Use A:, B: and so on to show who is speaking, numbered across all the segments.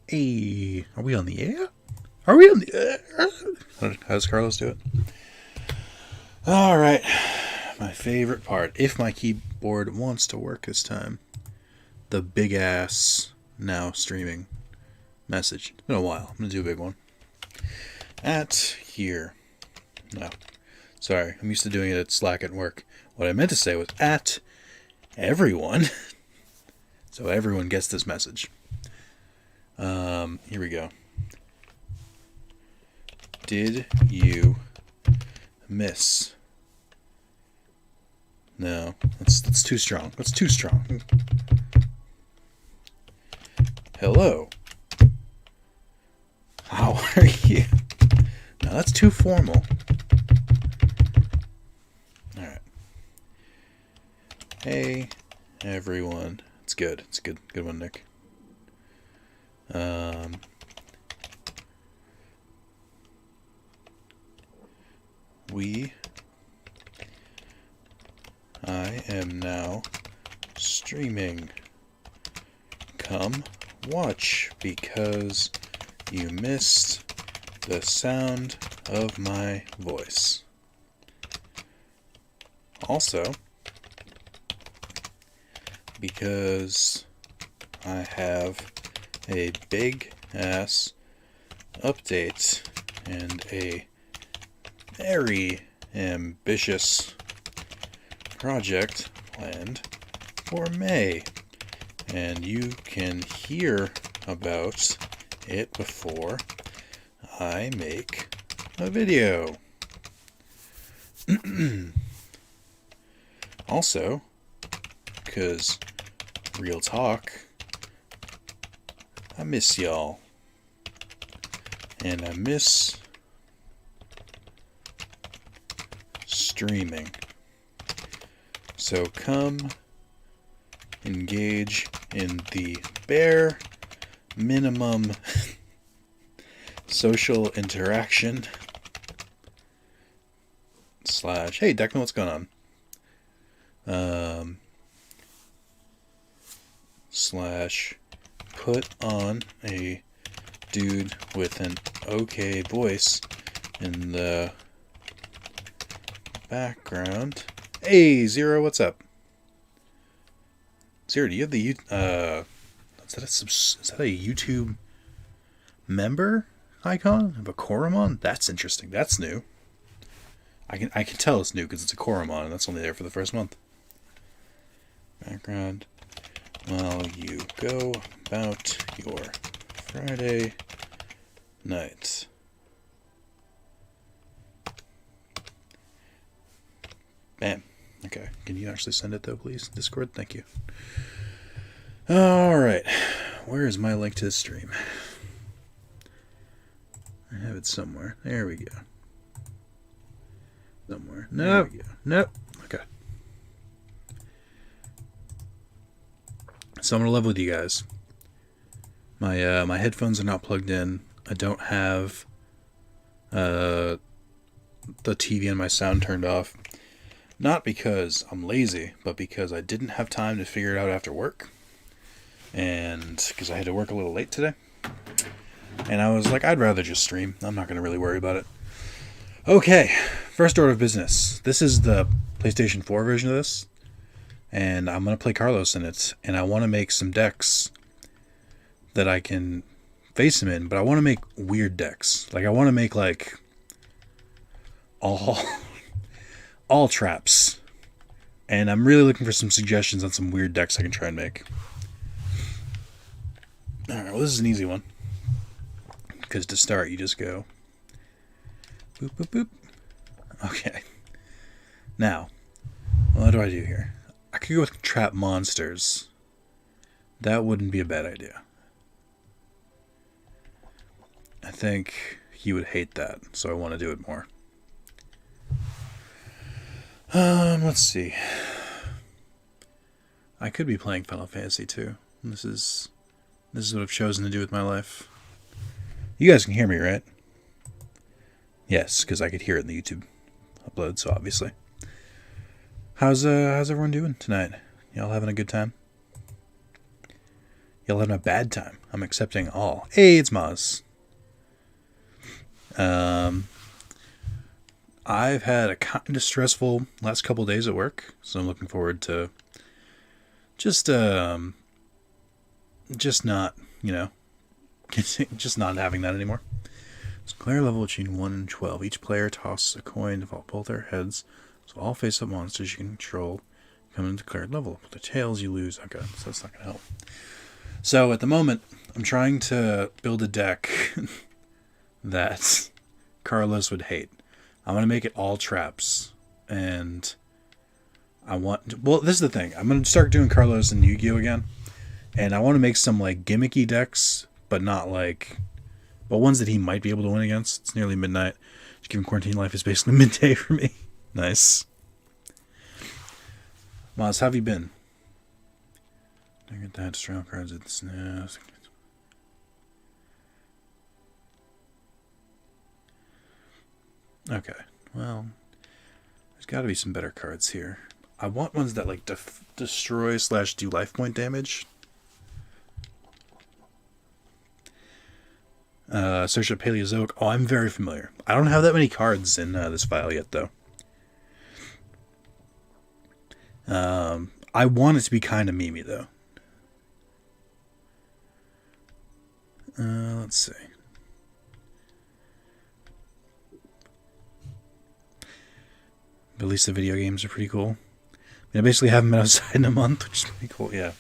A: Hey, are we on the air? Are we on the air? How does Carlos do it? Alright, my favorite part. If my keyboard wants to work this time. The big ass now streaming message. It's been a while. I'm going to do a big one. At here. No. Sorry, I'm used to doing it at Slack at work. What I meant to say was at everyone. So everyone gets this message. Here we go. Did you miss? No, that's too strong. That's too strong. Hello. How are you? No, that's too formal. Alright. Hey, everyone. It's good. It's a good one, Nick. I am now streaming. Come watch because you missed the sound of my voice. Also, because I have a big ass update and a very ambitious project planned for May, and you can hear about it before I make a video. Also, because real talk, I miss y'all, and I miss streaming. So come engage in the bare minimum social interaction / hey Declan, what's going on? / put on a dude with an okay voice in the background. Hey, Zero, what's up? Zero, do you have the is that a YouTube member icon of a Koromon? That's interesting. That's new. I can tell it's new because it's a Koromon and that's only there for the first month. Background. While you go about your Friday night. Bam. Okay. Can you actually send it though, please? Discord? Thank you. Alright. Where is my link to the stream? I have it somewhere. There we go. Somewhere. Nope. There we go. Nope. Okay. So I'm gonna level with you guys. My headphones are not plugged in. I don't have the TV and my sound turned off. Not because I'm lazy, but because I didn't have time to figure it out after work. And because I had to work a little late today. And I was like, I'd rather just stream. I'm not going to really worry about it. Okay, first order of business. This is the PlayStation 4 version of this. And I'm going to play Carlos in it. And I want to make some decks that I can face him in. But I want to make weird decks. Like, I want to make, like, all traps. And I'm really looking for some suggestions on some weird decks I can try and make. Alright, well, this is an easy one. Because to start, you just go boop, boop, boop. Okay. Now, what do I do here? I could go with trap monsters. That wouldn't be a bad idea. I think he would hate that, so I want to do it more. Let's see. I could be playing Final Fantasy 2. This is what I've chosen to do with my life. You guys can hear me, right? Yes, because I could hear it in the YouTube upload, so obviously. How's everyone doing tonight? Y'all having a good time? Y'all having a bad time. I'm accepting all. Hey, it's Maz. I've had a kind of stressful last couple days at work, so I'm looking forward to just not, just not having that anymore. So player level between 1 and 12. Each player tosses a coin to fall both their heads, so all face-up monsters you can control come into declared level. With the tails you lose. Okay, so that's not going to help. So at the moment, I'm trying to build a deck that Carlos would hate. I'm going to make it all traps, and this is the thing. I'm going to start doing Carlos and Yugioh again, and I want to make some like gimmicky decks, but ones that he might be able to win against. It's nearly midnight. Just giving quarantine life is basically midday for me. Nice. Maz, how have you been? Don't get that strong cards at the snaps. Okay, well, there's got to be some better cards here. I want ones that like destroy / do life point damage. Search up Paleozoic. Oh, I'm very familiar. I don't have that many cards in this file yet, though. I want it to be kind of memey, though. Let's see. But at least the video games are pretty cool. I basically haven't been outside in a month, which is pretty cool, yeah.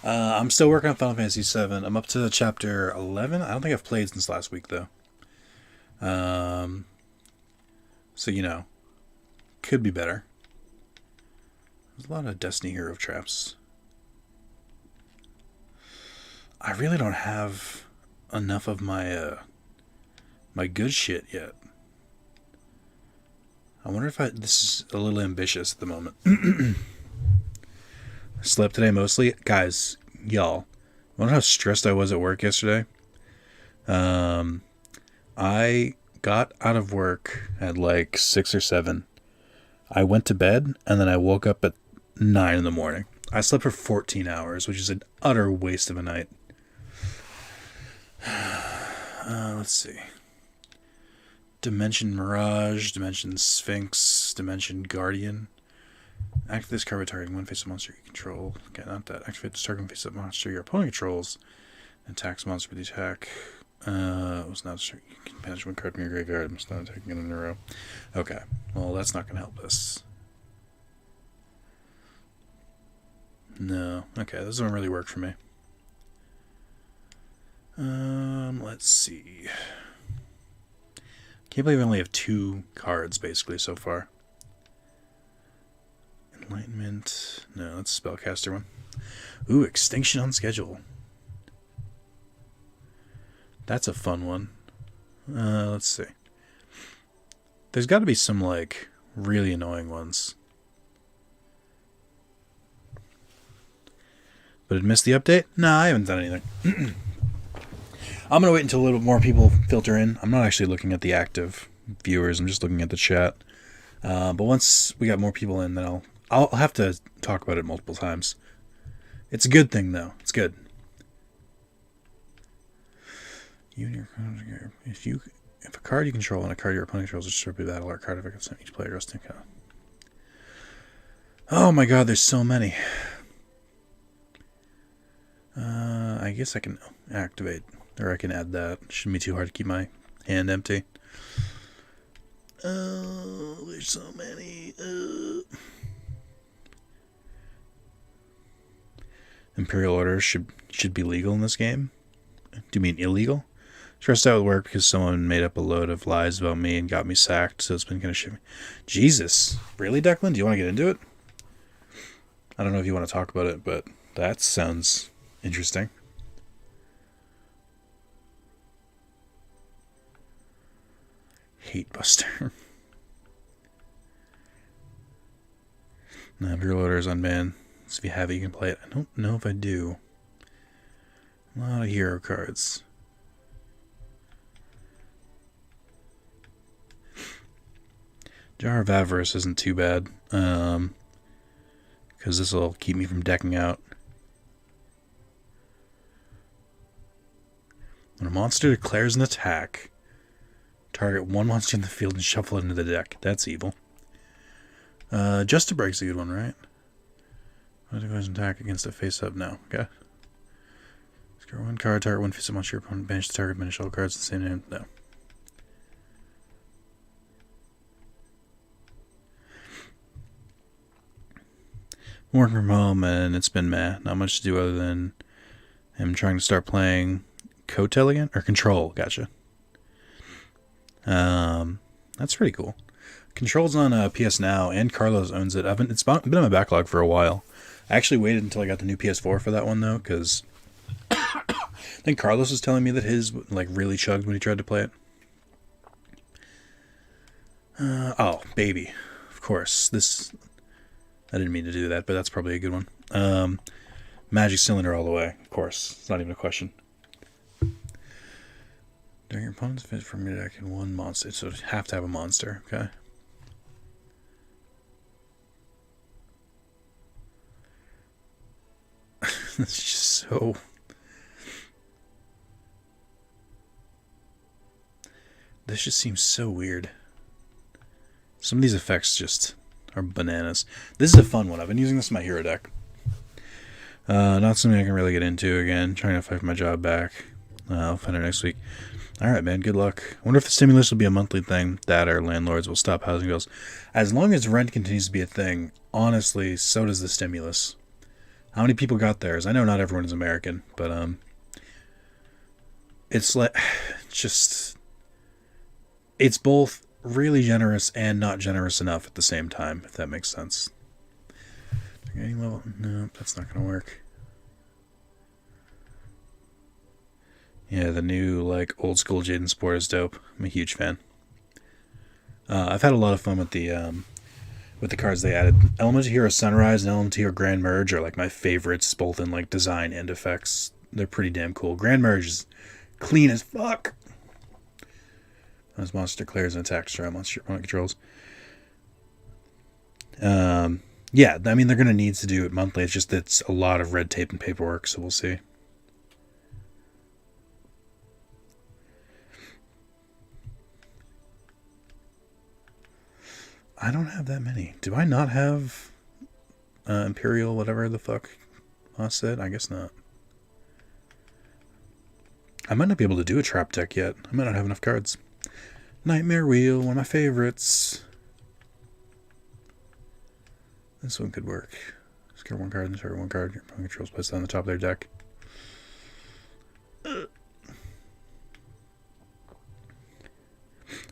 A: I'm still working on Final Fantasy VII. I'm up to chapter 11. I don't think I've played since last week, though. So, could be better. There's a lot of Destiny hero traps. I really don't have enough of my my good shit yet. I wonder if this is a little ambitious at the moment. I slept today mostly. Guys, y'all, wonder how stressed I was at work yesterday? I got out of work at like 6 or 7. I went to bed, and then I woke up at 9 in the morning. I slept for 14 hours, which is an utter waste of a night. Let's see. Dimension Mirage, Dimension Sphinx, Dimension Guardian. Activate this card by targeting one face-up monster you control. Okay, not that. Activate this targeting face-up monster your opponent controls. Attacks monster with the attack. It was not you can banish one card from your graveyard. I'm not attacking it in a row. Okay, well that's not going to help us. No. Okay, this doesn't really work for me. Let's see. Can't believe I only have 2 cards basically so far. Enlightenment. No, that's a spellcaster one. Ooh, Extinction on Schedule. That's a fun one. Let's see. There's got to be some like really annoying ones. But it missed the update? Nah, I haven't done anything. I'm going to wait until a little bit more people filter in. I'm not actually looking at the active viewers. I'm just looking at the chat. But once we got more people in, then I'll have to talk about it multiple times. It's a good thing, though. It's good. If a card you control and a card your opponent controls is destroyed by battle or a card effect of each player goes to count. Oh my god, there's so many. I guess I can activate, or I can add that. Shouldn't be too hard to keep my hand empty. Oh, there's so many. Imperial orders should be legal in this game. Do you mean illegal? Stressed out with work because someone made up a load of lies about me and got me sacked, so it's been kind of shitty. Jesus. Really, Declan? Do you want to get into it? I don't know if you want to talk about it, but that sounds interesting. Hate Buster. No, Imperial Order is unbanned. So if you have it, you can play it. I don't know if I do. A lot of hero cards. Jar of Avarice isn't too bad. Because this will keep me from decking out. When a monster declares an attack, target one monster in the field and shuffle it into the deck. That's evil. Just to break's a good one, right? When it goes an attack against a face-up now. Okay. Score one card, target one face-up monster, your opponent banish the target, banish all cards the same name. No. I'm working from home and it's been meh. Not much to do other than I'm trying to start playing Cotel again? Or Control, gotcha. That's pretty cool. Control's on PS Now, and Carlos owns it. It's been in my backlog for a while. I actually waited until I got the new PS4 for that one, though, because I think Carlos was telling me that his really chugged when he tried to play it. Oh, baby. Of course. I didn't mean to do that, but that's probably a good one. Magic Cylinder all the way, of course. It's not even a question. During your opponent's fit from your deck in one monster. So you have to have a monster, okay? It's just so... This just seems so weird. Some of these effects just are bananas. This is a fun one. I've been using this in my hero deck. Not something I can really get into again. Trying to fight for my job back. I'll find out next week. Alright, man. Good luck. I wonder if the stimulus will be a monthly thing. That or landlords will stop housing bills. As long as rent continues to be a thing, honestly, so does the stimulus. How many people got theirs? I know not everyone is American, but it's just... It's both really generous and not generous enough at the same time, if that makes sense. Any level? No, that's not going to work. Yeah, the new, old school Jaden Sport is dope. I'm a huge fan. I've had a lot of fun with the cards they added. Elemental Hero Sunrise and Elemental Hero Grand Merge are, my favorites, both in, design and effects. They're pretty damn cool. Grand Merge is clean as fuck. As monster declares an attack, destroy monster your opponent controls. Yeah, I mean, they're going to need to do it monthly. It's just it's a lot of red tape and paperwork, so we'll see. I don't have that many. Do I not have Imperial, whatever the fuck Moss said? I guess not. I might not be able to do a trap deck yet. I might not have enough cards. Nightmare Wheel, one of my favorites. This one could work. Discard one card and target one card. Your opponent controls placed on the top of their deck.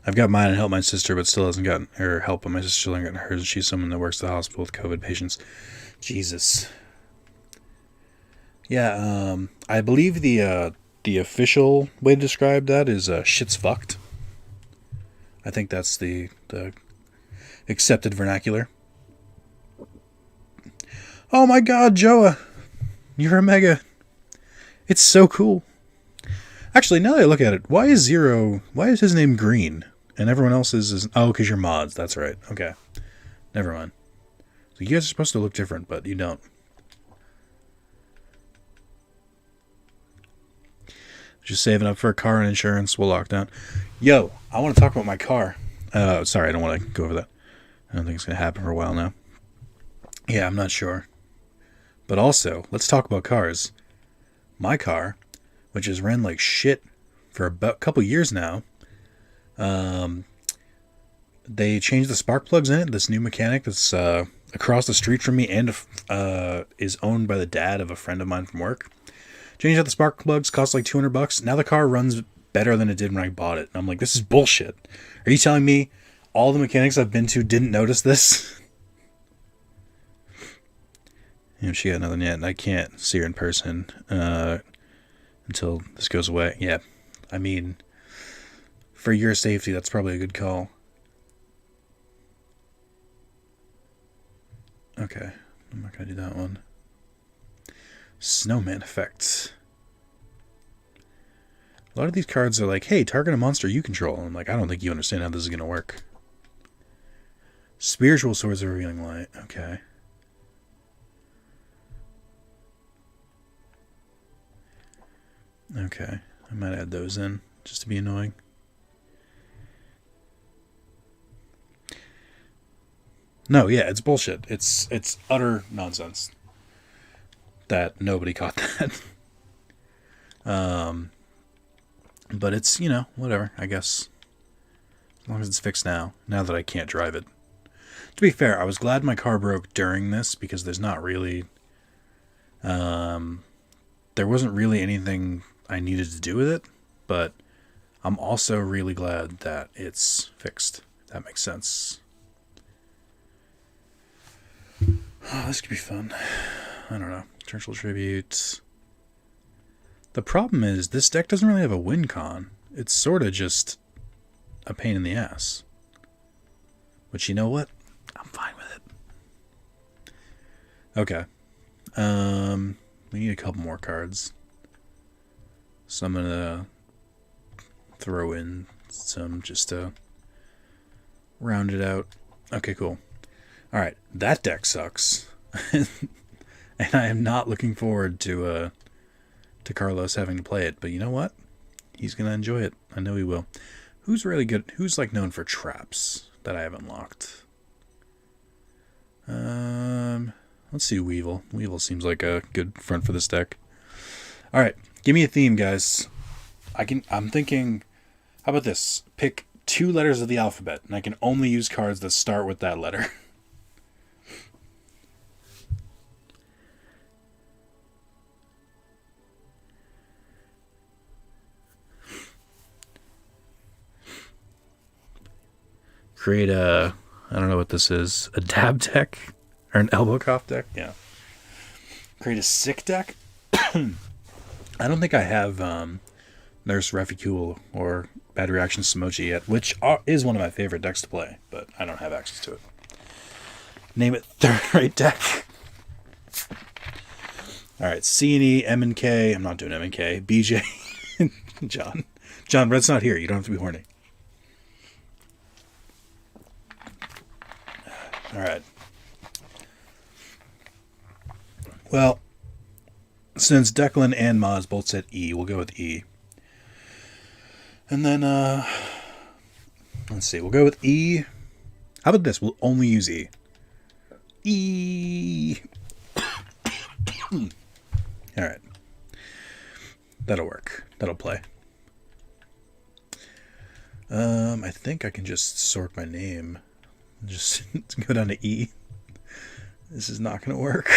A: I've got mine and helped my sister, but still hasn't gotten her help. But my sister still hasn't gotten hers. She's someone that works at the hospital with COVID patients. Jesus. Yeah, I believe the official way to describe that is shit's fucked. I think that's the accepted vernacular. Oh my god, Joa! You're a mega. It's so cool. Actually, now that I look at it, why is his name green? And everyone else's is... Oh, because you're mods. That's right. Okay. Never mind. So you guys are supposed to look different, but you don't. Just saving up for a car and insurance. We'll lock down. Yo, I want to talk about my car. Sorry, I don't want to go over that. I don't think it's going to happen for a while now. Yeah, I'm not sure. But also, let's talk about cars. My car, which has ran like shit for about a couple years now, they changed the spark plugs in it. This new mechanic that's across the street from me and is owned by the dad of a friend of mine from work. Changed out the spark plugs, cost like $200. Now the car runs better than it did when I bought it. And I'm like, this is bullshit. Are you telling me all the mechanics I've been to didn't notice this? She got nothing yet, and I can't see her in person until this goes away. Yeah, I mean, for your safety, that's probably a good call. Okay, I'm not going to do that one. Snowman effects. A lot of these cards are like, hey, target a monster you control. I'm like, I don't think you understand how this is going to work. Spiritual Swords of Revealing Light. Okay. Okay. I might add those in just to be annoying. No, yeah, it's bullshit. It's utter nonsense that nobody caught that. But it's, whatever, I guess. As long as it's fixed now that I can't drive it. To be fair, I was glad my car broke during this because there's not really... there wasn't really anything I needed to do with it, but I'm also really glad that it's fixed. If that makes sense. Oh, this could be fun. I don't know. Churchill Tribute. The problem is, this deck doesn't really have a win con. It's sort of just a pain in the ass. But you know what? I'm fine with it. Okay. We need a couple more cards. So I'm gonna throw in some just to round it out. Okay, cool. Alright, that deck sucks. And I am not looking forward to Carlos having to play it, but you know what? He's gonna enjoy it. I know he will. Who's really good? Who's like known for traps that I haven't locked? Let's see Weevil. Weevil seems like a good front for this deck. Alright, give me a theme, guys. I'm thinking, how about this? Pick 2 letters of the alphabet, and I can only use cards that start with that letter. Create a, I don't know what this is, a dab deck? Or an elbow cough deck? Yeah. Create a sick deck? I don't think I have Nurse Reficule or Bad Reaction Samochi yet, which is one of my favorite decks to play, but I don't have access to it. Name it third rate deck. Alright, C and E, M and K. I'm not doing M and K. BJ. John, Red's not here. You don't have to be horny. Alright. Well, since Declan and Maz both said E, we'll go with E. And then, let's see, we'll go with E. How about this? We'll only use E. E. Alright. That'll work. That'll play. I think I can just sort my name. Just go down to E. This is not going to work.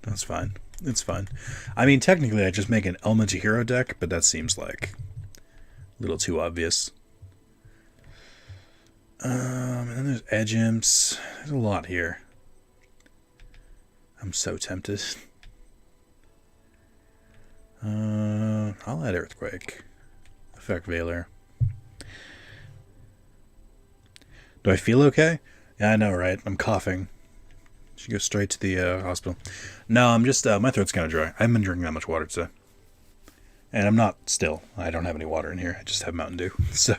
A: That's fine. It's fine. I mean, technically, I just make an Elemental Hero deck, but that seems like a little too obvious. And then there's Edge Imps. There's a lot here. I'm so tempted. I'll add Earthquake. Effect Veiler. Do I feel okay? Yeah, I know, right? I'm coughing. Should go straight to the hospital. No, I'm just, my throat's kind of dry. I haven't been drinking that much water today. And I'm not still. I don't have any water in here. I just have Mountain Dew. So,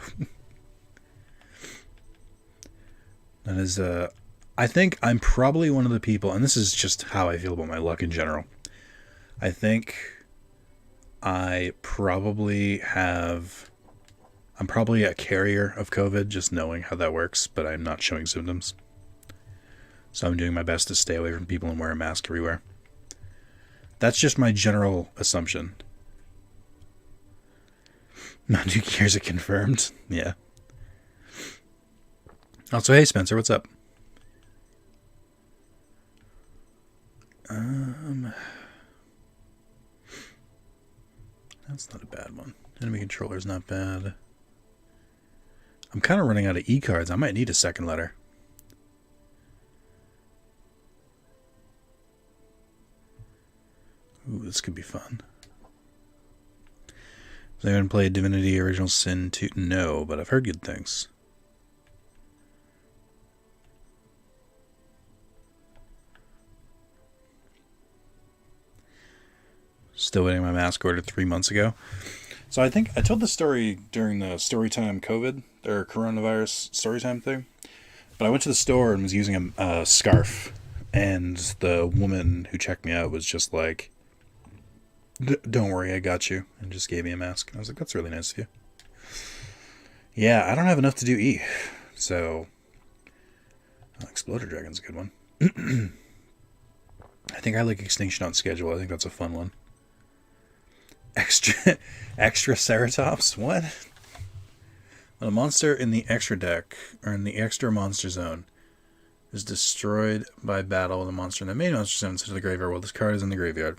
A: that is, I think I'm probably one of the people, and this is just how I feel about my luck in general. I think I'm probably a carrier of COVID, just knowing how that works, but I'm not showing symptoms. So I'm doing my best to stay away from people and wear a mask everywhere. That's just my general assumption. Not 2 years are confirmed. Yeah. Also, hey Spencer, what's up? That's not a bad one. Enemy controller's not bad. I'm kind of running out of E cards. I might need a second letter. Ooh, this could be fun. Has anyone played Divinity Original Sin 2? No, but I've heard good things. Still waiting my mask ordered 3 months ago. So I think I told the story during the Storytime COVID, or coronavirus Storytime thing. But I went to the store and was using a scarf. And the woman who checked me out was just like, Don't worry, I got you. And just gave me a mask. I was like, that's really nice of you. Yeah, I don't have enough to do E. So, Exploder Dragon's a good one. I think I like Extinction on Schedule. I think that's a fun one. Extra Ceratops? What? When a monster in the extra deck, or in the extra monster zone, is destroyed by battle with a monster in the main monster zone, such as the graveyard, while this card is in the graveyard.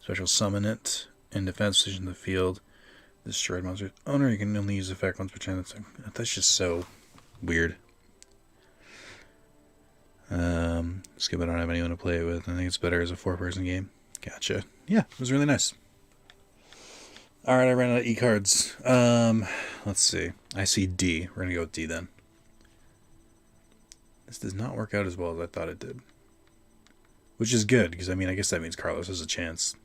A: Special summon it in defense position in the field. Destroyed monster's owner, you can only use the effect once per turn. That's just so weird. Skip, I don't have anyone to play it with. I think it's better as a 4-person game. Gotcha. Yeah, it was really nice. Alright, I ran out of E cards. Let's see. I see D. We're gonna go with D then. This does not work out as well as I thought it did. Which is good, because I mean, I guess that means Carlos has a chance.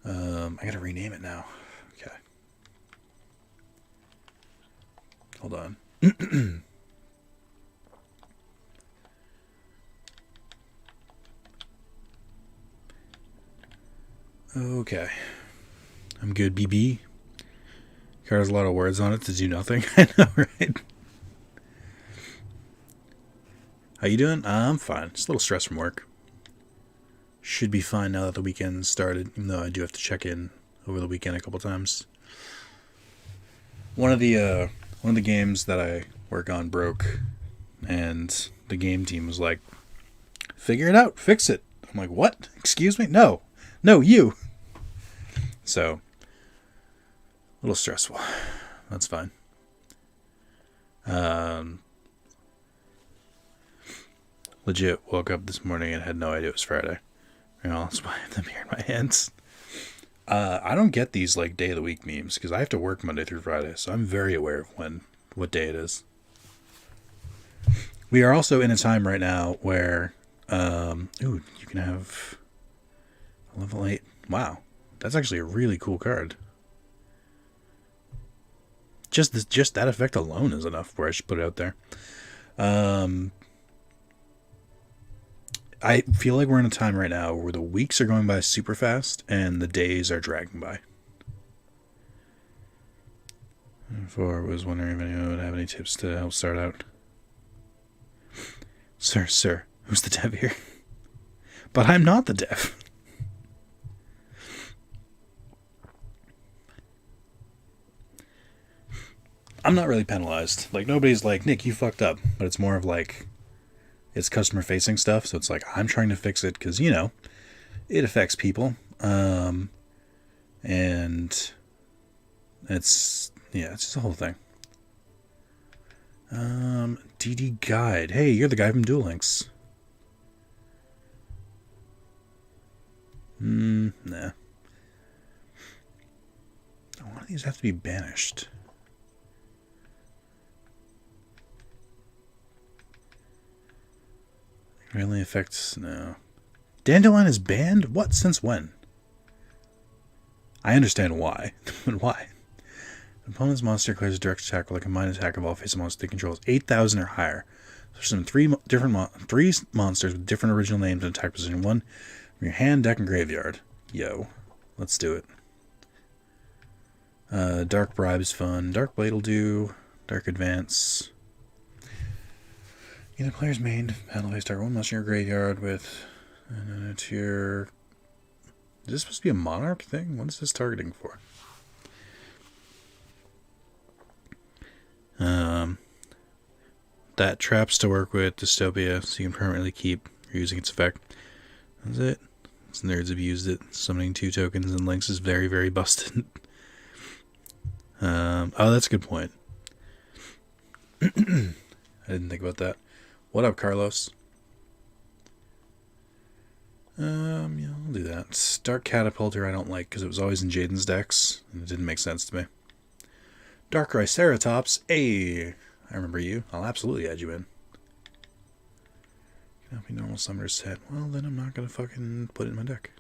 A: I gotta rename it now. Okay. Hold on. Okay. I'm good, BB. Card has a lot of words on it to do nothing. I know, right? How you doing? I'm fine. Just a little stress from work. Should be fine now that the weekend started, even though I do have to check in over the weekend a couple times. One of the games that I work on broke, and the game team was like, "Figure it out, fix it." I'm like, "What? Excuse me? No, you." So, a little stressful. That's fine. Legit woke up this morning and had no idea it was Friday. You know, that's why I have them here in my hands. I don't get these like day of the week memes because I have to work Monday through Friday, so I'm very aware of what day it is. We are also in a time right now where, you can have level 8. Wow, that's actually a really cool card. Just that effect alone is enough where I should put it out there. I feel like we're in a time right now where the weeks are going by super fast and the days are dragging by. Before I was wondering if anyone would have any tips to help start out. Sir, who's the dev here? But I'm not the dev. I'm not really penalized. Like, nobody's like, Nick, you fucked up. But it's more of like, it's customer facing stuff. So it's like, I'm trying to fix it because, you know, it affects people. And it's just the whole thing. DD Guide. Hey, you're the guy from Duel Links. Nah. One of these have to be banished. Really affects... No. Dandelion is banned? What? Since when? I understand why. But why? The opponent's monster declares a direct attack with a combined attack of all face monsters they control 8,000 or higher. There's some three monsters with different original names and attack position. One from your hand, deck, and graveyard. Yo. Let's do it. Dark Bribe is fun. Dark Blade will do. Dark Advance... Either player's main battle phase target one monster in your graveyard with to your... Is this supposed to be a monarch thing? What is this targeting for? That traps to work with Dystopia, so you can permanently keep using its effect. That's it. Some nerds have used it. Summoning 2 tokens and links is very, very busted. Oh, that's a good point. I didn't think about that. What up, Carlos? Yeah, I'll do that. Dark Catapulter I don't like because it was always in Jaden's decks, and it didn't make sense to me. Dark Triceratops, hey, I remember you. I'll absolutely add you in. Cannot be normal summoner set. Well, then I'm not gonna fucking put it in my deck.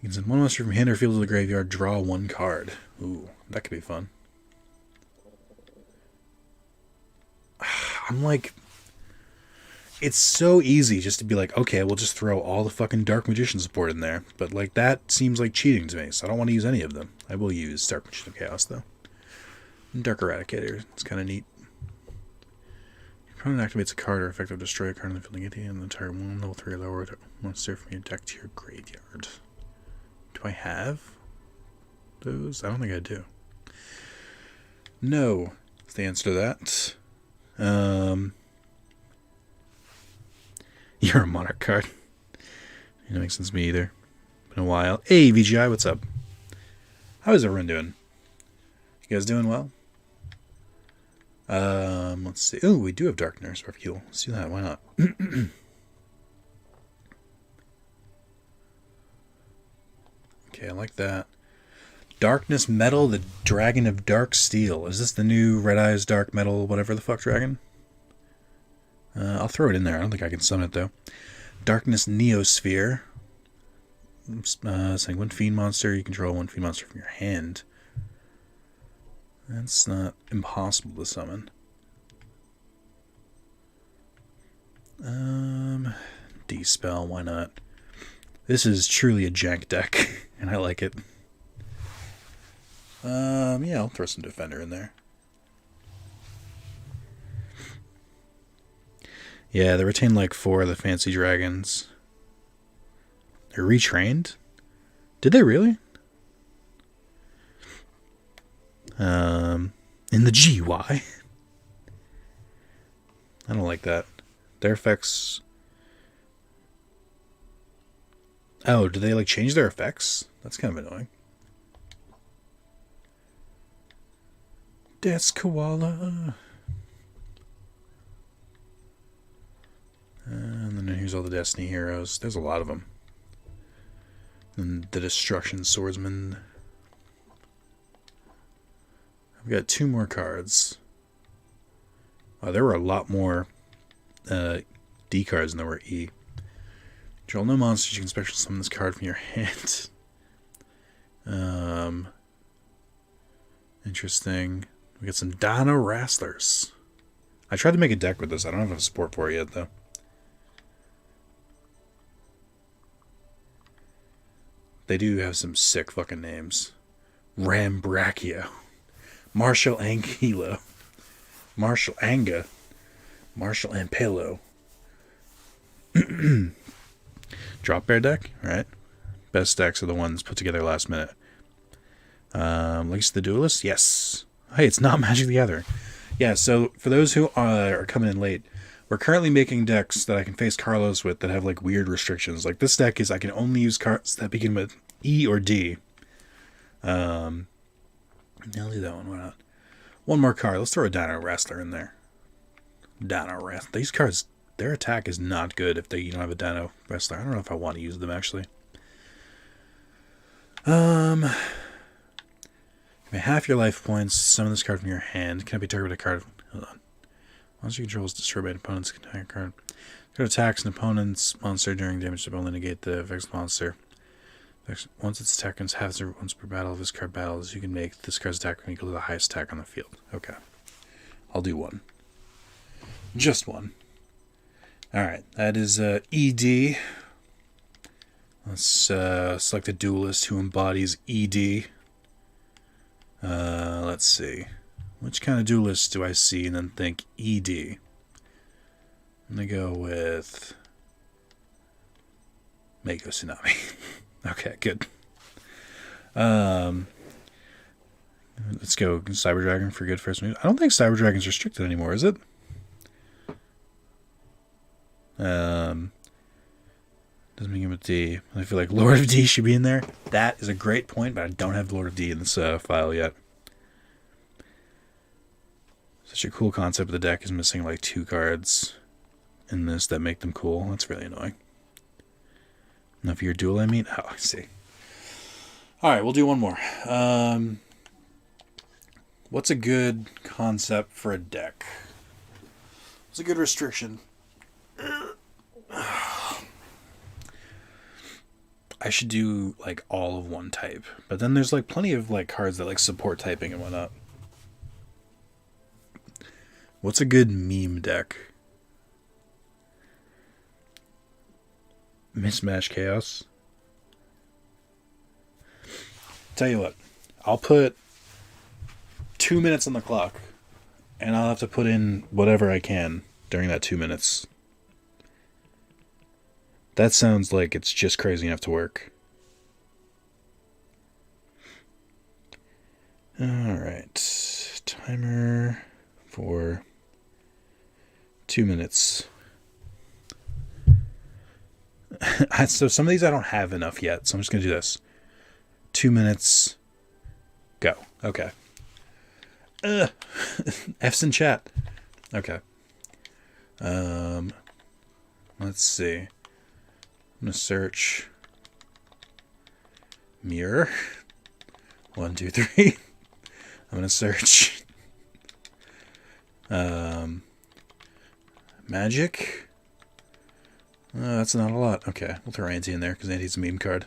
A: You can send one monster from hand or field to the graveyard, draw 1 card. Ooh, that could be fun. I'm like... it's so easy just to be like, okay, we'll just throw all the fucking Dark Magician support in there. But, like, that seems like cheating to me, so I don't want to use any of them. I will use Dark Magician of Chaos, though. And Dark Eradicator. It's kind of neat. Your opponent activates a card or effective destroy a card in the field negating and the entire 1 level 3 lower monster from your deck to your graveyard. Do I have those? I don't think I do. No. That's the answer to that. You're a Monarch card. That makes sense to me either. Been a while. Hey, VGI, what's up? How is everyone doing? You guys doing well? Let's see. Oh, we do have Dark Nurse Refuel. Let's do that. Why not? Okay, I like that. Darkness Metal, the Dragon of Dark Steel. Is this the new Red Eyes Dark Metal, whatever the fuck dragon? I'll throw it in there. I don't think I can summon it, though. Darkness Neosphere. Saying 1 Fiend monster. You control 1 Fiend monster from your hand. That's not impossible to summon. D-Spell, why not? This is truly a jank deck, and I like it. Yeah, I'll throw some Defender in there. Yeah, they retained like 4 of the fancy dragons. They're retrained? Did they really? In the GY. I don't like that. Their effects... Oh, did they like change their effects? That's kind of annoying. Death's Koala. And then here's all the Destiny heroes. There's a lot of them. And the Destruction Swordsman. I've got 2 more cards. Oh, there were a lot more D cards than there were E. Control no monsters. You can special summon this card from your hand. Interesting. We got some Dino Wrestlers. I tried to make a deck with this. I don't have enough support for it yet, though. They do have some sick fucking names. Rambrachio. Marshall Anguilo. Marshall Anga. Marshall Ampelo. Drop Bear deck, right? Best decks are the ones put together last minute. Links to the Duelist? Yes. Hey, it's not Magic the Gathering. Yeah, so for those who are coming in late, we're currently making decks that I can face Carlos with that have like weird restrictions. Like this deck is I can only use cards that begin with E or D. I'll do that one. Why not? One more card. Let's throw a Dino Wrestler in there. Dino Wrestler. These cards, their attack is not good if you don't have a Dino Wrestler. I don't know if I want to use them actually. Half your life points. Summon this card from your hand. Can't be targeted with a card. Hold on. Once you control is destroyed by an opponent's attack card. Card attacks an opponent's monster during damage to only negate the effects of the monster. Once its attack ends half once per battle of this card battles, you can make this card's attack equal to the highest attack on the field. Okay. I'll do one. Just one. Alright, that is ED. Let's select a duelist who embodies ED. Let's see. Which kind of duelist do I see and then think ED? I'm going to go with Mako Tsunami. Okay, good. Let's go Cyber Dragon for good first move. I don't think Cyber Dragon's restricted anymore, is it? Doesn't make him a D. I feel like Lord of D should be in there. That is a great point, but I don't have Lord of D in this file yet. Such a cool concept. The deck is missing like 2 cards in this that make them cool. That's really annoying. Now, if you're a duel, I mean, oh, I see. All right, we'll do one more. What's a good concept for a deck? What's a good restriction? I should do like all of one type, but then there's like plenty of like cards that like support typing and whatnot. What's a good meme deck? Mismatch chaos. Tell you what, I'll put 2 minutes on the clock, and I'll have to put in whatever I can during that 2 minutes. That sounds like it's just crazy enough to work. Alright. Timer for 2 minutes. So some of these I don't have enough yet, so I'm just going to do this. 2 minutes. Go. Okay. F's in chat. Okay. Let's see. I'm going to search mirror. 1, 2, 3. I'm going to search magic. That's not a lot. Okay, we'll throw Anti in there because Anti's a meme card.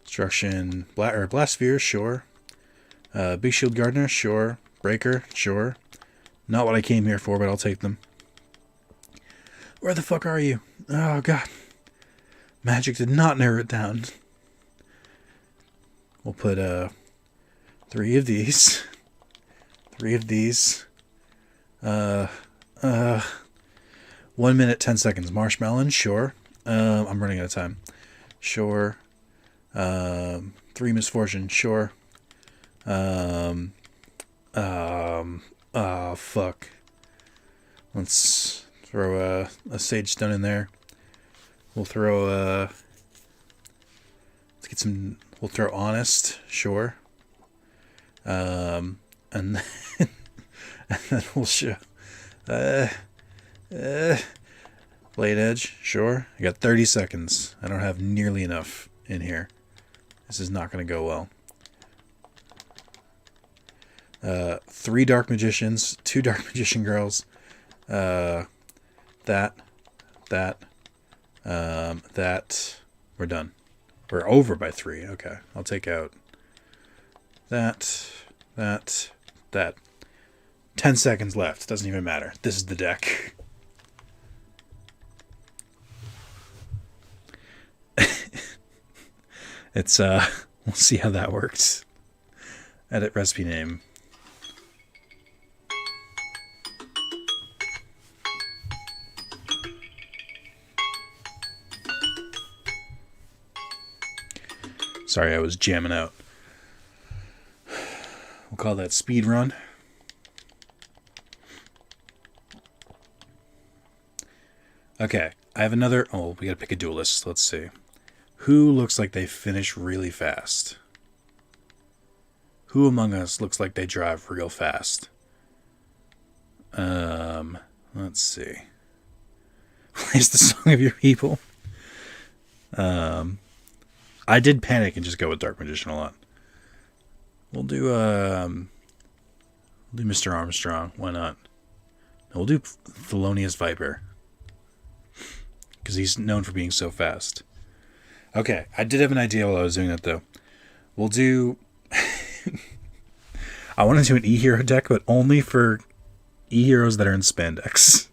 A: Destruction, Blast Sphere, sure. Big Shield Gardener, sure. Breaker, sure. Not what I came here for, but I'll take them. Where the fuck are you? Oh, God. Magic did not narrow it down. We'll put 3 of these. 3 of these. 1 minute, 10 seconds. Marshmallow, sure. I'm running out of time. Sure. 3 misfortune, sure. Fuck. Let's throw a sage stone in there. We'll throw let's get some. We'll throw honest, sure. And then, and then we'll show blade edge, sure. I got 30 seconds. I don't have nearly enough in here. This is not going to go well. 3 dark magicians, 2 dark magician girls. That. We're done. We're over by 3. Okay, I'll take out that. 10 seconds left. Doesn't even matter. This is the deck. It's we'll see how that works. Edit recipe name. Sorry, I was jamming out. We'll call that speed run. Okay, I have another. Oh, we gotta pick a duelist. Let's see. Who looks like they finish really fast? Who among us looks like they drive real fast? Let's see. Plays the Song of Your People. I did panic and just go with Dark Magician a lot. We'll do Mr. Armstrong. Why not? We'll do Thelonious Viper. Because he's known for being so fast. Okay, I did have an idea while I was doing that, though. We'll do... I want to do an E-Hero deck, but only for E-Heroes that are in spandex.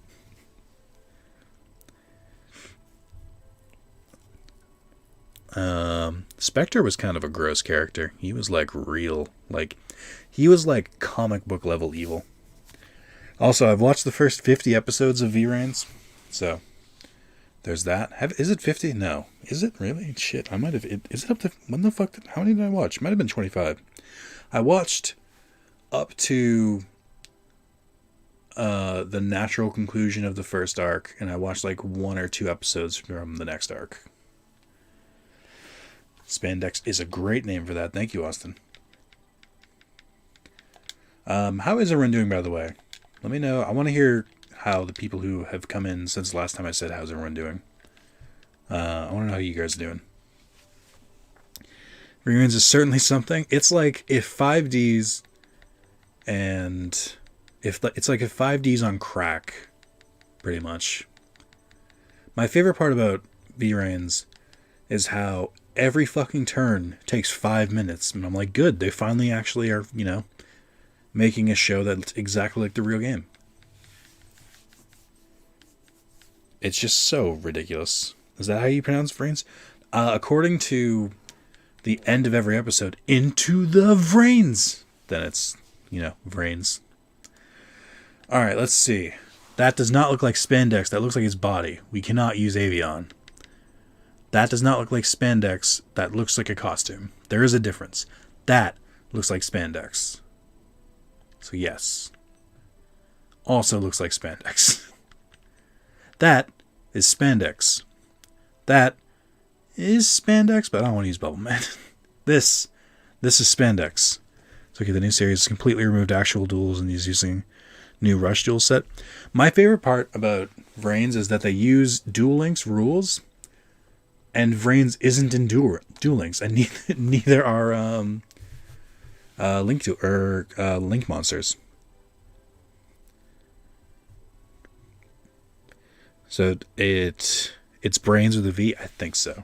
A: Spectre was kind of a gross character. He was like real, he was like comic book level evil. Also, I've watched the first 50 episodes of VII, so there's that. Is it 50? No. Is it really? Shit, I might have. Is it up to when the fuck? How many did I watch? It might have been 25. I watched up to the natural conclusion of the first arc, and I watched like 1 or 2 episodes from the next arc. Spandex is a great name for that. Thank you, Austin. How is everyone doing, by the way? Let me know. I want to hear how the people who have come in since the last time I said, how's everyone doing? I want to know how you guys are doing. Reunions is certainly something. It's like if 5Ds and... It's like if 5Ds on crack, pretty much. My favorite part about V-Rains is how every fucking turn takes 5 minutes. And I'm like, good, they finally actually are, making a show that's exactly like the real game. It's just so ridiculous. Is that how you pronounce Vrains? According to the end of every episode, into the Vrains. Then it's, Vrains. Alright, let's see. That does not look like spandex. That looks like his body. We cannot use Avion. That does not look like spandex. That looks like a costume. There is a difference. That looks like spandex. So yes. Also looks like spandex. That is spandex. That is spandex, but I don't want to use Bubble Man. This is spandex. So okay, the new series completely removed actual duels and he's using new Rush Duel set. My favorite part about Vrains is that they use Duel Links rules, and Vrains isn't in Duel Links, and neither are Link monsters. So it's Brains with a V? I think so.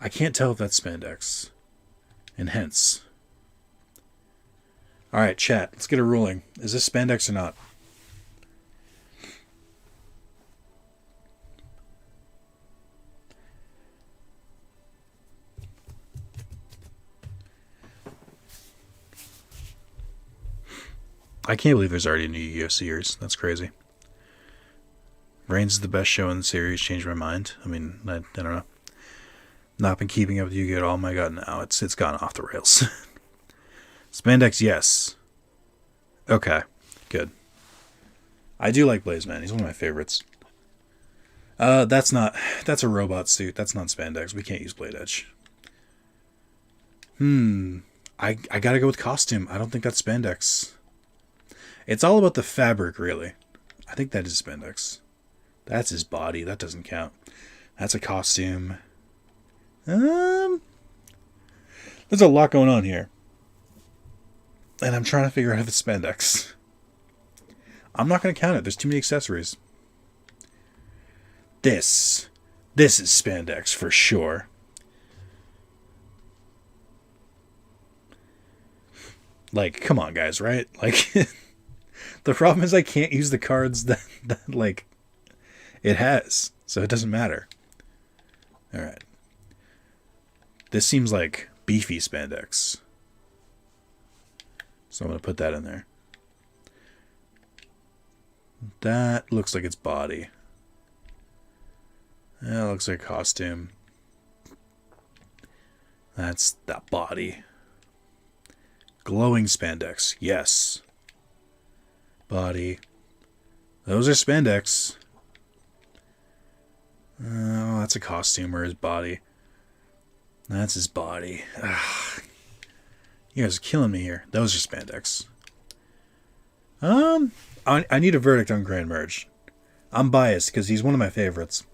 A: I can't tell if that's spandex. And hence. Alright, chat. Let's get a ruling. Is this spandex or not? I can't believe there's already a new Yu-Gi-Oh series. That's crazy. Reigns is the best show in the series. Changed my mind. I mean, I don't know. Not been keeping up with Yu-Gi-Oh at all. My God, now it's gone off the rails. Spandex, yes. Okay, good. I do like Blazeman. He's one of my favorites. That's a robot suit. That's not spandex. We can't use Blade Edge. I gotta go with costume. I don't think that's spandex. It's all about the fabric, really. I think that is spandex. That's his body. That doesn't count. That's a costume. There's a lot going on here. And I'm trying to figure out if it's spandex. I'm not going to count it. There's too many accessories. This is spandex for sure. Like, come on, guys, right? Like, the problem is I can't use the cards that like, it has. So it doesn't matter. Alright. This seems like beefy spandex. So I'm going to put that in there. That looks like its body. That looks like a costume. That's that body. Glowing spandex. Yes. Body. Those are spandex. Oh, that's a costume or his body. That's his body. Ugh. You guys are killing me here. Those are spandex. I need a verdict on Grand Merge. I'm biased because he's one of my favorites.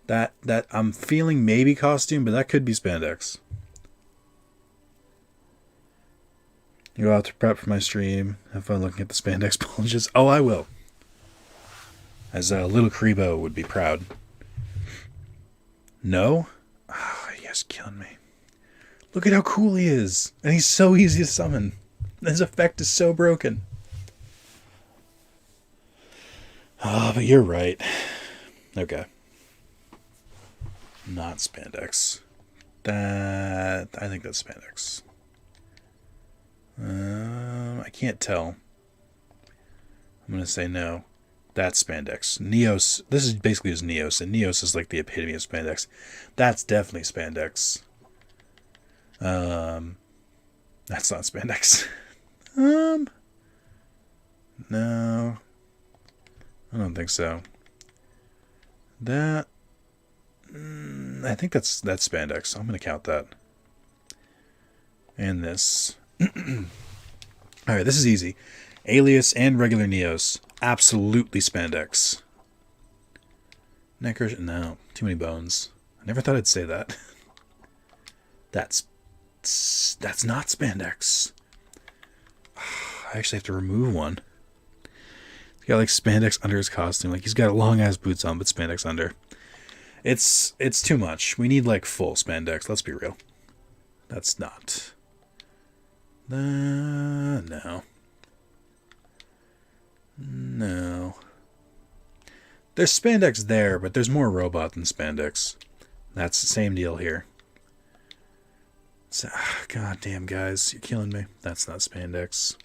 A: That I'm feeling maybe costume, but that could be spandex. You'll have to prep for my stream. Have fun looking at the spandex bulges. Oh, I will. As little Kribo would be proud. No? Oh, you guys are killing me. Look at how cool he is. And he's so easy to summon. His effect is so broken. Oh, but you're right. Okay. Not spandex. I think that's spandex. I can't tell. I'm going to say no. That's spandex. Neos. This is basically his Neos, and Neos is like the epitome of spandex. That's definitely spandex. That's not spandex. No. I don't think so. That. I think that's spandex. I'm going to count that. And this. Alright, this is easy. Alias and regular Neos. Absolutely spandex. Neckers? No. Too many bones. I never thought I'd say that. That's not spandex. I actually have to remove one. He's got like spandex under his costume. Like he's got long ass boots on, but spandex under. It's too much. We need like full spandex. Let's be real. That's not. No. No. There's spandex there, but there's more robot than spandex. That's the same deal here. So, God damn, guys, you're killing me. That's not spandex.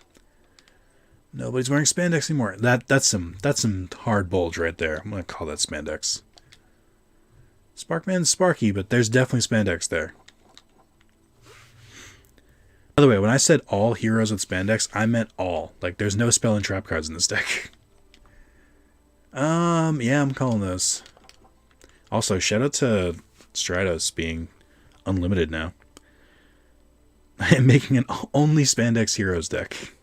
A: Nobody's wearing spandex anymore. That's some hard bulge right there. I'm gonna call that spandex. Sparkman's sparky, but there's definitely spandex there. By the way, when I said all heroes with spandex, I meant all. Like, there's no spell and trap cards in this deck. Yeah, I'm calling those. Also, shout out to Stratos being unlimited now. I am making an only spandex heroes deck.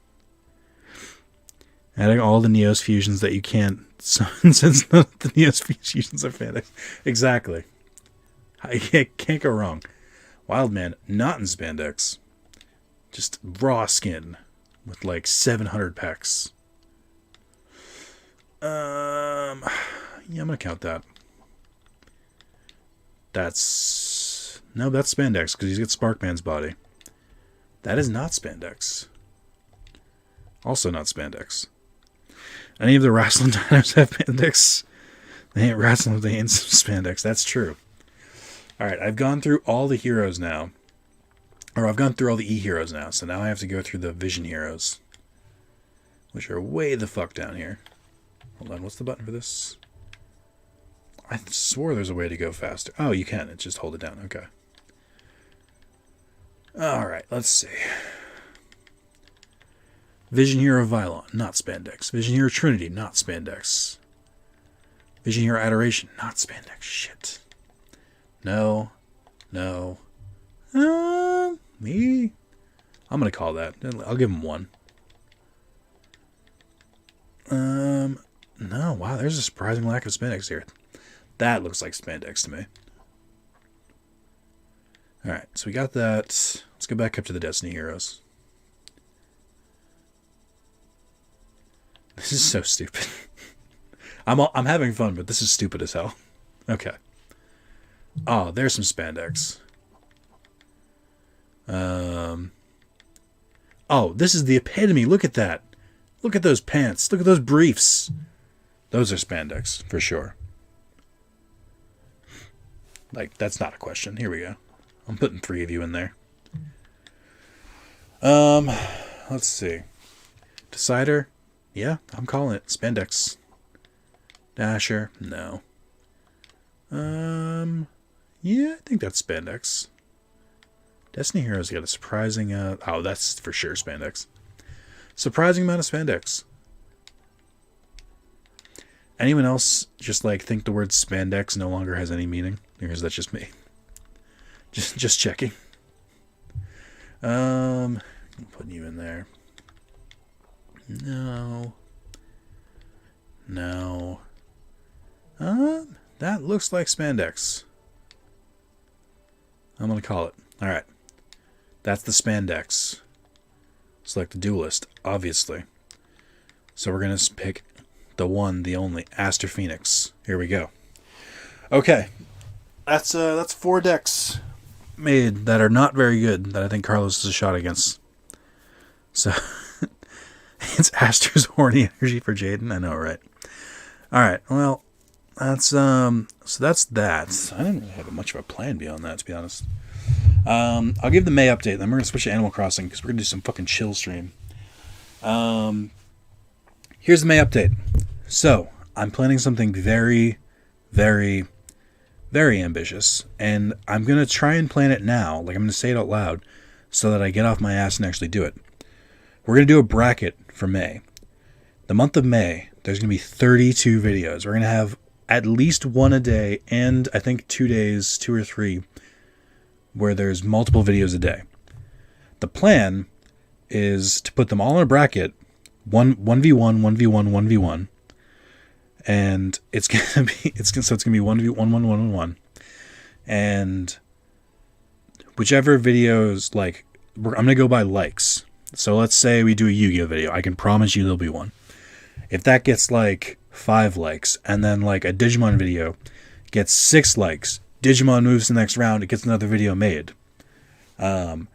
A: Adding all the Neos fusions that you can't summon since none of the Neos fusions are spandex. Exactly. I can't go wrong. Wildman, not in spandex. Just raw skin with like 700 packs. Yeah, I'm gonna count that. That's spandex because he's got Sparkman's body. That is not spandex. Also not spandex. Any of the wrestling dinos have spandex? They ain't wrestling if they ain't spandex. That's true. Alright, I've gone through all the heroes now. Or I've gone through all the E heroes now. So now I have to go through the Vision heroes. Which are way the fuck down here. Hold on, what's the button for this? I swore there's a way to go faster. Oh, you can. It's just hold it down. Okay. Alright, let's see. Vision Hero Vylon, not spandex. Vision Hero Trinity, not spandex. Vision Hero Adoration, not spandex. Shit. No. Me? I'm gonna call that. I'll give him one. No, wow, there's a surprising lack of spandex here. That looks like spandex to me. Alright, so we got that. Let's go back up to the Destiny Heroes. This is so stupid. I'm having fun, but this is stupid as hell. Okay. Oh, there's some spandex. Oh, this is the epitome. Look at that. Look at those pants. Look at those briefs. Those are spandex, for sure. Like, that's not a question. Here we go. I'm putting 3 of you in there. Let's see. Decider. Yeah, I'm calling it. Spandex. Dasher. No. Yeah, I think that's spandex. Destiny Heroes got a surprising, oh, that's for sure spandex. Surprising amount of spandex. Anyone else just like think the word spandex no longer has any meaning? Or is that just me? Just checking. I'm putting you in there. No. That looks like spandex. I'm gonna call it. Alright. That's the spandex. Select the duelist, obviously. So we're gonna pick the one, the only, Aster Phoenix. Here we go. Okay. That's 4 decks made that are not very good that I think Carlos is a shot against. So it's Aster's horny energy for Jaden. I know, right? Alright, well, that's so that's that. I didn't really have much of a plan beyond that, to be honest. I'll give the May update, then we're gonna switch to Animal Crossing because we're gonna do some fucking chill stream. Here's the May update. So I'm planning something very, very, very ambitious, and I'm gonna try and plan it now. Like, I'm gonna say it out loud so that I get off my ass and actually do it. We're gonna do a bracket for May. The month of May, there's gonna be 32 videos. We're gonna have at least one a day, and I think 2 days, 2 or 3, where there's multiple videos a day. The plan is to put them all in a bracket, 1v1, 1v1, 1v1, and it's gonna be 1v1, 1v1, 1v1, and whichever videos, like, I'm gonna go by likes. So let's say we do a Yu-Gi-Oh video. I can promise you there'll be one. If that gets like 5 likes, and then like a Digimon video gets 6 likes, Digimon moves to the next round, it gets another video made. I'm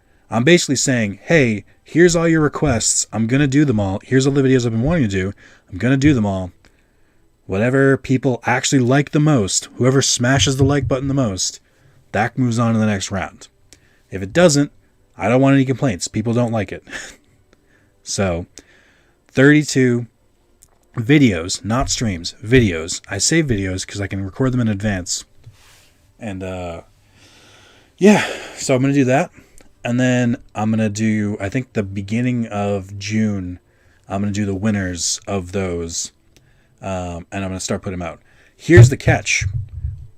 A: basically saying, hey, here's all your requests. I'm going to do them all. Here's all the videos I've been wanting to do. I'm going to do them all. Whatever people actually like the most, whoever smashes the like button the most, that moves on to the next round. If it doesn't, I don't want any complaints. People don't like it. So, 32 videos, not streams, videos. I save videos because I can record them in advance. And, yeah, so I'm going to do that. And then I'm going to do, I think the beginning of June, I'm going to do the winners of those. And I'm going to start putting them out. Here's the catch.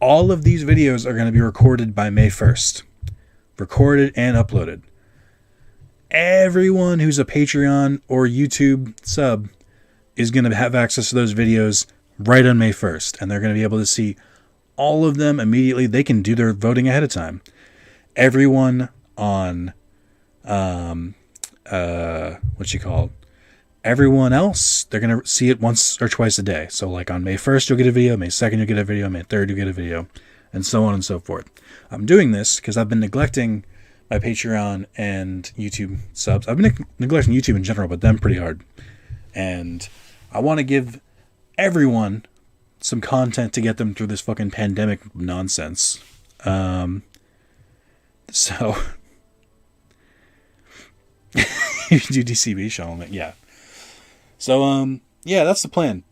A: All of these videos are going to be recorded by May 1st. Recorded and uploaded. Everyone who's a Patreon or YouTube sub is going to have access to those videos right on May 1st. And they're going to be able to see all of them immediately. They can do their voting ahead of time. Everyone on, everyone else, they're going to see it once or twice a day. So like on May 1st, you'll get a video. May 2nd, you'll get a video. May 3rd, you'll get a video. And so on and so forth. I'm doing this because I've been neglecting my Patreon and YouTube subs. I've been neglecting YouTube in general, but them pretty hard. And I want to give everyone some content to get them through this fucking pandemic nonsense. So you do DCB show, yeah. So yeah, that's the plan.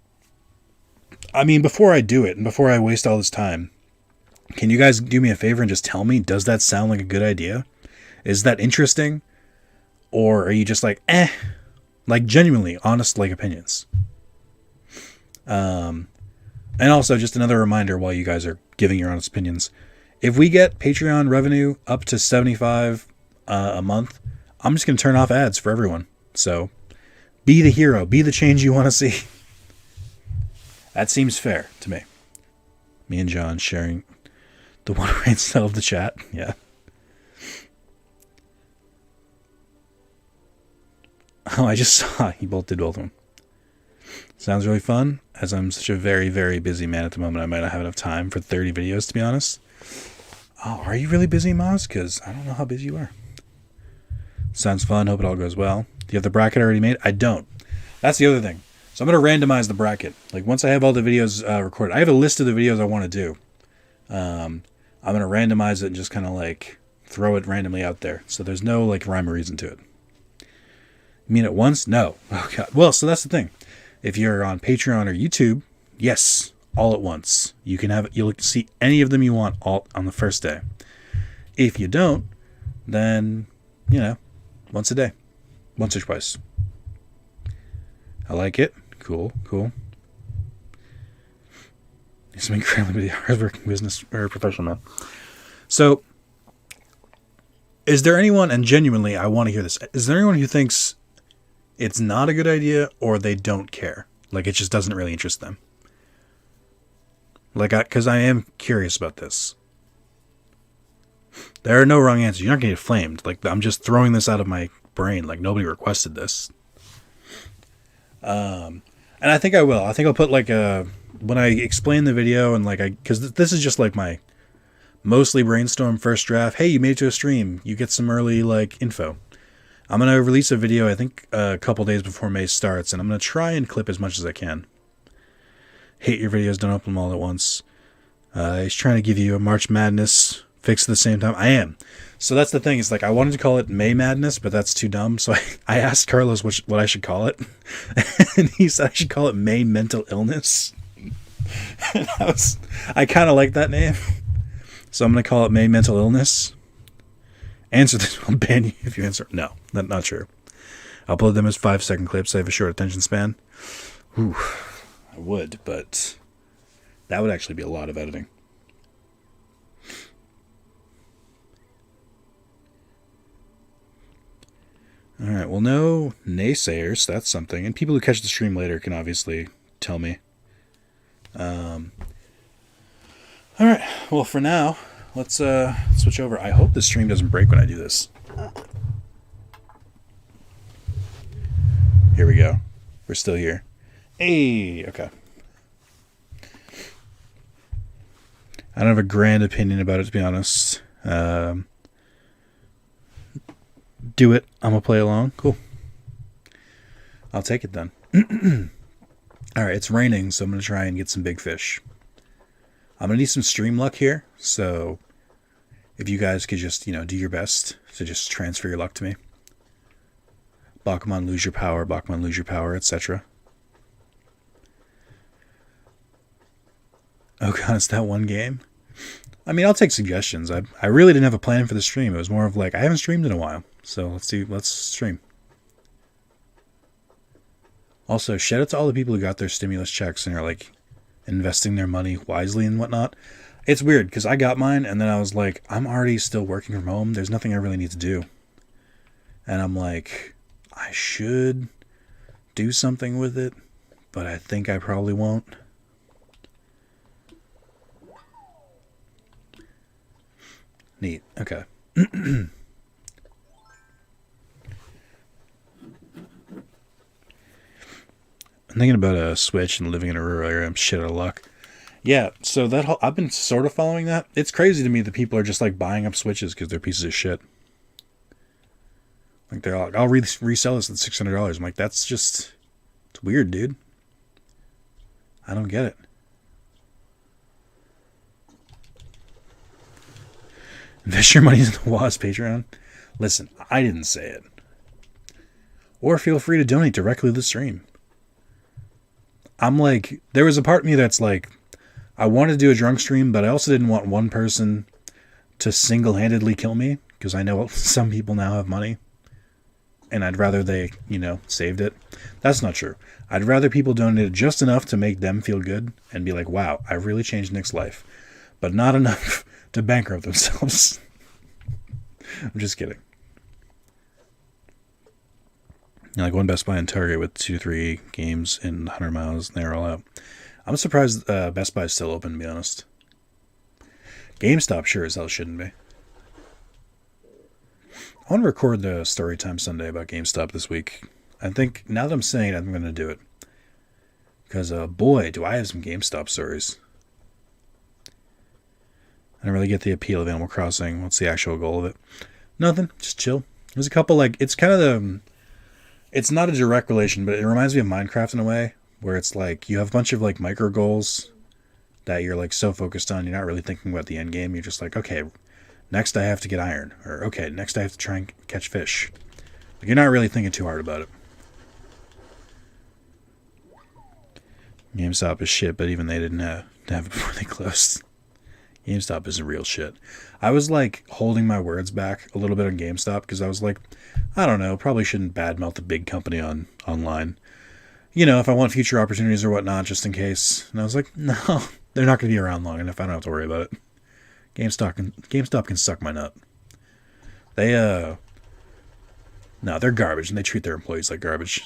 A: I mean, before I do it and before I waste all this time, can you guys do me a favor and just tell me, does that sound like a good idea? Is that interesting? Or are you just like, like genuinely honest, like opinions? And also just another reminder while you guys are giving your honest opinions. If we get Patreon revenue up to 75 a month, I'm just going to turn off ads for everyone. So be the hero, be the change you want to see. That seems fair to me. Me and John sharing the one rain cell of the chat. Yeah. Oh, I just saw you both did both of them. Sounds really fun. As I'm such a very, very busy man at the moment, I might not have enough time for 30 videos, to be honest. Oh, are you really busy, Moz? Because I don't know how busy you are. Sounds fun. Hope it all goes well. Do you have the bracket already made? I don't. That's the other thing. So I'm going to randomize the bracket. Like once I have all the videos recorded, I have a list of the videos I want to do. I'm going to randomize it and just kind of like throw it randomly out there. So there's no like rhyme or reason to it. You mean at once? No. Oh God. Well, so that's the thing. If you're on Patreon or YouTube, yes, all at once. You can have it. You'll see any of them you want all on the first day. If you don't, then once a day, once or twice. I like it. Cool. He's been incredibly hardworking business or professional man. So, is there anyone, and genuinely, I want to hear this. Is there anyone who thinks it's not a good idea or they don't care? Like, it just doesn't really interest them? Like, because I am curious about this. There are no wrong answers. You're not going to get flamed. Like, I'm just throwing this out of my brain. Like, nobody requested this. And I think I will. I think I'll put like when I explain the video and like because this is just like my mostly brainstorm first draft. Hey, you made it to a stream. You get some early like info. I'm going to release a video, I think a couple days before May starts, and I'm going to try and clip as much as I can. Hate your videos, don't upload them all at once. He's trying to give you a March Madness fix at the same time. I am. So that's the thing. It's like I wanted to call it May Madness, but that's too dumb. So I asked Carlos what I should call it. And he said I should call it May Mental Illness. And I kind of like that name. So I'm going to call it May Mental Illness. Answer this. I'll ban you if you answer. No, not true. I'll upload them as 5-second clips. I have a short attention span. Ooh, I would, but that would actually be a lot of editing. All right, well, no naysayers. That's something. And people who catch the stream later can obviously tell me. All right, well, for now, let's switch over. I hope the stream doesn't break when I do this. Here we go. We're still here. Hey, okay. I don't have a grand opinion about it, to be honest. Do it. I'm going to play along. Cool. I'll take it then. Alright, it's raining, so I'm going to try and get some big fish. I'm going to need some stream luck here, so if you guys could just, do your best to just transfer your luck to me. Bakuman lose your power, etc. Oh god, it's that one game? I mean, I'll take suggestions. I really didn't have a plan for the stream. It was more of like, I haven't streamed in a while, so let's stream. Also, shout out to all the people who got their stimulus checks and are like investing their money wisely and whatnot. It's weird because I got mine and then I was like, I'm already still working from home. There's nothing I really need to do. And I'm like, I should do something with it, but I think I probably won't. Neat. Okay. I'm thinking about a Switch and living in a rural area. I'm shit out of luck. Yeah, so that whole, I've been sort of following that. It's crazy to me that people are just like buying up Switches because they're pieces of shit. Like they're like, I'll resell this at $600. I'm like, that's just, it's weird, dude. I don't get it. Invest your money in the WAS Patreon. Listen, I didn't say it. Or feel free to donate directly to the stream. I'm like, there was a part of me that's like, I wanted to do a drunk stream, but I also didn't want one person to single-handedly kill me, because I know some people now have money, and I'd rather they, saved it. That's not true. I'd rather people donated just enough to make them feel good and be like, wow, I really changed Nick's life, but not enough to bankrupt themselves. I'm just kidding. Like one Best Buy and Target with 2-3 games in 100 miles, and they're all out. I'm surprised Best Buy is still open, to be honest. GameStop sure as hell shouldn't be. I want to record the story time Sunday about GameStop this week. I think, now that I'm saying it, I'm going to do it. Because, boy, do I have some GameStop stories. I don't really get the appeal of Animal Crossing. What's the actual goal of it? Nothing. Just chill. There's a couple, it's kind of the... It's not a direct relation, but it reminds me of Minecraft in a way, where it's like you have a bunch of like micro goals that you're like so focused on, you're not really thinking about the end game. You're just like, okay, next I have to get iron, or okay, next I have to try and catch fish. Like, you're not really thinking too hard about it. GameStop is shit, but even they didn't have it before they closed. GameStop is real shit. I was like holding my words back a little bit on GameStop because I was like, I don't know, probably shouldn't badmouth the big company online. If I want future opportunities or whatnot, just in case. And I was like, no, they're not going to be around long enough. I don't have to worry about it. GameStop can suck my nut. No, they're garbage, and they treat their employees like garbage.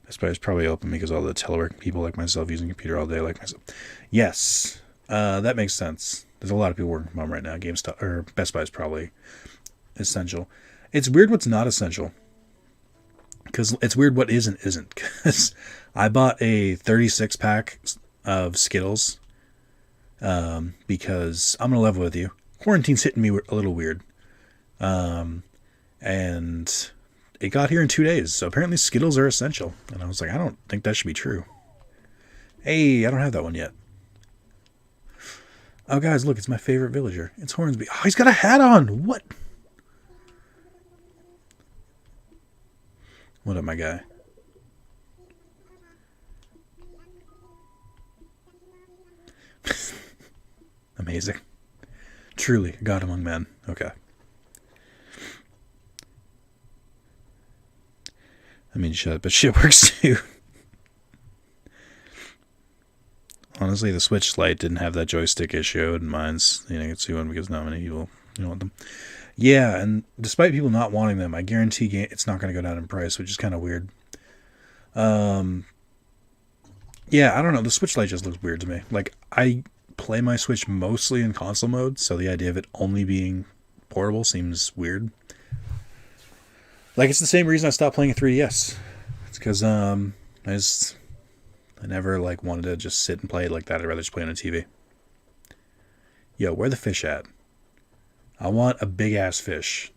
A: Best Buy is probably open because all the teleworking people like myself using a computer all day like myself. Yes, that makes sense. There's a lot of people working from home right now. GameStop or Best Buy is probably essential. It's weird what's not essential. Because it's weird what isn't. Because I bought a 36-pack of Skittles because I'm going to level with you. Quarantine's hitting me a little weird. And it got here in 2 days. So apparently Skittles are essential. And I was like, I don't think that should be true. Hey, I don't have that one yet. Oh, guys, look, it's my favorite villager. It's Hornsby. Oh, he's got a hat on. What? What up, my guy? Amazing. Truly, God among men. Okay. I mean, shit, but shit works too. Honestly, the Switch Lite didn't have that joystick issue, and mine's, gets one because not many people want them. Yeah, and despite people not wanting them, I guarantee it's not going to go down in price, which is kind of weird. Yeah, I don't know. The Switch Lite just looks weird to me. Like, I play my Switch mostly in console mode, so the idea of it only being portable seems weird. Like, it's the same reason I stopped playing a 3DS. It's because, I never, wanted to just sit and play it like that. I'd rather just play on a TV. Yo, where the fish at? I want a big-ass fish.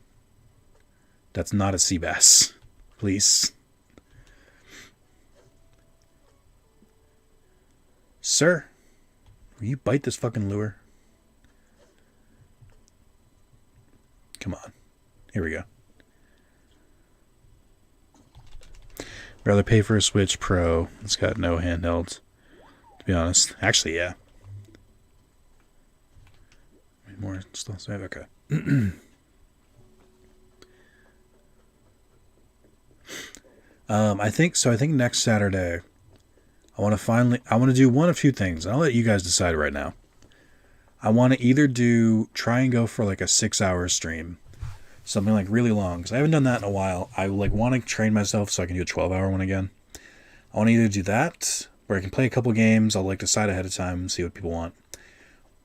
A: That's not a sea bass. Please. Sir, will you bite this fucking lure? Come on. Here we go. Rather pay for a Switch Pro. It's got no handhelds, to be honest. Actually, yeah. More still save. Okay. I think so. I think next Saturday, I want to do one of two things. I'll let you guys decide right now. I want to either try and go for like a 6-hour stream, something like really long, because I haven't done that in a while. I like want to train myself so I can do a 12-hour one again. I want to either do that, where I can play a couple games. I'll like decide ahead of time and see what people want.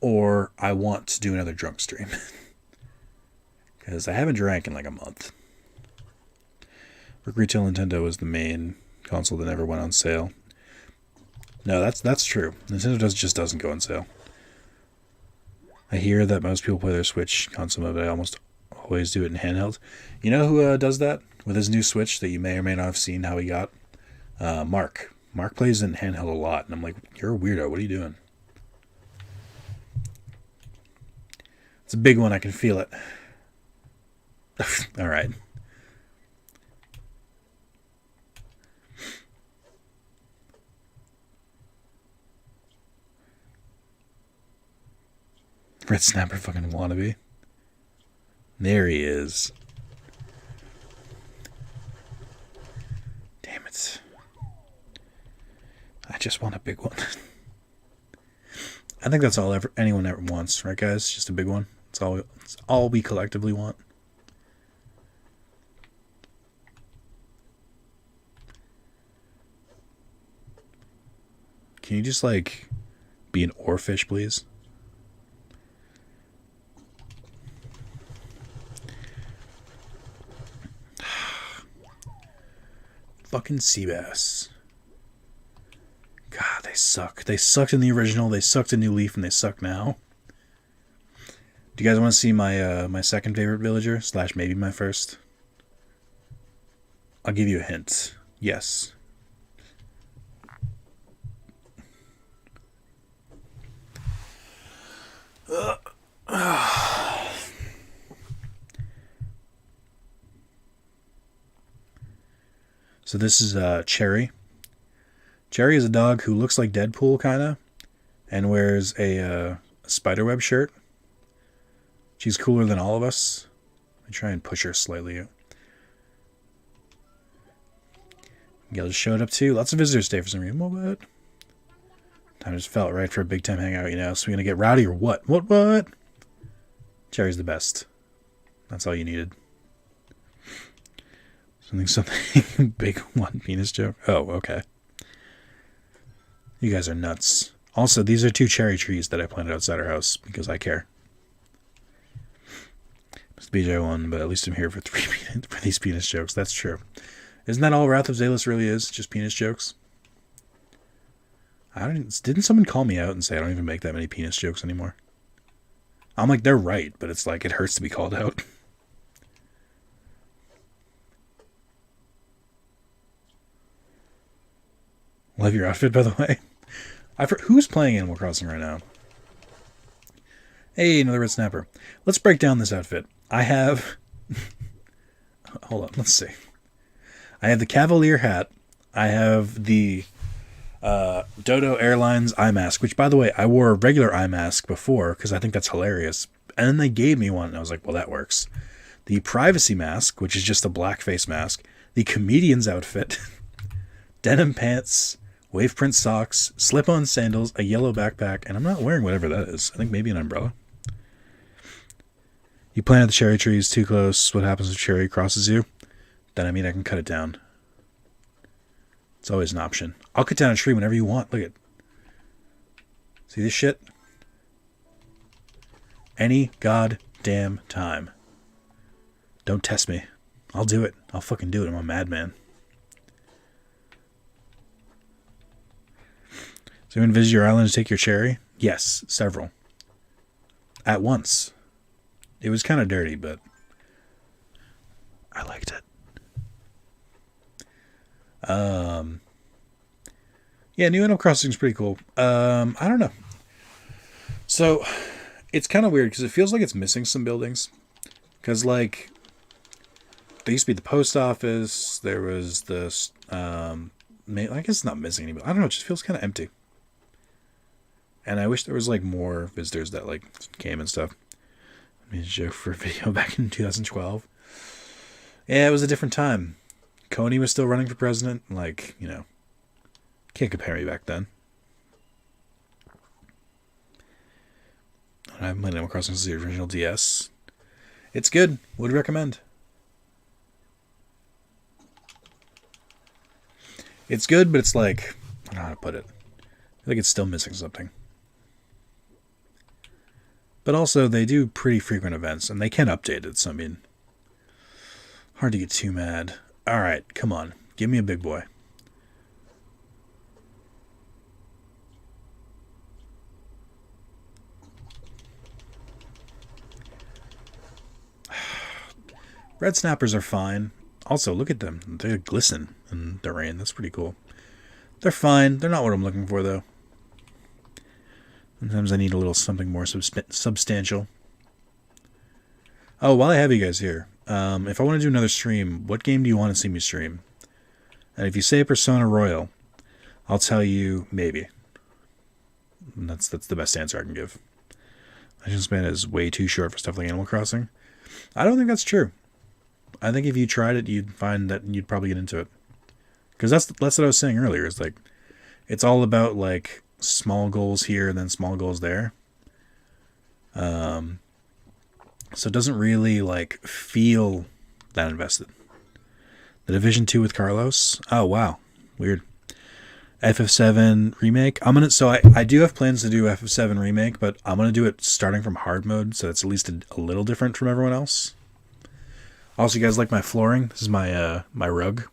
A: Or I want to do another drunk stream. Because I haven't drank in like a month. Retail Nintendo was the main console that never went on sale. No, that's true. Nintendo just doesn't go on sale. I hear that most people play their Switch console, but I almost always do it in handheld. You know who does that with his new Switch that you may or may not have seen how he got? Mark. Mark plays in handheld a lot, and I'm like, you're a weirdo. What are you doing? It's a big one. I can feel it. All right. Red Snapper fucking wannabe. There he is. Damn it. I just want a big one. I think that's all anyone ever wants, right guys? Just a big one. It's all we collectively want. Can you just like be an oarfish, please? Fucking sea bass. God, they suck. They sucked in the original, they sucked in New Leaf, and they suck now. Do you guys want to see my my second favorite villager / maybe my first? I'll give you a hint. Yes. So this is Cherry. Cherry is a dog who looks like Deadpool, kind of, and wears a spiderweb shirt. She's cooler than all of us. I try and push her slightly. Gil just showed up too. Lots of visitors today for some reason. What? Time just felt right for a big time hangout, you know. So we're gonna get rowdy or what? What? Cherry's the best. That's all you needed. Something big one penis joke. Oh, okay. You guys are nuts. Also, these are 2 cherry trees that I planted outside our house because I care. It's the BJ one, but at least I'm here for 3 for these penis jokes. That's true. Isn't that all Wrath of Zalus really is? Just penis jokes? Didn't someone call me out and say I don't even make that many penis jokes anymore? I'm like, they're right, but it's like it hurts to be called out. Love your outfit, by the way. Who's playing Animal Crossing right now? Hey, another Red Snapper. Let's break down this outfit. I have... Hold on, let's see. I have the Cavalier hat. I have the Dodo Airlines eye mask, which, by the way, I wore a regular eye mask before because I think that's hilarious. And then they gave me one, and I was like, well, that works. The privacy mask, which is just a black face mask. The comedian's outfit. Denim pants. Wave print socks. Slip-on sandals. A yellow backpack. And I'm not wearing whatever that is. I think maybe an umbrella. You planted the cherry trees too close. What happens if cherry crosses you? Then I can cut it down. It's always an option. I'll cut down a tree whenever you want. Look at. See this shit? Any goddamn time. Don't test me. I'll do it. I'll fucking do it. I'm a madman. So you visit your island to take your cherry? Yes, several. At once. It was kind of dirty, but I liked it. Yeah, New Animal Crossing is pretty cool. I don't know. So it's kind of weird because it feels like it's missing some buildings. Because like there used to be the post office. There was this. I guess it's not missing any. I don't know. It just feels kind of empty. And I wish there was like more visitors that like came and stuff. I made a joke for a video back in 2012. Yeah, it was a different time. Coney was still running for president. Like, you know, can't compare me back then. I haven't played Animal Crossing since the original DS. It's good. Would recommend. It's good, but it's like, I don't know how to put it. I feel like it's still missing something. But also, they do pretty frequent events, and they can update it, so I mean, hard to get too mad. Alright, come on. Give me a big boy. Red snappers are fine. Also, look at them. They glisten in the rain. That's pretty cool. They're fine. They're not what I'm looking for, though. Sometimes I need a little something more substantial. Oh, while I have you guys here, if I want to do another stream, what game do you want to see me stream? And if you say Persona Royal, I'll tell you maybe. And that's the best answer I can give. Attention span is way too short for stuff like Animal Crossing. I don't think that's true. I think if you tried it, you'd find that you'd probably get into it. Because that's what I was saying earlier. Is like, it's all about like small goals here and then small goals there. So it doesn't really like feel that invested. The Division 2 with Carlos. Oh wow, weird. FF7 remake. I do have plans to do FF7 remake, but I'm gonna do it starting from hard mode, so it's at least a little different from everyone else. Also, you guys like my flooring? This is my rug.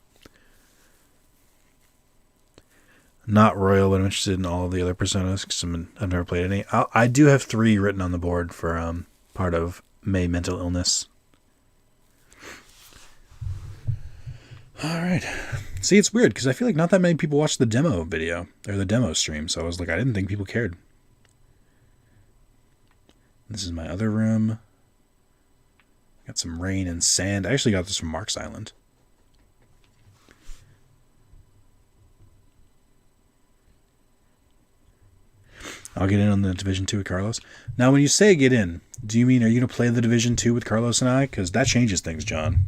A: Not Royal, but I'm interested in all of the other Personas because I've never played any. I do have 3 written on the board for part of May mental illness. All right. See, it's weird because I feel like not that many people watched the demo video or the demo stream, so I was like, I didn't think people cared. This is my other room. Got some rain and sand. I actually got this from Mark's Island. I'll get in on the Division 2 with Carlos. Now, when you say get in, do you mean are you going to play the Division 2 with Carlos and I? Because that changes things, John.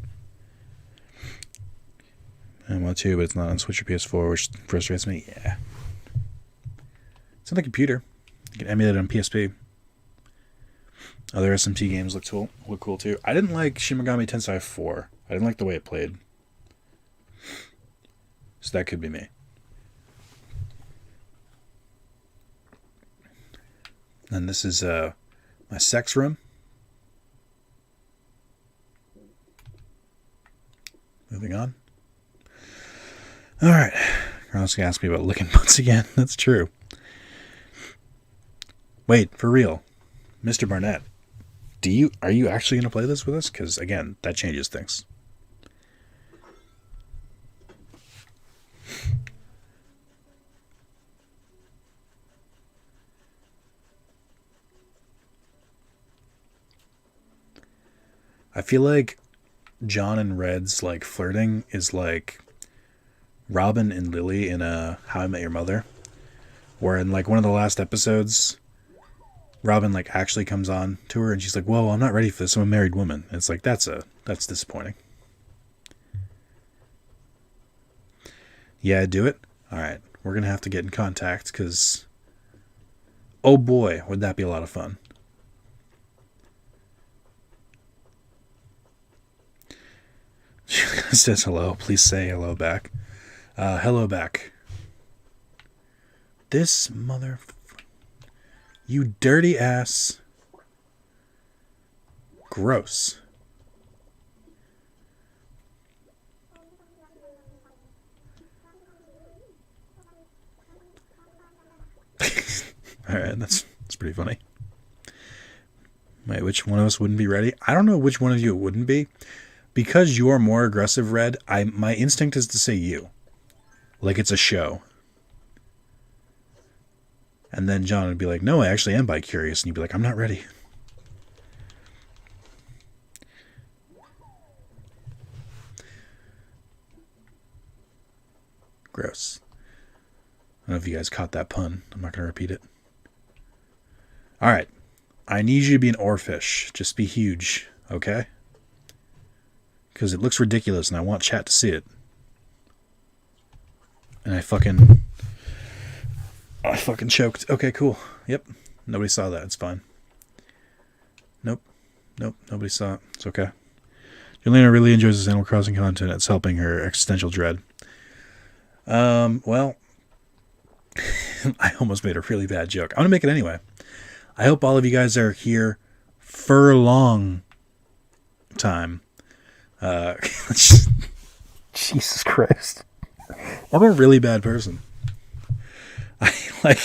A: I want to, but it's not on Switch or PS4, which frustrates me. Yeah. It's on the computer. You can emulate it on PSP. Other SMT games look cool too. I didn't like Shin Megami Tensei 4. I didn't like the way it played. So that could be me. And this is my sex room. Moving on. Alright. Carlos gonna ask me about licking butts again. That's true. Wait, for real. Mr. Barnett. Are you actually going to play this with us? Because, again, that changes things. I feel like John and Red's, like, flirting is like Robin and Lily in How I Met Your Mother. Where in, like, one of the last episodes, Robin like actually comes on to her and she's like, whoa, I'm not ready for this. I'm a married woman. And it's like, that's disappointing. Yeah, do it. All right. We're going to have to get in contact because, oh boy, would that be a lot of fun. She says hello. Please say hello back. Hello back. This mother... You dirty ass. Gross. Alright, that's pretty funny. Wait, which one of us wouldn't be ready? I don't know which one of you it wouldn't be. Because you're more aggressive, Red, my instinct is to say you. Like it's a show. And then John would be like, no, I actually am bi-curious. And you'd be like, I'm not ready. Gross. I don't know if you guys caught that pun. I'm not going to repeat it. All right. I need you to be an oarfish. Just be huge, okay? Because it looks ridiculous and I want chat to see it. And I fucking choked. Okay, cool. Yep. Nobody saw that. It's fine. Nope. Nobody saw it. It's okay. Jelena really enjoys this Animal Crossing content. It's helping her existential dread. Well, I almost made a really bad joke. I'm going to make it anyway. I hope all of you guys are here for a long time. Jesus Christ. I'm a really bad person. I'm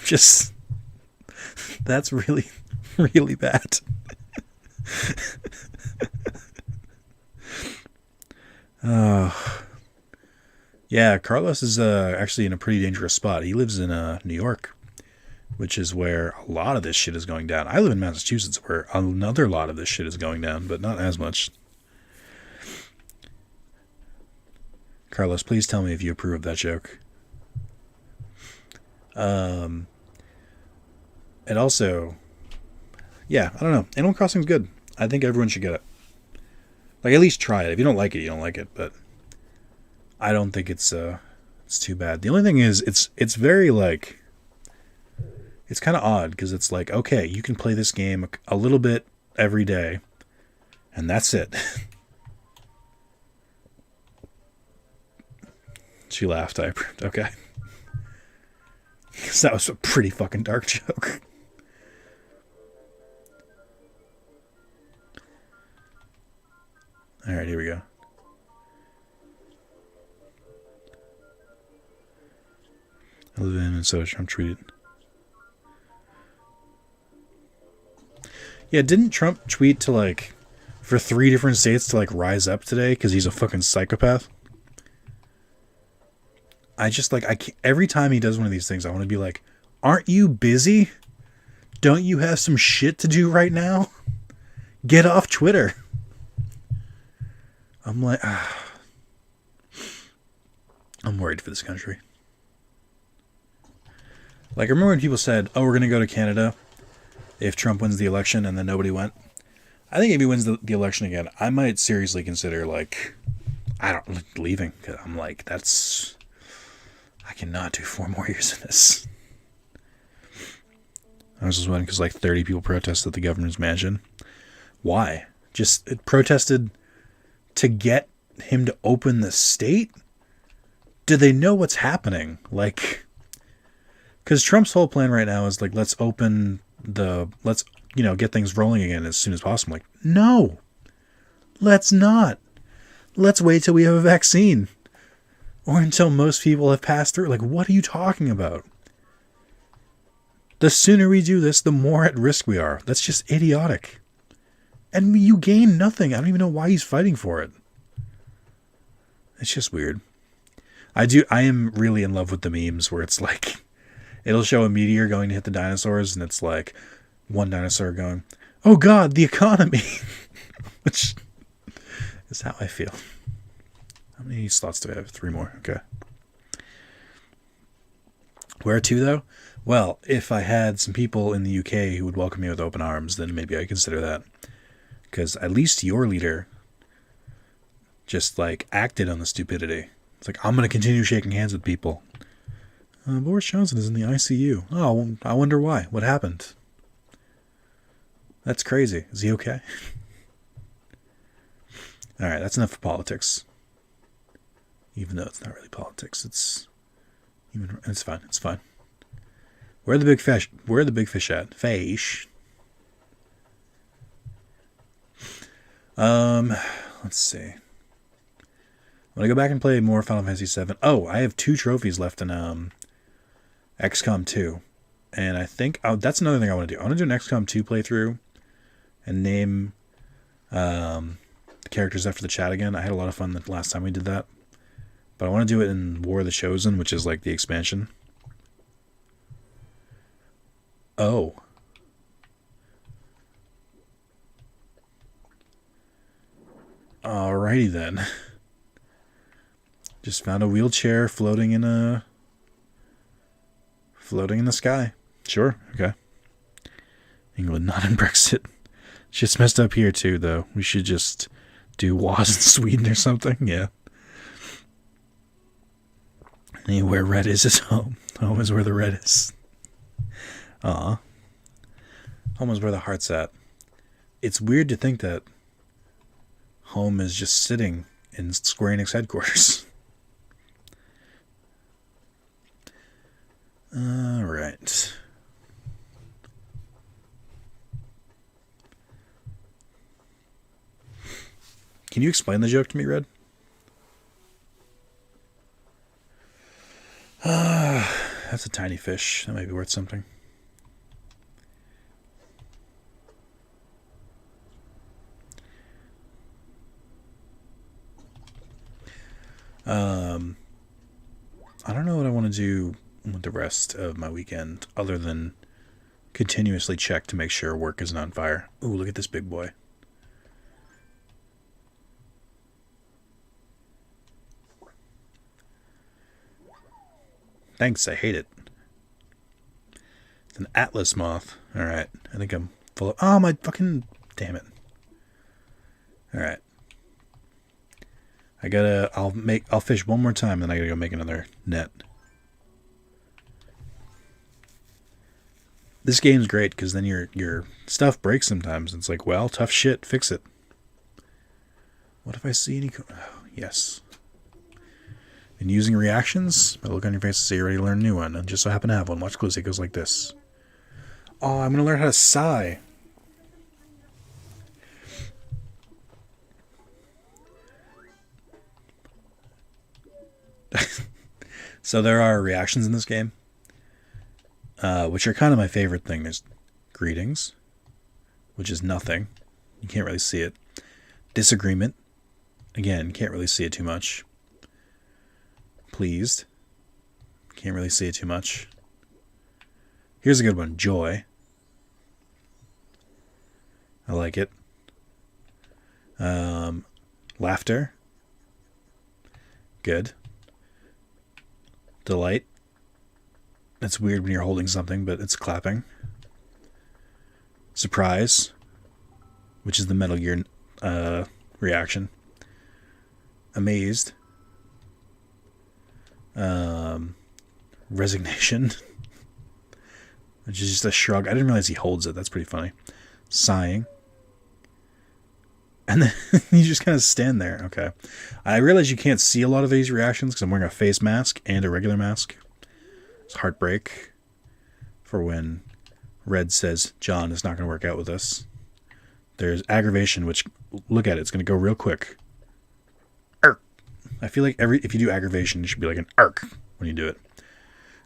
A: just, that's really, really bad. Yeah, Carlos is actually in a pretty dangerous spot. He lives in New York, which is where a lot of this shit is going down. I live in Massachusetts, where another lot of this shit is going down, but not as much. Carlos, please tell me if you approve of that joke. And also, yeah, I don't know. Animal Crossing's good. I think everyone should get it. Like, at least try it. If you don't like it, you don't like it. But I don't think it's too bad. The only thing is, it's very, like, it's kind of odd because it's like, okay, you can play this game a little bit every day, and that's it. She laughed. I approved. Okay. Because that was a pretty fucking dark joke. Alright, here we go. I live in Minnesota. Trump tweeted. Yeah, didn't Trump tweet to, like, for 3 different states to, like, rise up today because he's a fucking psychopath? I just, like, I can't, every time he does one of these things, I want to be like, aren't you busy? Don't you have some shit to do right now? Get off Twitter. I'm like, I'm worried for this country. Like, I remember when people said, oh, we're going to go to Canada if Trump wins the election, and then nobody went. I think if he wins the election again, I might seriously consider, like, leaving. Cause I'm like, I cannot do 4 more years of this. I was just wondering because like 30 people protested at the governor's mansion. Why? Just it protested to get him to open the state? Do they know what's happening? Like, because Trump's whole plan right now is like, let's get things rolling again as soon as possible. Like, no, let's not. Let's wait till we have a vaccine. Or until most people have passed through. Like, what are you talking about? The sooner we do this, the more at risk we are. That's just idiotic. And you gain nothing. I don't even know why he's fighting for it. It's just weird. I am really in love with the memes where it's like, it'll show a meteor going to hit the dinosaurs, and it's like one dinosaur going, oh God, the economy. Which is how I feel. How many slots do I have? 3 more. Okay. Where to, though? Well, if I had some people in the UK who would welcome me with open arms, then maybe I'd consider that. Because at least your leader just, like, acted on the stupidity. It's like, I'm going to continue shaking hands with people. Boris Johnson is in the ICU. Oh, I wonder why. What happened? That's crazy. Is he okay? Alright, that's enough for politics. Even though it's not really politics, it's fine. It's fine. Where are the big fish? Where are the big fish at? Fish. Let's see. I'm gonna go back and play more Final Fantasy VII. Oh, I have 2 trophies left in XCOM 2, and I think that's another thing I want to do. I want to do an XCOM 2 playthrough and name the characters after the chat again. I had a lot of fun the last time we did that. But I want to do it in War of the Chosen, which is like the expansion. Oh. Alrighty then. Just found a wheelchair floating in the sky. Sure, okay. England not in Brexit. Shit's messed up here too, though. We should just do WAS in Sweden or something. Yeah. Anywhere red is home. Home is where the red is. Aw. Home is where the heart's at. It's weird to think that home is just sitting in Square Enix headquarters. Alright. Can you explain the joke to me, Red? That's a tiny fish. That might be worth something. I don't know what I want to do with the rest of my weekend other than continuously check to make sure work isn't on fire. Ooh, look at this big boy. Thanks, I hate it. It's an Atlas moth. Alright, I think I'm full of... Oh, my fucking... Damn it. Alright. I'll fish one more time, then I gotta go make another net. This game's great, because then your stuff breaks sometimes. It's like, well, tough shit, fix it. What if I see any... Oh, yes. And using reactions, I look on your face and say you already learned a new one, and just so happen to have one. Watch closely, it goes like this. Oh, I'm gonna learn how to sigh. So there are reactions in this game, which are kind of my favorite thing. There's greetings, which is nothing. You can't really see it. Disagreement. Again, can't really see it too much. Pleased. Can't really see it too much. Here's a good one. Joy. I like it. Laughter. Good. Delight. It's weird when you're holding something, but it's clapping. Surprise, which is the Metal Gear reaction. Amazed. Resignation, which is just a shrug. I didn't realize he holds it. That's pretty funny. Sighing. And then you just kind of stand there. Okay. I realize you can't see a lot of these reactions because I'm wearing a face mask and a regular mask. It's heartbreak for when Red says John is not going to work out with us. There's aggravation, which, look at it, it's going to go real quick. Arc. I feel like if you do aggravation, it should be like an arc when you do it.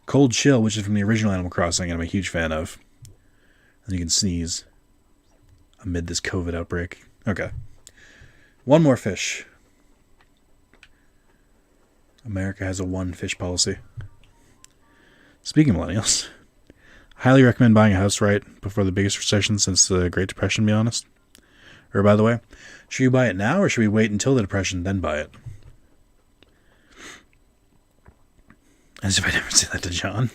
A: Cold chill, which is from the original Animal Crossing, and I'm a huge fan of. And you can sneeze amid this COVID outbreak. Okay. One more fish. America has a one fish policy. Speaking of millennials, highly recommend buying a house right before the biggest recession since the Great Depression, to be honest. Or, by the way, should you buy it now or should we wait until the Depression then buy it? As if I never said that to John.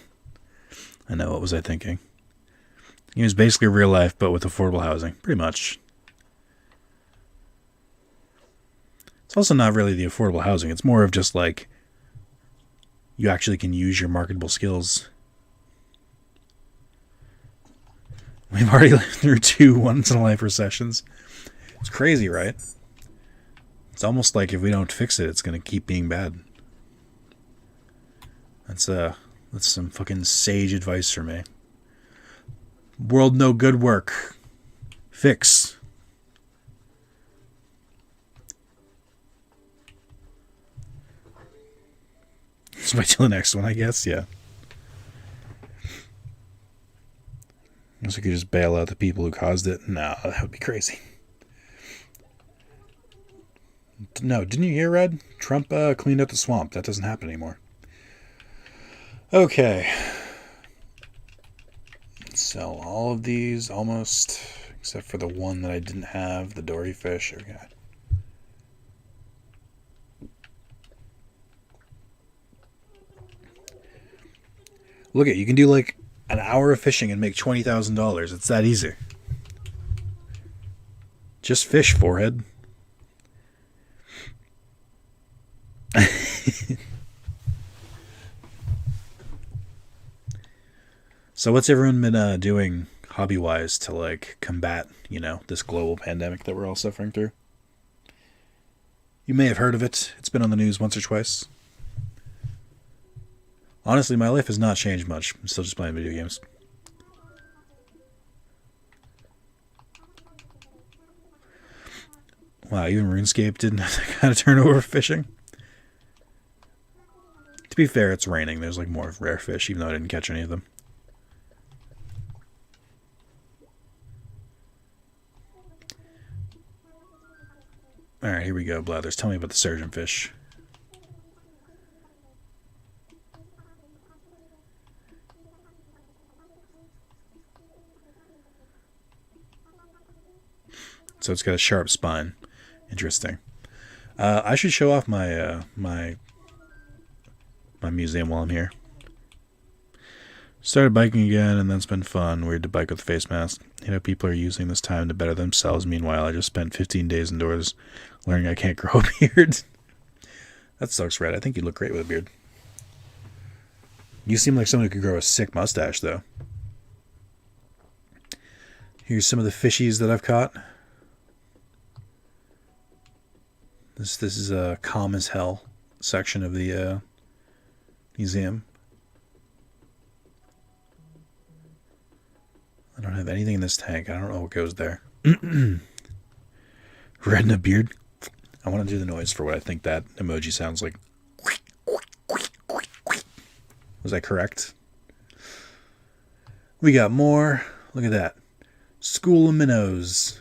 A: I know, what was I thinking? It was basically real life, but with affordable housing. Pretty much. It's also not really the affordable housing. It's more of just like you actually can use your marketable skills. We've already lived through 2 once-in-a-life recessions. It's crazy, right? It's almost like if we don't fix it, it's going to keep being bad. That's some fucking sage advice for me. World no good work. Fix. Let's wait till the next one, I guess. Yeah. Unless we could just bail out the people who caused it. No, that would be crazy. No, didn't you hear, Red? Trump cleaned up the swamp. That doesn't happen anymore. Okay. Let's Sell all of these almost, except for the one that I didn't have, the dory fish. Okay. Look at, you can do like an hour of fishing and make $20,000. It's that easy. Just fish, forehead. So what's everyone been doing hobby-wise to like combat, this global pandemic that we're all suffering through? You may have heard of it. It's been on the news once or twice. Honestly, my life has not changed much. I'm still just playing video games. Wow, even RuneScape didn't have that kind of turnover for fishing. To be fair, it's raining. There's like more rare fish, even though I didn't catch any of them. Alright, here we go, Blathers. Tell me about the surgeonfish. So it's got a sharp spine. Interesting. I should show off my my museum while I'm here. Started biking again, and then it's been fun. Weird to bike with a face mask. People are using this time to better themselves. Meanwhile, I just spent 15 days indoors learning I can't grow a beard. That sucks, Red. I think you look great with a beard. You seem like someone who could grow a sick mustache, though. Here's some of the fishies that I've caught. This is a calm as hell section of the museum. I don't have anything in this tank. I don't know what goes there. Red in a beard. I want to do the noise for what I think that emoji sounds like. Was I correct? We got more. Look at that. School of minnows.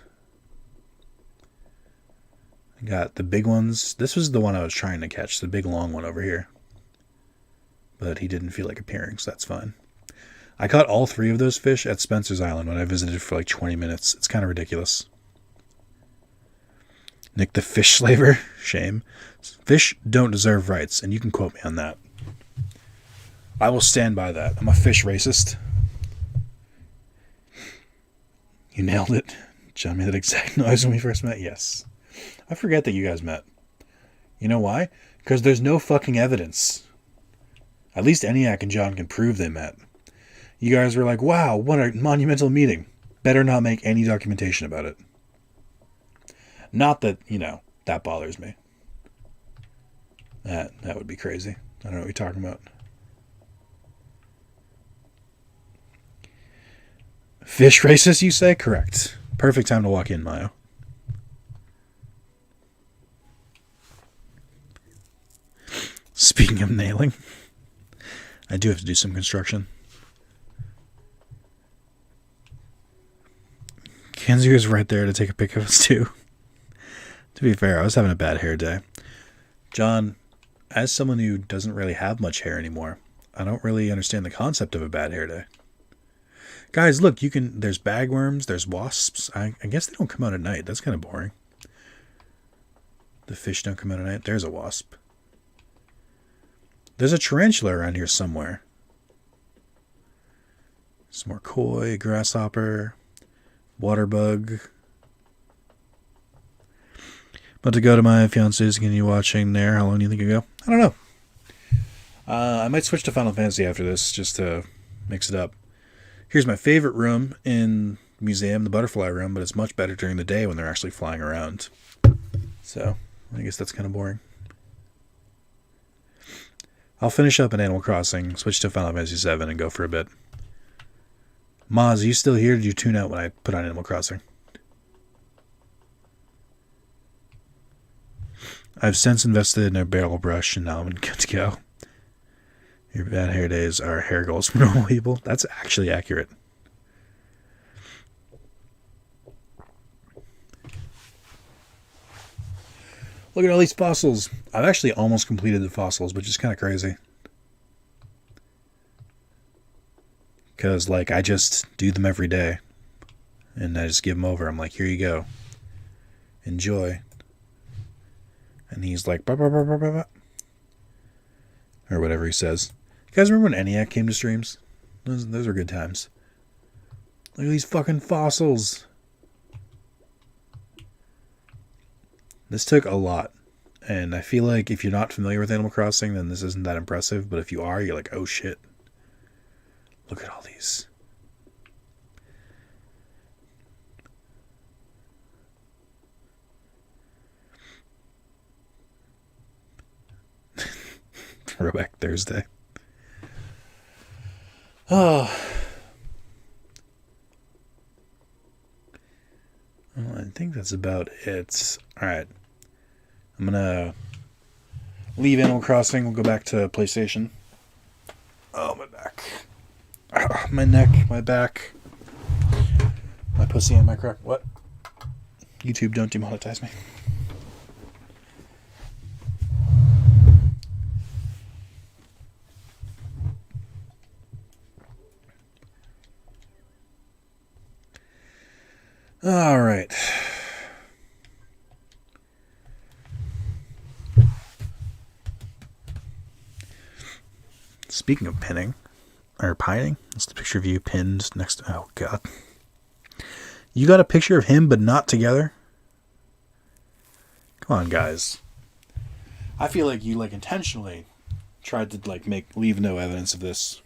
A: I got the big ones. This was the one I was trying to catch. The big long one over here. But he didn't feel like appearing, so that's fine. I caught all 3 of those fish at Spencer's Island when I visited for like 20 minutes. It's kind of ridiculous. Nick the fish slaver. Shame. Fish don't deserve rights, and you can quote me on that. I will stand by that. I'm a fish racist. You nailed it. John made that exact noise when we first met. Yes. I forget that you guys met. You know why? Because there's no fucking evidence. At least ENIAC and John can prove they met. You guys were like, wow, what a monumental meeting. Better not make any documentation about it. Not that, that bothers me. That would be crazy. I don't know what you're talking about. Fish racist, you say? Correct. Perfect time to walk in, Mayo. Speaking of nailing, I do have to do some construction. Kenzie was right there to take a pic of us too. To be fair, I was having a bad hair day. John, as someone who doesn't really have much hair anymore, I don't really understand the concept of a bad hair day. Guys, look, there's bagworms, there's wasps. I guess they don't come out at night. That's kind of boring. The fish don't come out at night. There's a wasp. There's a tarantula around here somewhere. Some more koi, grasshopper, water bug. About to go to my fiance's. Continue watching there. How long do you think ago? I don't know. I might switch to Final Fantasy after this just to mix it up. Here's my favorite room in the museum, the butterfly room, but it's much better during the day when they're actually flying around. So, I guess that's kind of boring. I'll finish up in Animal Crossing, switch to Final Fantasy VII, and go for a bit. Maz, are you still here? Did you tune out when I put on Animal Crossing? I've since invested in a barrel brush, and now I'm good to go. Your bad hair days are hair goals for normal people. That's actually accurate. Look at all these fossils. I've actually almost completed the fossils, which is kind of crazy. Because, like, I just do them every day. And I just give them over. I'm like, here you go. Enjoy. And he's like, bah, bah, bah, bah, bah, bah. Or whatever he says. You guys remember when ENIAC came to streams? Those were good times. Look at these fucking fossils. This took a lot. And I feel like if you're not familiar with Animal Crossing, then this isn't that impressive. But if you are, you're like, oh shit. Look at all these. Throwback Thursday. Oh. Well, I think that's about it. Alright. I'm gonna leave Animal Crossing. We'll go back to PlayStation. Oh, my back. Oh, my neck, my back. My pussy and my crack. What? YouTube, don't demonetize me. All right. Speaking of pinning, or pining, that's the picture of you pinned next to... Oh, God. You got a picture of him, but not together? Come on, guys. I feel like you, like, intentionally tried to, like, leave no evidence of this.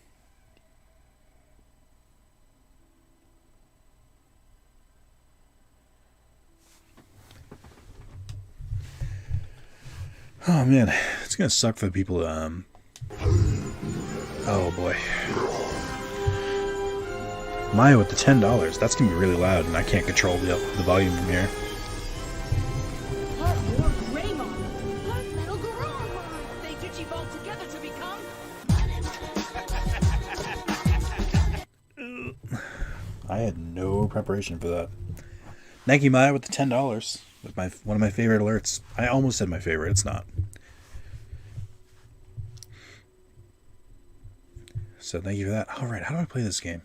A: Oh, man. It's gonna suck for the people, Oh, boy. Maya with the $10. That's gonna be really loud, and I can't control the volume from here. I had no preparation for that. Thank you, Maya, with the $10. With one of my favorite alerts. I almost said my favorite. It's not. So thank you for that. All right, how do I play this game?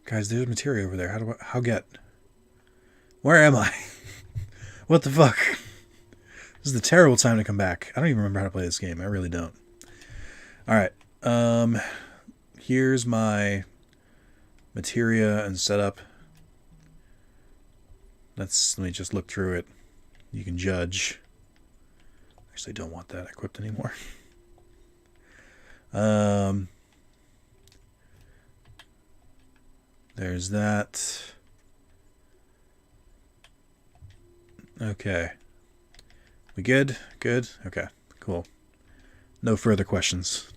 A: Guys, there's materia over there. Where am I? What the fuck? This is the terrible time to come back. I don't even remember how to play this game. I really don't. All right. Here's my materia and setup. Let me just look through it. You can judge. Actually, I don't want that equipped anymore. There's that. Okay. We good? Good? Okay, cool. No further questions.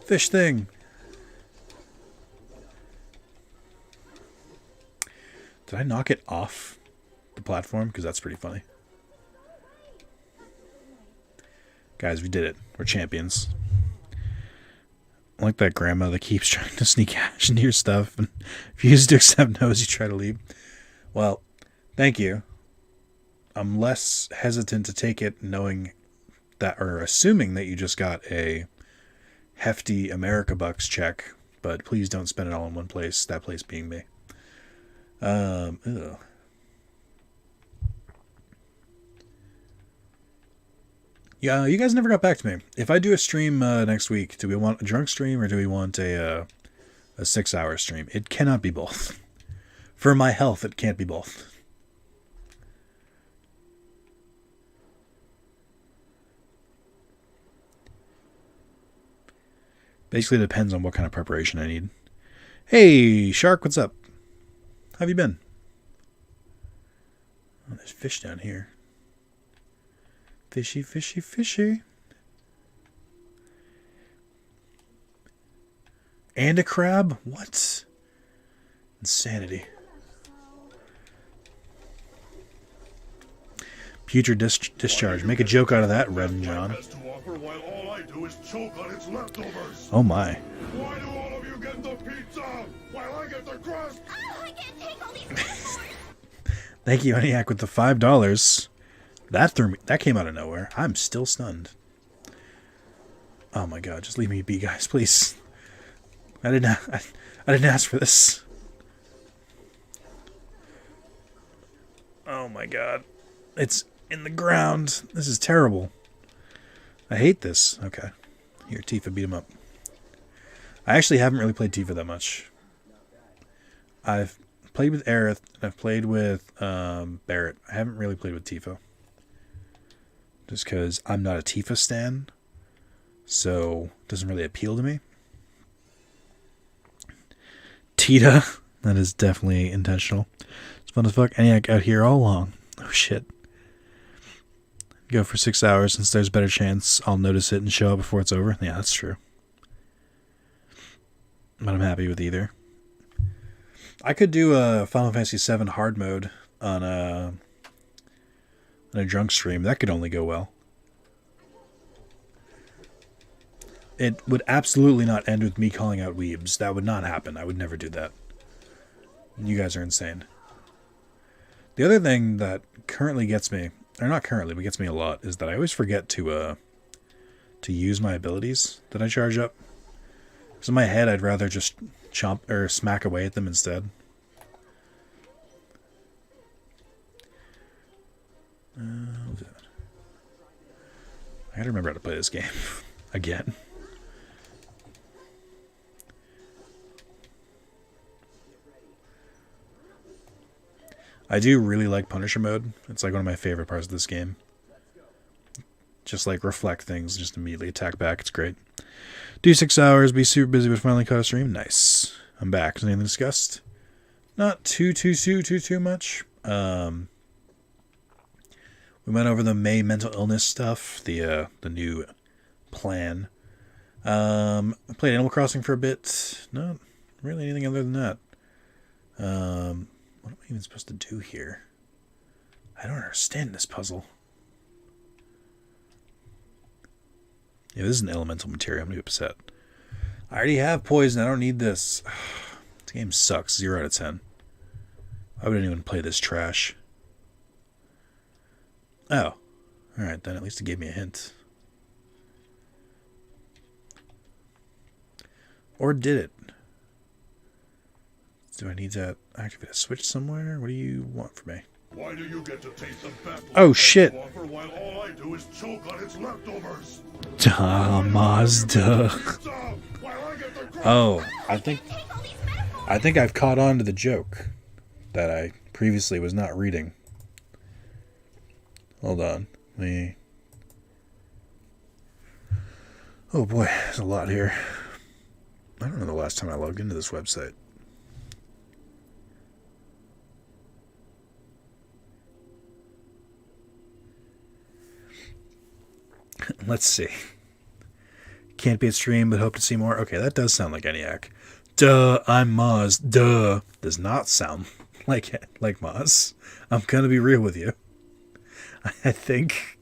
A: Fish thing. Did I knock it off the platform? Because that's pretty funny. Guys, we did it. We're champions. I like that grandma that keeps trying to sneak cash into your stuff and refuses to accept no's, you try to leave. Well, thank you. I'm less hesitant to take it knowing that, or assuming that you just got a hefty America Bucks check, but please don't spend it all in one place, that place being me. Ew. Yeah, you guys never got back to me. If I do a stream next week, do we want a drunk stream or do we want a 6-hour stream? It cannot be both. For my health, it can't be both. Basically, it depends on what kind of preparation I need. Hey, Shark, what's up? How have you been? Oh, there's fish down here. Fishy, fishy, fishy. And a crab? What? Insanity. Putrid discharge. Make a joke out of that, Reverend John. Oh my.
B: Why do all of you get the pizza while I get the crust?
C: Oh, I can't take all these.
A: Thank you, ENIAC, with the $5. That threw me. That came out of nowhere. I'm still stunned. Oh my god, just leave me be, guys, please. I didn't ask for this. Oh my god. It's in the ground. This is terrible. I hate this. Okay. Here, Tifa, beat him up. I actually haven't really played Tifa that much. I've played with Aerith, and I've played with Barrett. I haven't really played with Tifa. Just because I'm not a Tifa stan. So, it doesn't really appeal to me. Tita. That is definitely intentional. It's fun as fuck. ENIAC out here all along. Oh shit. Go for 6 hours since there's a better chance I'll notice it and show up before it's over. Yeah, that's true. But I'm happy with either. I could do a Final Fantasy VII hard mode on a drunk stream. That could only go well. It would absolutely not end with me calling out weebs. That would not happen. I would never do that. You guys are insane. The other thing that currently gets me, or not currently, but gets me a lot, is that I always forget to use my abilities that I charge up. Because in my head, I'd rather just chomp or smack away at them instead. I gotta remember how to play this game again. I do really like Punisher mode. It's like one of my favorite parts of this game. Just like reflect things, just immediately attack back. It's great. Do 6 hours, be super busy, but finally caught a stream. Nice. I'm back. Is anything discussed? Not too much. We went over the May mental illness stuff, the new plan. I played Animal Crossing for a bit. Not really anything other than that. What am I even supposed to do here? I don't understand this puzzle. Yeah, this is an elemental material. I'm going to be upset. I already have poison. I don't need this. This game sucks. 0 out of 10. I wouldn't even play this trash. Oh. Alright, then at least it gave me a hint. Or did it? Do I need to activate a switch somewhere? What do you want from me?
B: Why do you get to taste the best
A: Oh shit!
B: while all I do is choke on its leftovers?
A: Duh, Mazda. Oh, I think I've caught on to the joke that I previously was not reading. Hold on. Oh boy, there's a lot here. I don't know the last time I logged into this website. Let's see. Can't be at stream, but hope to see more. Okay, that does sound like ENIAC. Duh, I'm Moz. Duh. Does not sound like Moz. I'm gonna be real with you. I think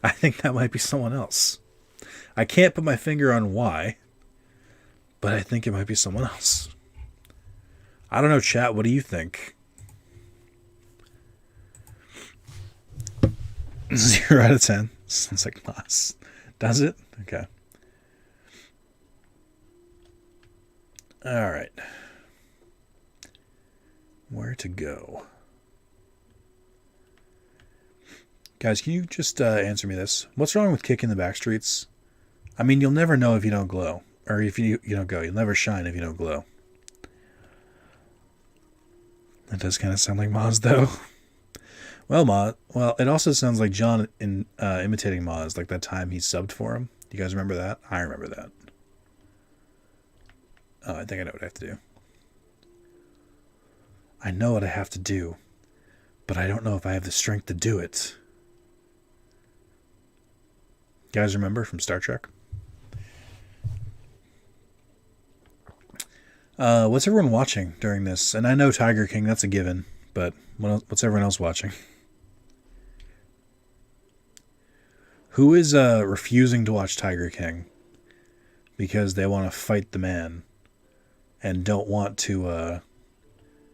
A: that might be someone else. I can't put my finger on why, but I think it might be someone else. I don't know, chat. What do you think? 0 out of 10. Sounds like Moss. Does it? Okay. Alright. Where to go? Guys, can you just answer me this? What's wrong with kicking the back streets? I mean, you'll never know if you don't glow. Or if you don't go. You'll never shine if you don't glow. That does kind of sound like Moz, though. Well, it also sounds like John imitating Moz, like that time he subbed for him. You guys remember that? I remember that. Oh, I think I know what I have to do. I know what I have to do, but I don't know if I have the strength to do it. You guys remember from Star Trek? What's everyone watching during this? And I know Tiger King, that's a given, but what's everyone else watching? Who is refusing to watch Tiger King because they want to fight the man and don't want to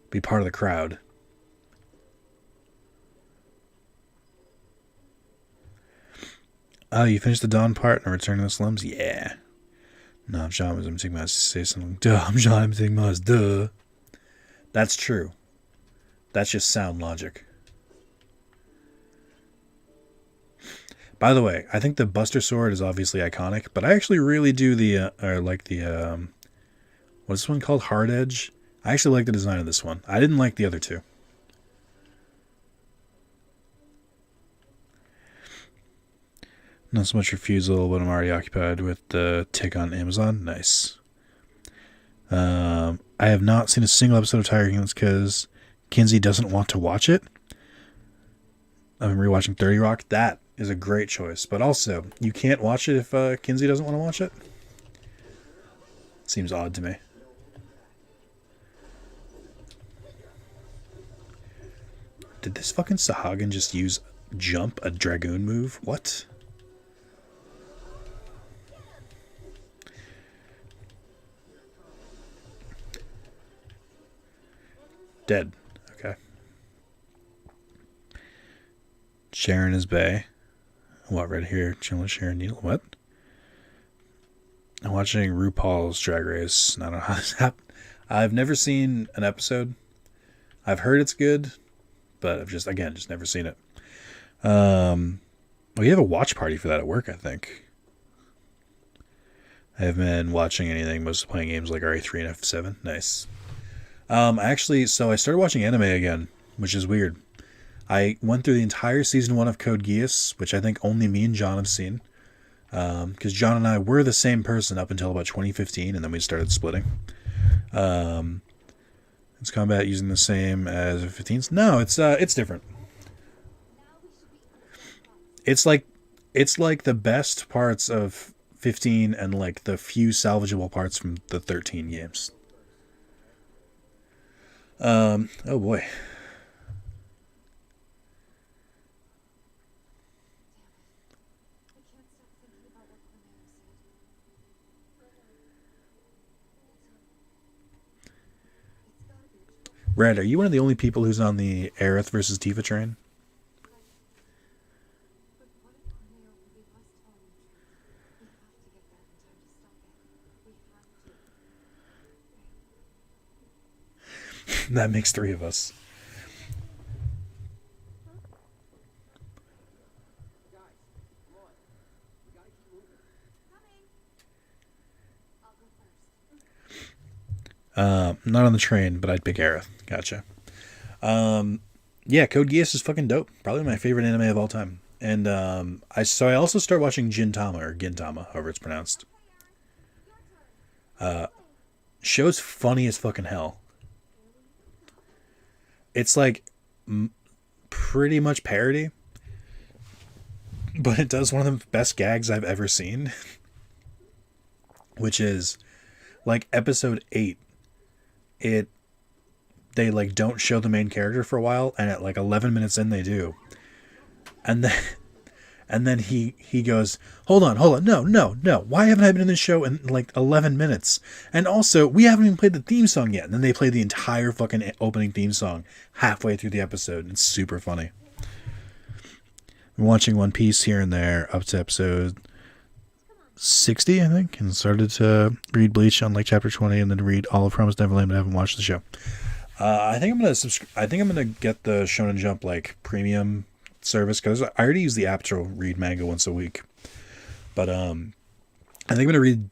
A: be part of the crowd? Oh, you finished the Dawn part and Return to the Slums? Yeah. No, I'm John. I'm taking my say something. Duh, I'm John. I'm taking my duh. That's true. That's just sound logic. By the way, I think the Buster Sword is obviously iconic, but I actually really do what's this one called? Hard Edge. I actually like the design of this one. I didn't like the other two. Not so much refusal, but I'm already occupied with the tick on Amazon. Nice. I have not seen a single episode of Tiger Kings because Kinsey doesn't want to watch it. I've been rewatching 30 Rock. That is a great choice. But also, you can't watch it if Kinsey doesn't want to watch it. Seems odd to me. Did this fucking Sahagin just use jump, a Dragoon move? What? Dead. Okay. Sharon is Bay. What, right here? Chilling with Sharon Needle. What? I'm watching RuPaul's Drag Race. I don't know how this happened. I've never seen an episode. I've heard it's good, but I've just never seen it. We have a watch party for that at work, I think. I haven't been watching anything, mostly playing games like RE3 and F7. Nice. So I started watching anime again, which is weird. I went through the entire season 1 of Code Geass, which I think only me and John have seen. Because John and I were the same person up until about 2015, and then we started splitting. Is combat using the same as 15s? No, it's different. It's like the best parts of 15 and like the few salvageable parts from the 13 games. Oh boy. Red, are you one of the only people who's on the Aerith versus Tifa train? That makes 3 of us. Not on the train, but I'd pick Aerith. Gotcha. Yeah, Code Geass is fucking dope. Probably my favorite anime of all time. And I also start watching Gintama or Gintama, however it's pronounced. Show's funny as fucking hell. It's like pretty much parody, but it does one of the best gags I've ever seen, which is like episode 8. They like don't show the main character for a while, and at like 11 minutes in they do, and then he goes, hold on, no, why haven't I been in this show in like 11 minutes? And also, we haven't even played the theme song yet. And then they play the entire fucking opening theme song halfway through the episode. It's super funny. I'm watching One Piece here and there up to episode 60, I think, and started to read Bleach on like chapter 20, and then read all of Promised Neverland, but I haven't watched the show. I think I'm gonna get the Shonen Jump like premium service, because I already use the app to read manga once a week. But I think I'm gonna read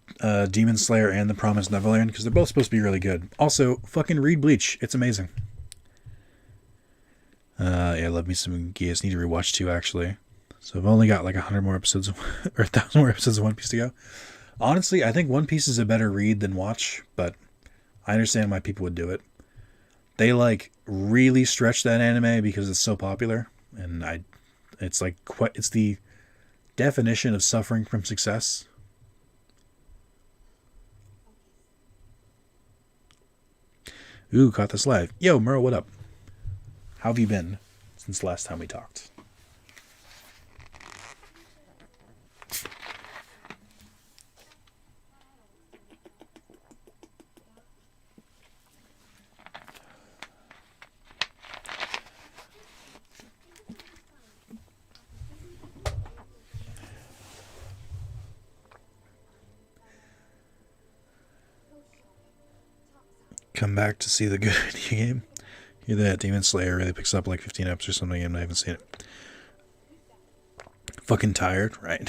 A: Demon Slayer and The Promised Neverland, because they're both supposed to be really good. Also, fucking read Bleach; it's amazing. Yeah, love me some Geass. Need to rewatch 2 actually. So I've only got like 100 more episodes or 1,000 more episodes of One Piece to go. Honestly, I think One Piece is a better read than watch, but I understand why people would do it. They like really stretch that anime because it's so popular, and it's the definition of suffering from success. Ooh, caught this live. Yo, Merle, what up? How have you been since the last time we talked? come back to see the good video game. Hear that Demon Slayer really picks up like 15 eps or something, and I haven't seen it. Fucking tired, right?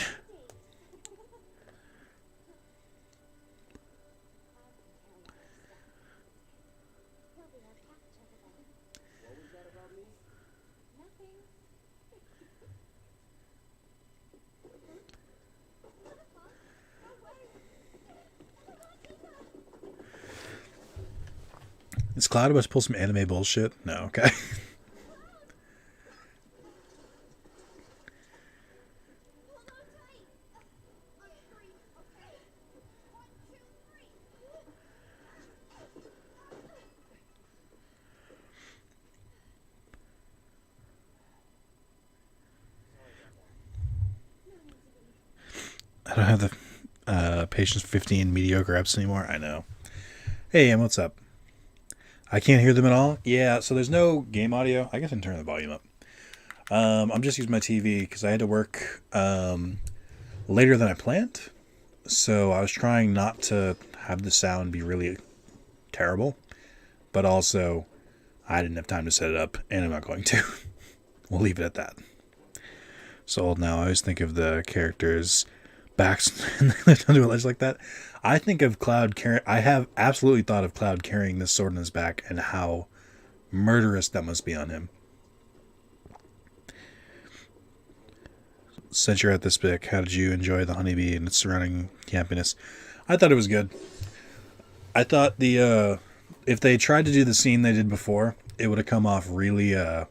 A: Is Cloud about to pull some anime bullshit? No, okay. I don't have the patience for 15 mediocre apps anymore. I know. Hey, Em, what's up? I can't hear them at all? Yeah, so there's no game audio. I guess I can turn the volume up. I'm just using my TV because I had to work later than I planned. So I was trying not to have the sound be really terrible. But also, I didn't have time to set it up, and I'm not going to. We'll leave it at that. So old now. I always think of the characters' backs and they don't do a ledge like that. I think of Cloud carrying. I have absolutely thought of Cloud carrying this sword in his back and how murderous that must be on him. Since you're at this pick, how did you enjoy the honeybee and its surrounding campiness? I thought it was good. I thought the if they tried to do the scene they did before, it would have come off really I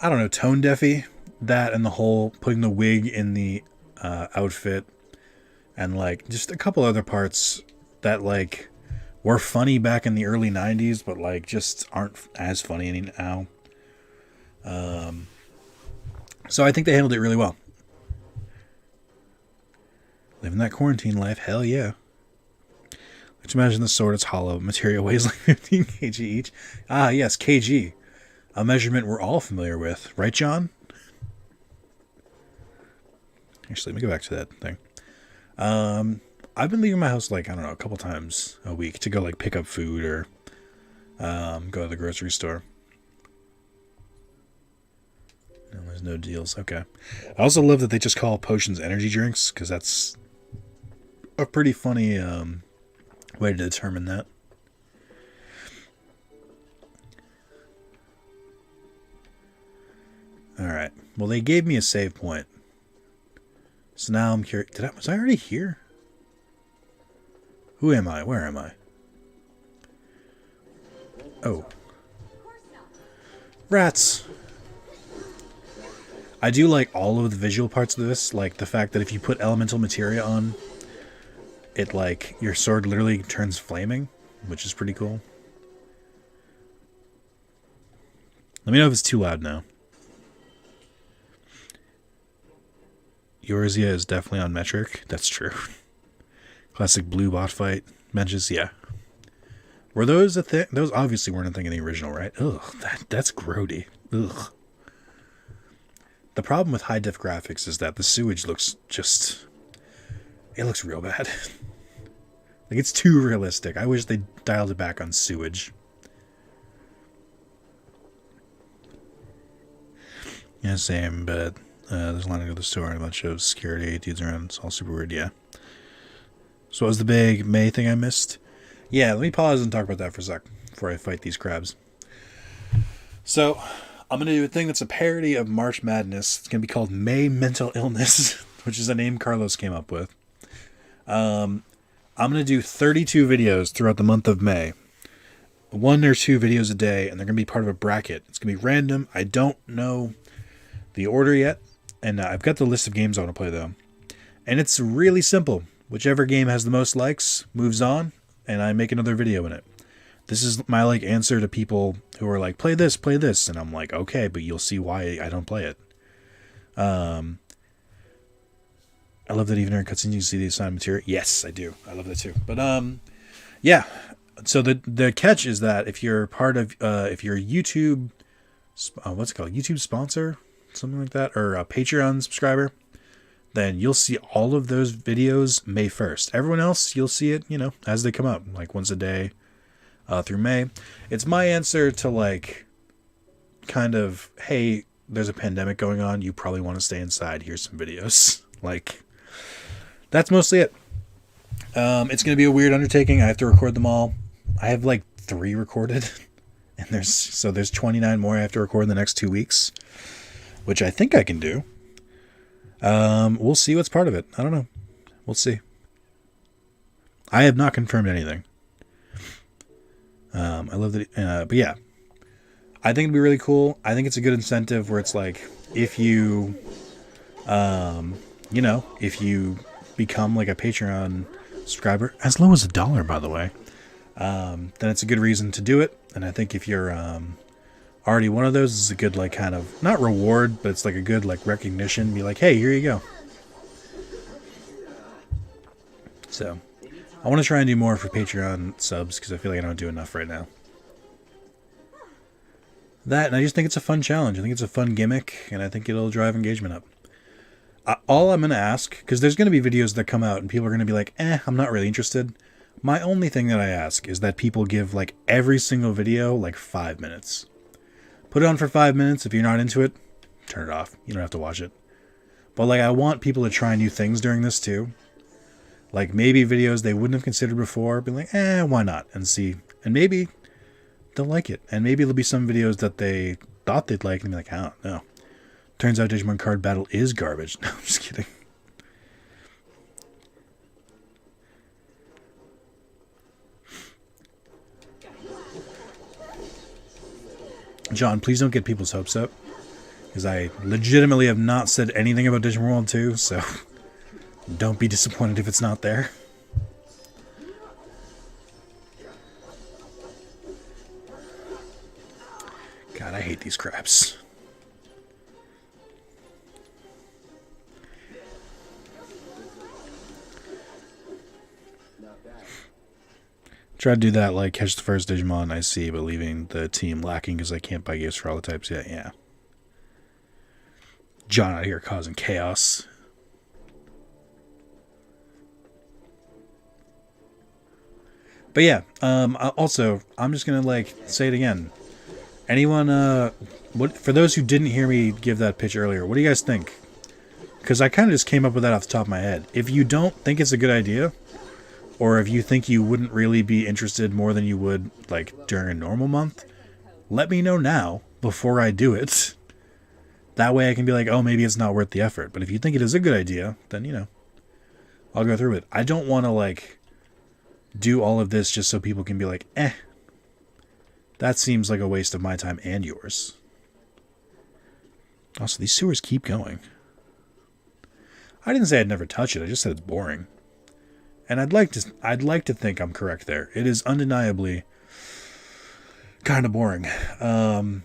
A: don't know, tone deafy. That and the whole putting the wig in the outfit. And, like, just a couple other parts that, like, were funny back in the early 90s, but, like, just aren't as funny now. So I think they handled it really well. Living that quarantine life, hell yeah. Let's imagine the sword is hollow. Material weighs like 15 kg each. Ah, yes, kg. A measurement we're all familiar with. Right, John? Actually, let me go back to that thing. I've been leaving my house, like, I don't know, a couple times a week to go, like, pick up food or go to the grocery store. No, there's no deals. Okay. I also love that they just call potions energy drinks, because that's a pretty funny way to determine that. Alright. Well, they gave me a save point. So now I'm curious. Was I already here? Who am I? Where am I? Oh. Rats! I do like all of the visual parts of this. Like the fact that if you put elemental materia on, it, like, your sword literally turns flaming, which is pretty cool. Let me know if it's too loud now. Yorzia is definitely on metric. That's true. Classic blue bot fight. Benches, yeah. Were those a thing? Those obviously weren't a thing in the original, right? Ugh, that's grody. Ugh. The problem with high-def graphics is that the sewage looks just... It looks real bad. Like, it's too realistic. I wish they dialed it back on sewage. Yeah, same, but... there's a line to go to the store and a bunch of security dudes around. It's all super weird, yeah. So what was the big May thing I missed? Yeah, let me pause and talk about that for a sec before I fight these crabs. So, I'm going to do a thing that's a parody of March Madness. It's going to be called May Mental Illness, which is a name Carlos came up with. I'm going to do 32 videos throughout the month of May. 1 or 2 videos a day, and they're going to be part of a bracket. It's going to be random. I don't know the order yet, and I've got the list of games I want to play though, and it's really simple. Whichever game has the most likes moves on, and I make another video in it. This is my, like, answer to people who are like, play this, and I'm like, okay, but you'll see why I don't play it. I love that even during cutscenes you see the assigned material. Yes, I do. I love that too. But yeah. So the catch is that if you're part of if you're a YouTube, what's it called, YouTube sponsor, something like that, or a Patreon subscriber, then you'll see all of those videos May 1st. Everyone else, you'll see it, as they come up, like once a day through May. It's my answer to like, kind of, hey, there's a pandemic going on. You probably want to stay inside. Here's some videos. Like, that's mostly it. It's going to be a weird undertaking. I have to record them all. I have like 3 recorded, and there's 29 more I have to record in the next 2 weeks, which I think I can do. We'll see what's part of it. I don't know. We'll see. I have not confirmed anything. I love that. But yeah, I think it'd be really cool. I think it's a good incentive where it's like, if you, if you become like a Patreon subscriber, as low as $1, by the way, then it's a good reason to do it. And I think if you're, already one of those, is a good, like, kind of, not reward, but it's like a good, like, recognition. Be like, hey, here you go. So, I want to try and do more for Patreon subs, because I feel like I don't do enough right now. That, and I just think it's a fun challenge. I think it's a fun gimmick, and I think it'll drive engagement up. All I'm going to ask, because there's going to be videos that come out, and people are going to be like, I'm not really interested. My only thing that I ask is that people give, like, every single video, like, 5 minutes. Put it on for 5 minutes. If you're not into it, turn it off. You don't have to watch it. But, like, I want people to try new things during this, too. Like, maybe videos they wouldn't have considered before. Be like, why not? And see. And maybe they'll like it. And maybe there'll be some videos that they thought they'd like. And be like, I don't know. Turns out Digimon Card Battle is garbage. No, I'm just kidding. John, please don't get people's hopes up, because I legitimately have not said anything about Digimon World 2, so don't be disappointed if it's not there. God, I hate these craps. Try to do that, like, catch the first Digimon I see, but leaving the team lacking because I can't buy gifts for all the types yet. Yeah. John out here causing chaos. But yeah, also, I'm just going to, like, say it again. Anyone, for those who didn't hear me give that pitch earlier, what do you guys think? Because I kind of just came up with that off the top of my head. If you don't think it's a good idea, or if you think you wouldn't really be interested more than you would, like, during a normal month, let me know now, before I do it. That way I can be like, oh, maybe it's not worth the effort. But if you think it is a good idea, then, I'll go through it. I don't want to, like, do all of this just so people can be like, that seems like a waste of my time and yours. Also, these sewers keep going. I didn't say I'd never touch it. I just said it's boring. And I'd like to think I'm correct there. It is undeniably kind of boring. And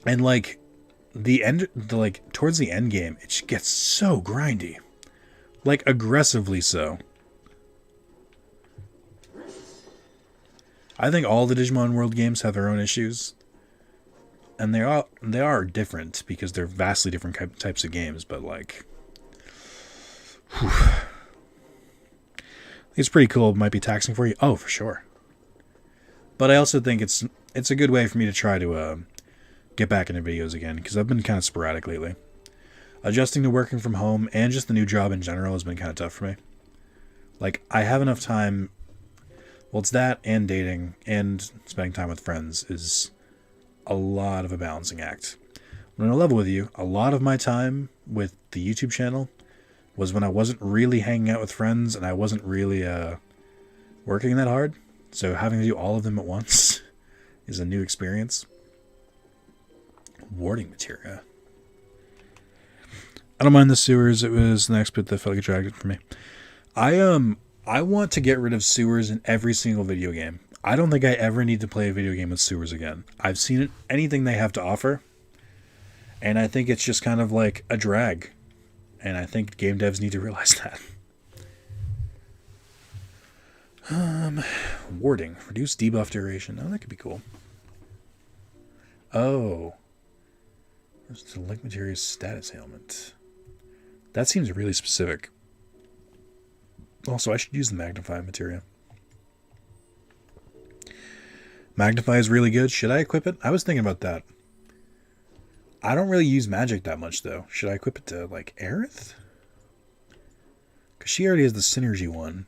A: like towards the end game, it just gets so grindy. Like aggressively so. I think all the Digimon World games have their own issues. And they are different because they're vastly different types of games, but like, whew. It's pretty cool. It might be taxing for you. Oh, for sure. But I also think it's a good way for me to try to get back into videos again, because I've been kind of sporadic lately. Adjusting to working from home and just the new job in general has been kind of tough for me. Like, I have enough time. Well, it's that and dating and spending time with friends is a lot of a balancing act. I'm going to level with you. A lot of my time with the YouTube channel was when I wasn't really hanging out with friends and I wasn't really working that hard. So having to do all of them at once is a new experience. Warding materia. I don't mind the sewers. It was the next bit that felt like attractive for me. I want to get rid of sewers in every single video game. I don't think I ever need to play a video game with sewers again. I've seen it, anything they have to offer, and I think it's just kind of like a drag. And I think game devs need to realize that. Warding. Reduce debuff duration. Oh, that could be cool. Oh. There's the link materia status ailment. That seems really specific. Also, I should use the Magnify materia. Magnify is really good. Should I equip it? I was thinking about that. I don't really use magic that much, though. Should I equip it to, like, Aerith? Because she already has the synergy one.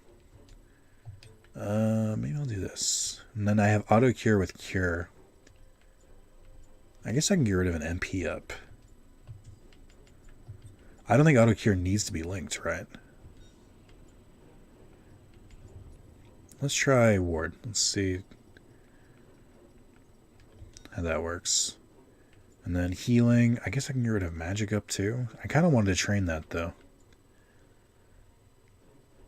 A: Maybe I'll do this. And then I have auto cure with cure. I guess I can get rid of an MP up. I don't think auto cure needs to be linked, right? Let's try ward. Let's see how that works. And then healing. I guess I can get rid of magic up too. I kind of wanted to train that though.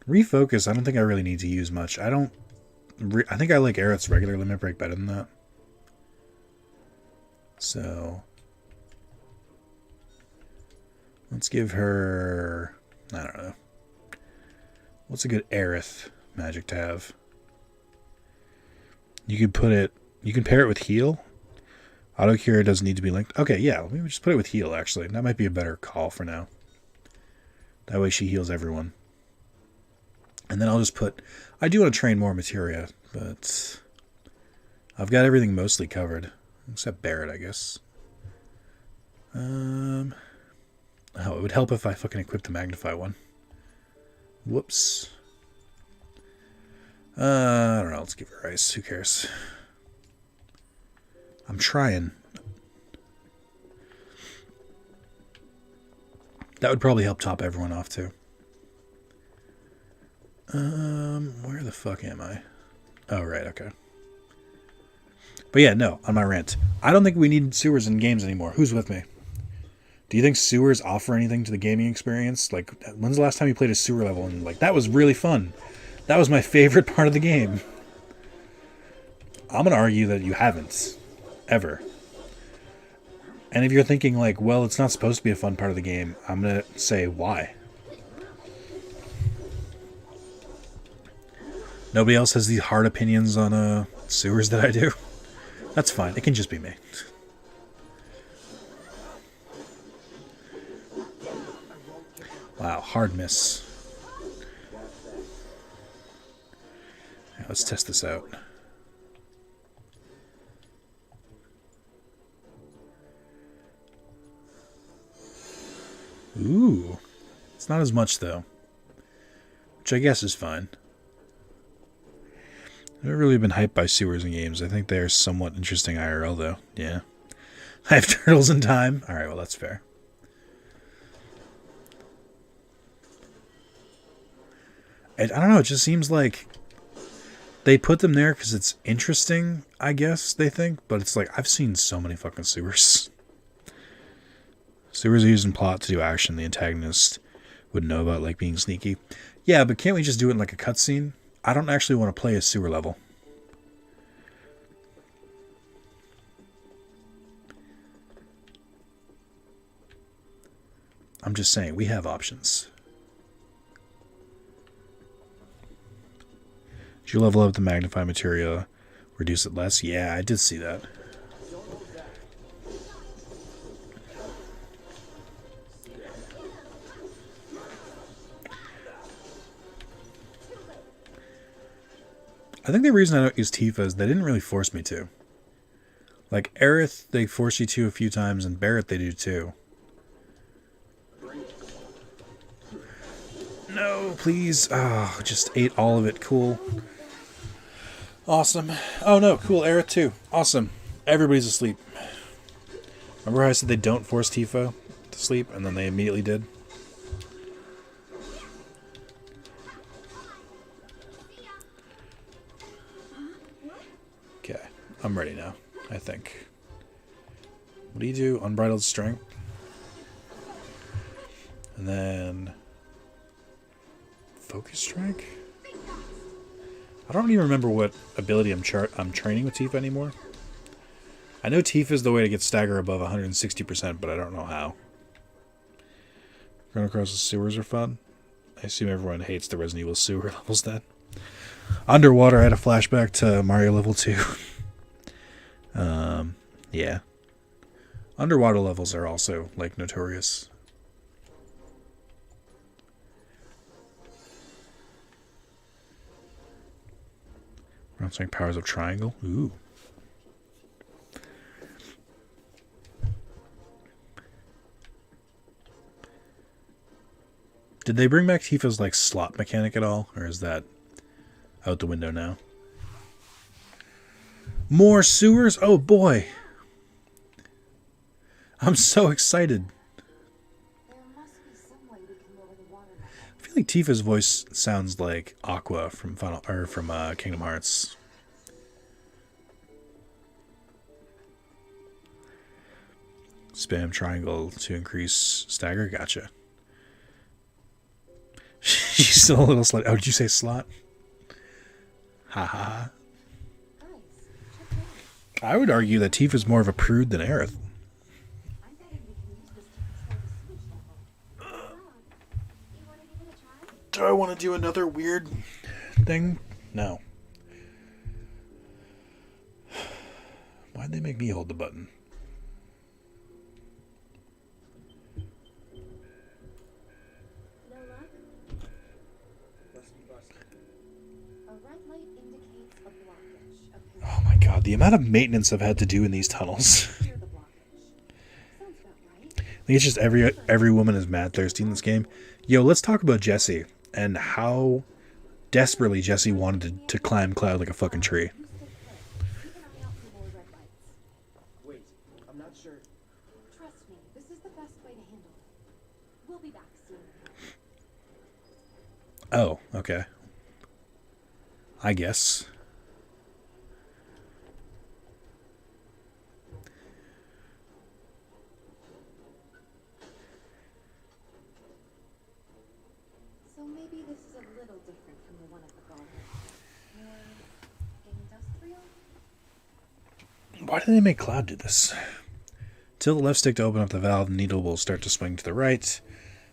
A: Refocus, I don't think I really need to use much. I think I like Aerith's regular limit break better than that. So let's give her, I don't know. What's a good Aerith magic to have? You can pair it with heal. Auto cure doesn't need to be linked. Okay, yeah, let me just put it with heal actually. That might be a better call for now. That way she heals everyone. And then I'll just put, I do want to train more materia, but I've got everything mostly covered. Except Barret, I guess. Oh, it would help if I fucking equipped the Magnify one. Whoops. I don't know, let's give her ice. Who cares? I'm trying. That would probably help top everyone off too. Where the fuck am I? Oh, right, okay. But yeah, no, on my rant. I don't think we need sewers in games anymore. Who's with me? Do you think sewers offer anything to the gaming experience? Like, when's the last time you played a sewer level and like, that was really fun? That was my favorite part of the game. I'm going to argue that you haven't. Ever. And if you're thinking like, well, it's not supposed to be a fun part of the game, I'm going to say why. Nobody else has these hard opinions on sewers that I do? That's fine. It can just be me. Wow, hard miss. Yeah, let's test this out. Ooh. It's not as much, though. Which I guess is fine. I've never really been hyped by sewers in games. I think they are somewhat interesting IRL, though. Yeah. I have turtles in time. Alright, well, that's fair. I don't know, it just seems like they put them there because it's interesting, I guess, they think. But it's like, I've seen so many fucking sewers. Sewers are used in plot to do action the antagonist would know about, like being sneaky. Yeah, but can't we just do it in like a cutscene? I don't actually want to play a sewer level. I'm just saying, we have options. Did you level up the magnify materia? Reduce it less? Yeah, I did see that. I think the reason I don't use Tifa is they didn't really force me to. Like, Aerith, they force you to a few times, and Barret, they do too. No, please. Oh, just ate all of it. Cool. Awesome. Oh no, cool. Aerith too. Awesome. Everybody's asleep. Remember how I said they don't force Tifa to sleep, and then they immediately did? Okay, I'm ready now, I think. What do you do? Unbridled Strength. And then Focus Strike? I don't even remember what ability I'm training with Tifa anymore. I know Tifa is the way to get stagger above 160%, but I don't know how. Run across the sewers are fun. I assume everyone hates the Resident Evil sewer levels then. Underwater, I had a flashback to Mario level 2. Yeah. Underwater levels are also, like, notorious. Balancing powers of triangle. Ooh. Did they bring back Tifa's like slot mechanic at all, or is that out the window now? More sewers? Oh boy. I'm so excited.
C: There must be some way we can lower the water level.
A: I feel like Tifa's voice sounds like Aqua from Kingdom Hearts. Spam triangle to increase stagger. Gotcha. She's still a little slut. Oh, did you say slot? Ha ha.
C: Guys, check it out.
A: I would argue that Tifa's more of a prude than Aerith.
C: I'm betting we can use this to control the sewage level. You want to give it a try?
A: Do I want to do another weird thing? No. Why'd they make me hold the button?
C: No luck? A red light indicates a blockage. Okay.
A: Oh my god, the amount of maintenance I've had to do in these tunnels.
C: Clear the blockage. Sounds about right.
A: I think it's just every woman is mad thirsty in this game. Yo, let's talk about Jessie and how desperately Jessie wanted to climb Cloud like a fucking tree.
C: You stay put. Keep an eye out for more red lights.
D: Wait, I'm not sure.
C: Trust me, this is the best way to handle it. We'll be back soon.
A: Oh, okay. I guess.
C: So maybe this is a little different from the one at the garden. More industrial?
A: Why did they make Cloud do this? Tilt the left stick to open up the valve, the needle will start to swing to the right.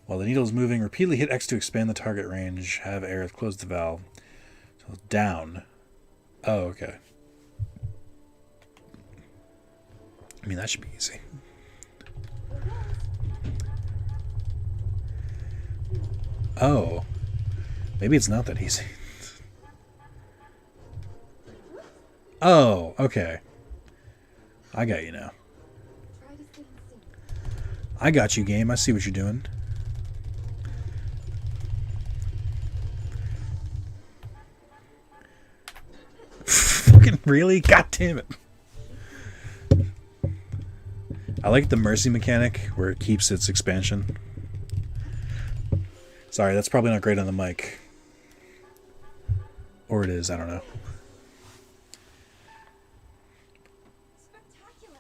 A: While the needle is moving, repeatedly hit X to expand the target range. Have Aerith close the valve. So down. Oh, okay. I mean, that should be easy. Oh. Maybe it's not that easy. Oh, okay. I got you now.
C: Try to stay in sync.
A: I got you, game. I see what you're doing. Fucking really? God damn it. I like the mercy mechanic where it keeps its expansion. Sorry, that's probably not great on the mic. Or it is, I don't know.
C: Spectacular!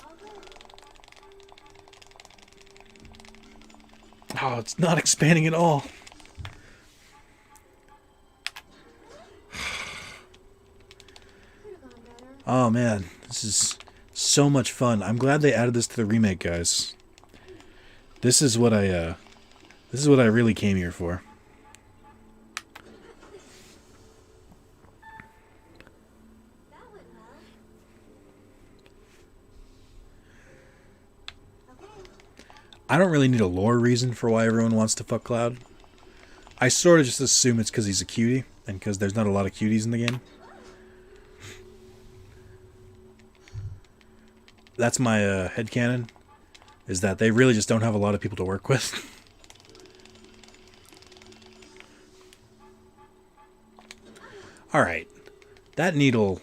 C: All good.
A: Oh, it's not expanding at all.
C: Could have gone better.
A: Oh man, this is so much fun. I'm glad they added this to the remake, guys. This is what I really came here for.
C: That went well. Okay.
A: I don't really need a lore reason for why everyone wants to fuck Cloud. I sort of just assume it's because he's a cutie, and because there's not a lot of cuties in the game. That's my headcanon, is that they really just don't have a lot of people to work with. Alright. That needle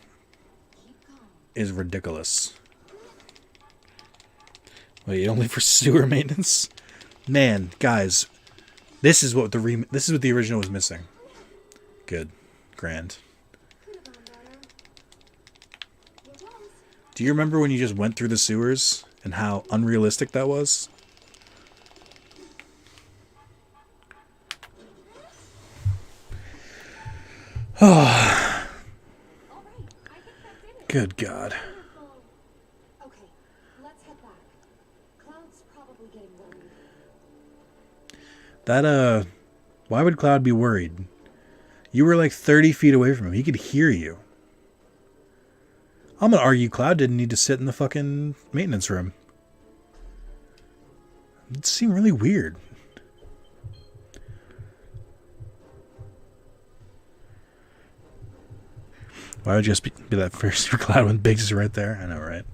C: Keep calm.
A: is ridiculous. Wait, only for sewer maintenance? Man, guys, this is what the original was missing. Good. Grand.
C: Could have gone better. It was.
A: Do you remember when you just went through the sewers and how unrealistic that was?
C: All right. I think that did it.
A: Good God.
C: Wonderful. Okay, let's head back. Cloud's probably getting worried.
A: That, why would Cloud be worried? You were like 30 feet away from him. He could hear you. I'm gonna argue Cloud didn't need to sit in the fucking maintenance room. It seemed really weird. Why would you just be that first cloud when Biggs is right there? I know, right?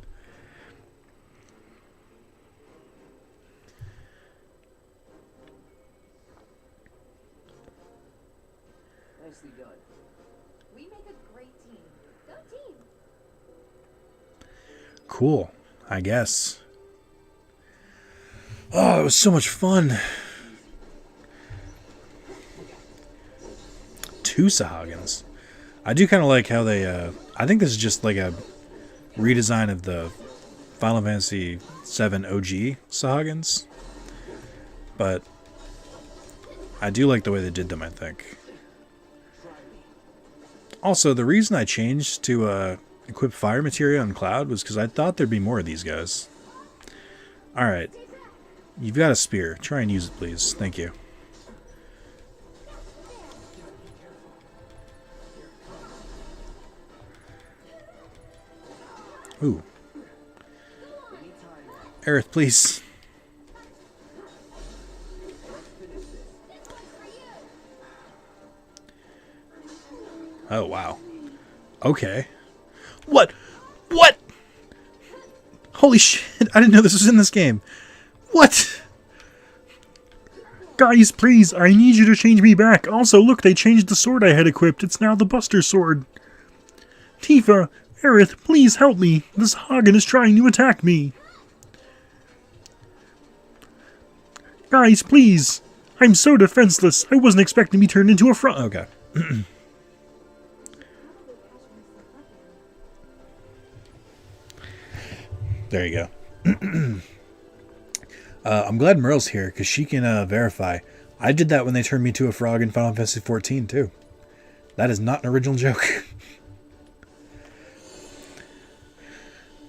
D: Nicely done.
C: We make a great team. Go team!
A: Cool, I guess. Oh, it was so much fun. 2 Sahagins. I do kind of like how they, I think this is just like a redesign of the Final Fantasy VII OG Sahagins. But I do like the way they did them, I think. Also, the reason I changed to equip fire materia on Cloud was because I thought there'd be more of these guys. Alright. You've got a spear. Try and use it, please. Thank you. Ooh. Aerith, please. Oh, wow. Okay. What? What? Holy shit. I didn't know this was in this game. What? Guys, please, I need you to change me back. Also, look, they changed the sword I had equipped. It's now the Buster Sword. Tifa, Aerith, please help me. This Hagen is trying to attack me. Guys, please. I'm so defenseless. I wasn't expecting to be turned into a frog. Okay. There you go. I'm glad Merle's here, because she can verify. I did that when they turned me to a frog in Final Fantasy XIV, too. That is not an original joke.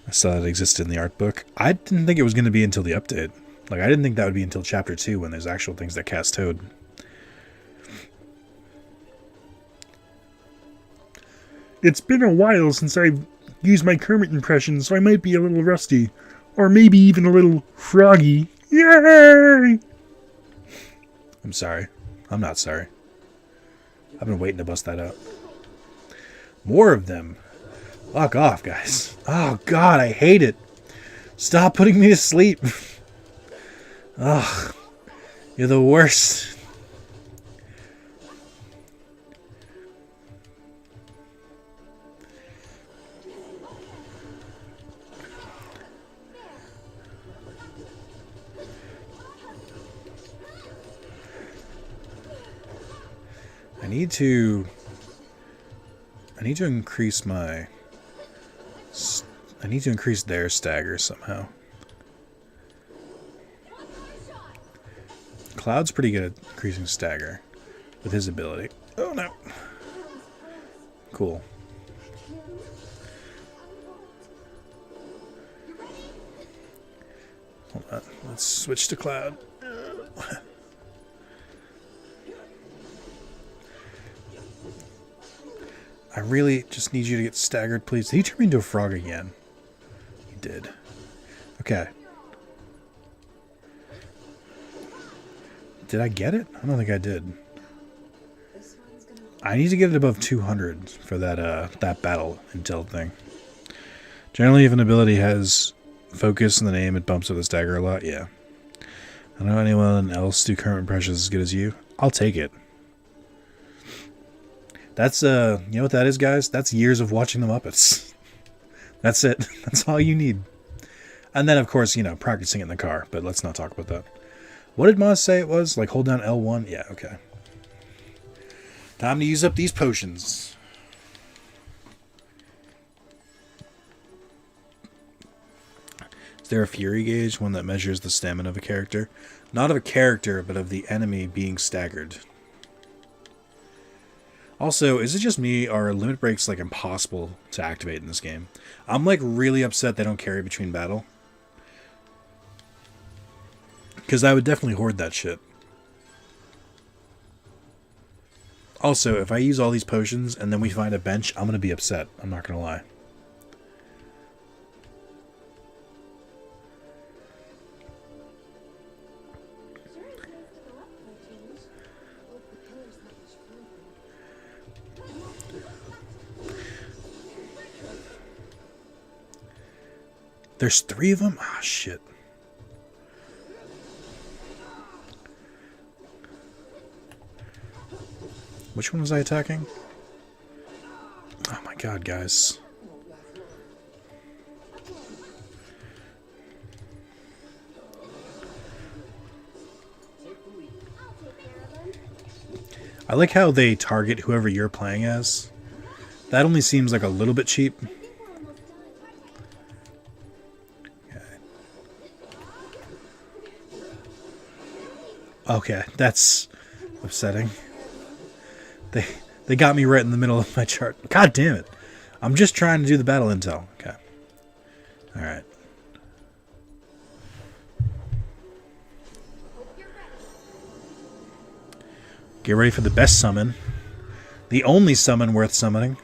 A: I saw that existed in the art book. I didn't think it was going to be until the update. Like, I didn't think that would be until Chapter 2, when there's actual things that cast Toad. It's been a while since I've used my Kermit impression, so I might be a little rusty. Or maybe even a little froggy. Yay! I'm sorry. I'm not sorry. I've been waiting to bust that out. More of them. Fuck off, guys. Oh, God, I hate it. Stop putting me to sleep. Ugh. You're the worst. I need to increase my... I need to increase their stagger somehow. Cloud's pretty good at increasing stagger with his ability. Oh no. Cool. Hold on. Let's switch to Cloud. I really just need you to get staggered, please. Did he turn me into a frog again? He did. Okay. Did I get it? I don't think I did. I need to get it above 200 for that that battle intel thing. Generally, if an ability has focus in the name, it bumps up the stagger a lot. Yeah. I don't know anyone else do current impressions as good as you. I'll take it. That's, you know what that is, guys? That's years of watching the Muppets. That's it. That's all you need. And then, of course, you know, practicing it in the car. But let's not talk about that. What did Maz say it was? Like, hold down L1? Yeah, okay. Time to use up these potions. Is there a Fury gauge? One that measures the stamina of a character? Not of a character, but of the enemy being staggered. Also, is it just me, or are limit breaks like impossible to activate in this game? I'm like really upset they don't carry between battle. Because I would definitely hoard that shit. Also, if I use all these potions and then we find a bench, I'm going to be upset. I'm not going to lie. There's 3 of them? Ah, shit. Which one was I attacking? Oh my god, guys. I like how they target whoever you're playing as. That only seems like a little bit cheap. Okay, that's upsetting. They got me right in the middle of my chart. God damn it. I'm just trying to do the battle intel. Okay. Alright. Get ready for the best summon. The only summon worth summoning.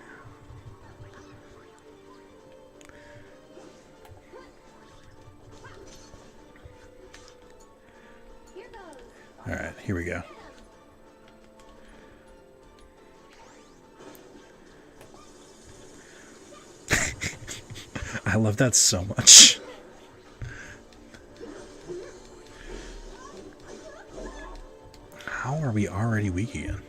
A: Alright, here we go. I love that so much. How are we already weak again?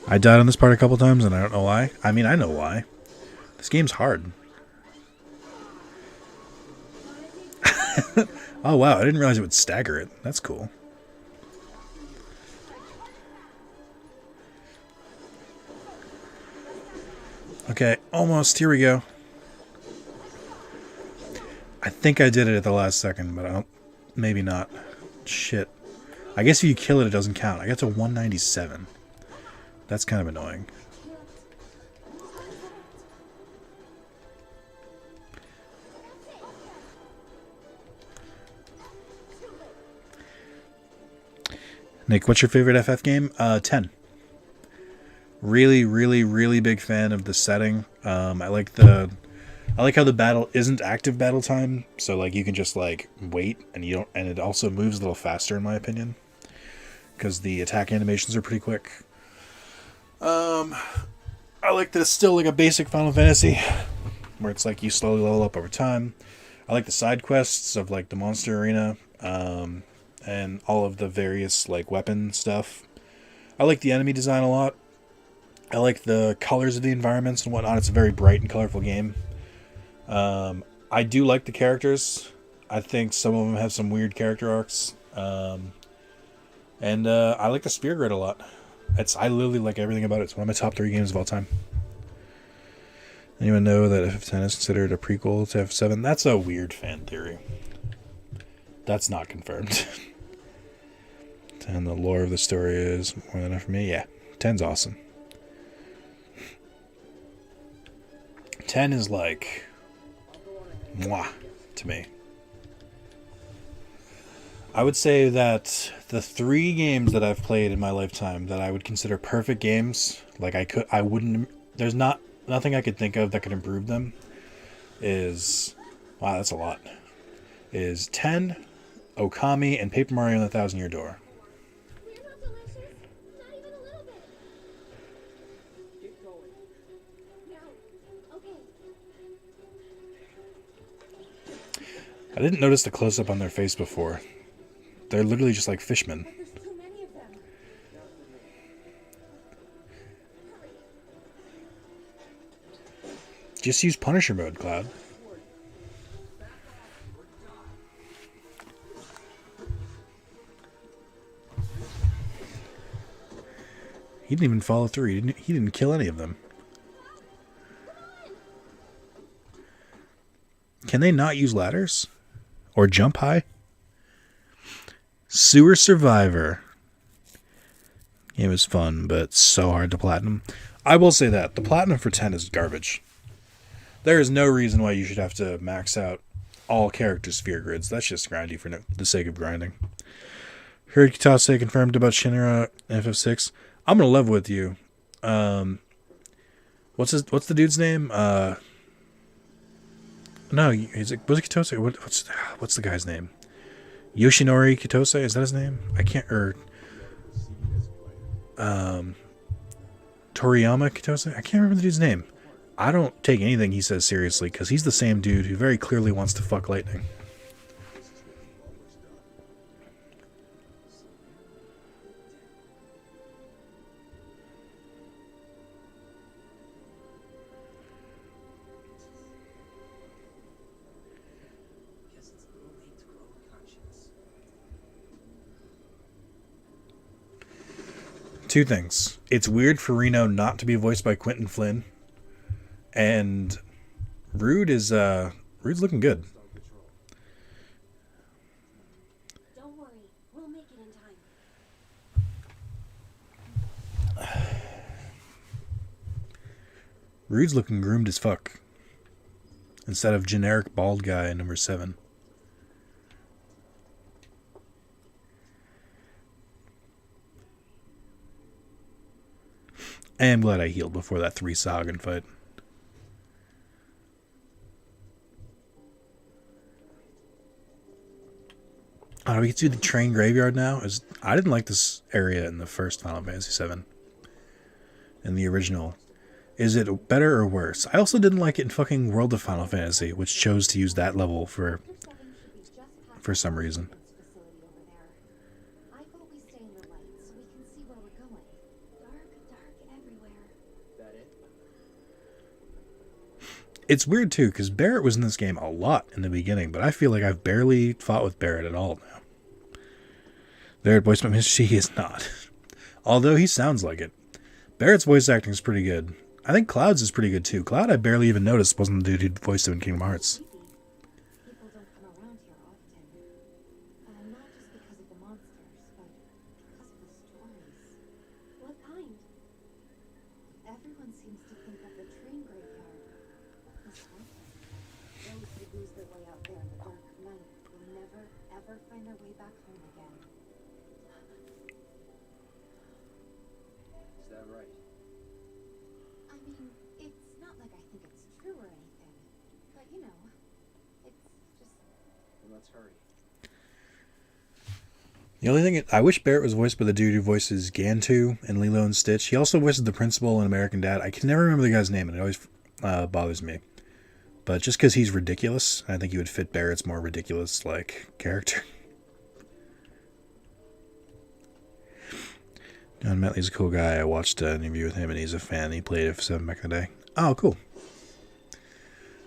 A: I died on this part a couple times and I don't know why. I mean, I know why. This game's hard. Oh wow, I didn't realize it would stagger it. That's cool. Okay, almost. Here we go. I think I did it at the last second, but I don't. Maybe not. Shit. I guess if you kill it, it doesn't count. I got to 197. That's kind of annoying. Nick, what's your favorite FF game? 10. Really, really, really big fan of the setting. I like how the battle isn't active battle time, so like you can just like wait and you don't, and it also moves a little faster in my opinion, because the attack animations are pretty quick. I like that it's still like a basic Final Fantasy, where it's like you slowly level up over time. I like the side quests of like the monster arena, and all of the various like weapon stuff. I like the enemy design a lot. I like the colors of the environments and whatnot. It's a very bright and colorful game. I do like the characters. I think some of them have some weird character arcs. And I like the Spear Grid a lot. I literally like everything about it. It's one of my top 3 games of all time. Anyone know that FF10 is considered a prequel to FF7? That's a weird fan theory. That's not confirmed. And the lore of the story is more than enough for me. Yeah, 10's awesome. 10 is like mwah to me. I would say that the 3 games that I've played in my lifetime that I would consider perfect games, like there's nothing I could think of that could improve them, is, wow, that's a lot, is 10, Okami, and Paper Mario and the Thousand Year Door. I didn't notice the close-up on their face before. They're literally just like fishmen.
C: There's too many of them.
A: Just use Punisher mode, Cloud. He didn't even follow through. He didn't kill any of them. Can they not use ladders? Or jump high? Sewer Survivor. Game was fun, but so hard to platinum. I will say that. The platinum for 10 is garbage. There is no reason why you should have to max out all character sphere grids. That's just grindy for the sake of grinding. Heard Kitase confirmed about Shinra FF6. I'm going to live with you. What's the dude's name? No, is it, was it Kitose? What's the guy's name? Yoshinori Kitose? Is that his name? I can't. Or Toriyama Kitose? I can't remember the dude's name. I don't take anything he says seriously because he's the same dude who very clearly wants to fuck Lightning. Two things. It's weird for Reno not to be voiced by Quentin Flynn. And Rude's looking good.
C: Don't worry, we'll make it in time.
A: Rude's looking groomed as fuck. Instead of generic bald guy number 7. I am glad I healed before that 3 Sagan fight. Oh, we get to the train graveyard now? I didn't like this area in the first Final Fantasy VII. In the original. Is it better or worse? I also didn't like it in fucking World of Final Fantasy, which chose to use that level for some reason.
C: Facility over there. I thought we stay in the light so we can see where we're going. Dark everywhere.
D: That it?
A: It's weird too, because Barrett was in this game a lot in the beginning, but I feel like I've barely fought with Barrett at all now. Barrett voiced by Miss he is not. Although he sounds like it. Barrett's voice acting is pretty good. I think Cloud's is pretty good too. Cloud I barely even noticed wasn't the dude who voiced him in Kingdom Hearts.
C: People don't come around here often. Not just because of the monsters, but because of the stories. What kind? Everyone seems to think that the train graveyard is haunted. Those who lose their way out there in the dark of night will never, ever find their way back home again.
D: Is that right?
C: I mean, it's not like I think it's true or anything. But, you know, it's just...
D: Well, let's hurry.
A: The only thing, I wish Barrett was voiced by the dude who voices Gantu and Lilo and Stitch. He also voices the principal in American Dad. I can never remember the guy's name, and it always bothers me. But just because he's ridiculous, I think he would fit Barrett's more ridiculous, character. John Metley's a cool guy. I watched an interview with him, and he's a fan. He played it for 7 back in the day. Oh, cool.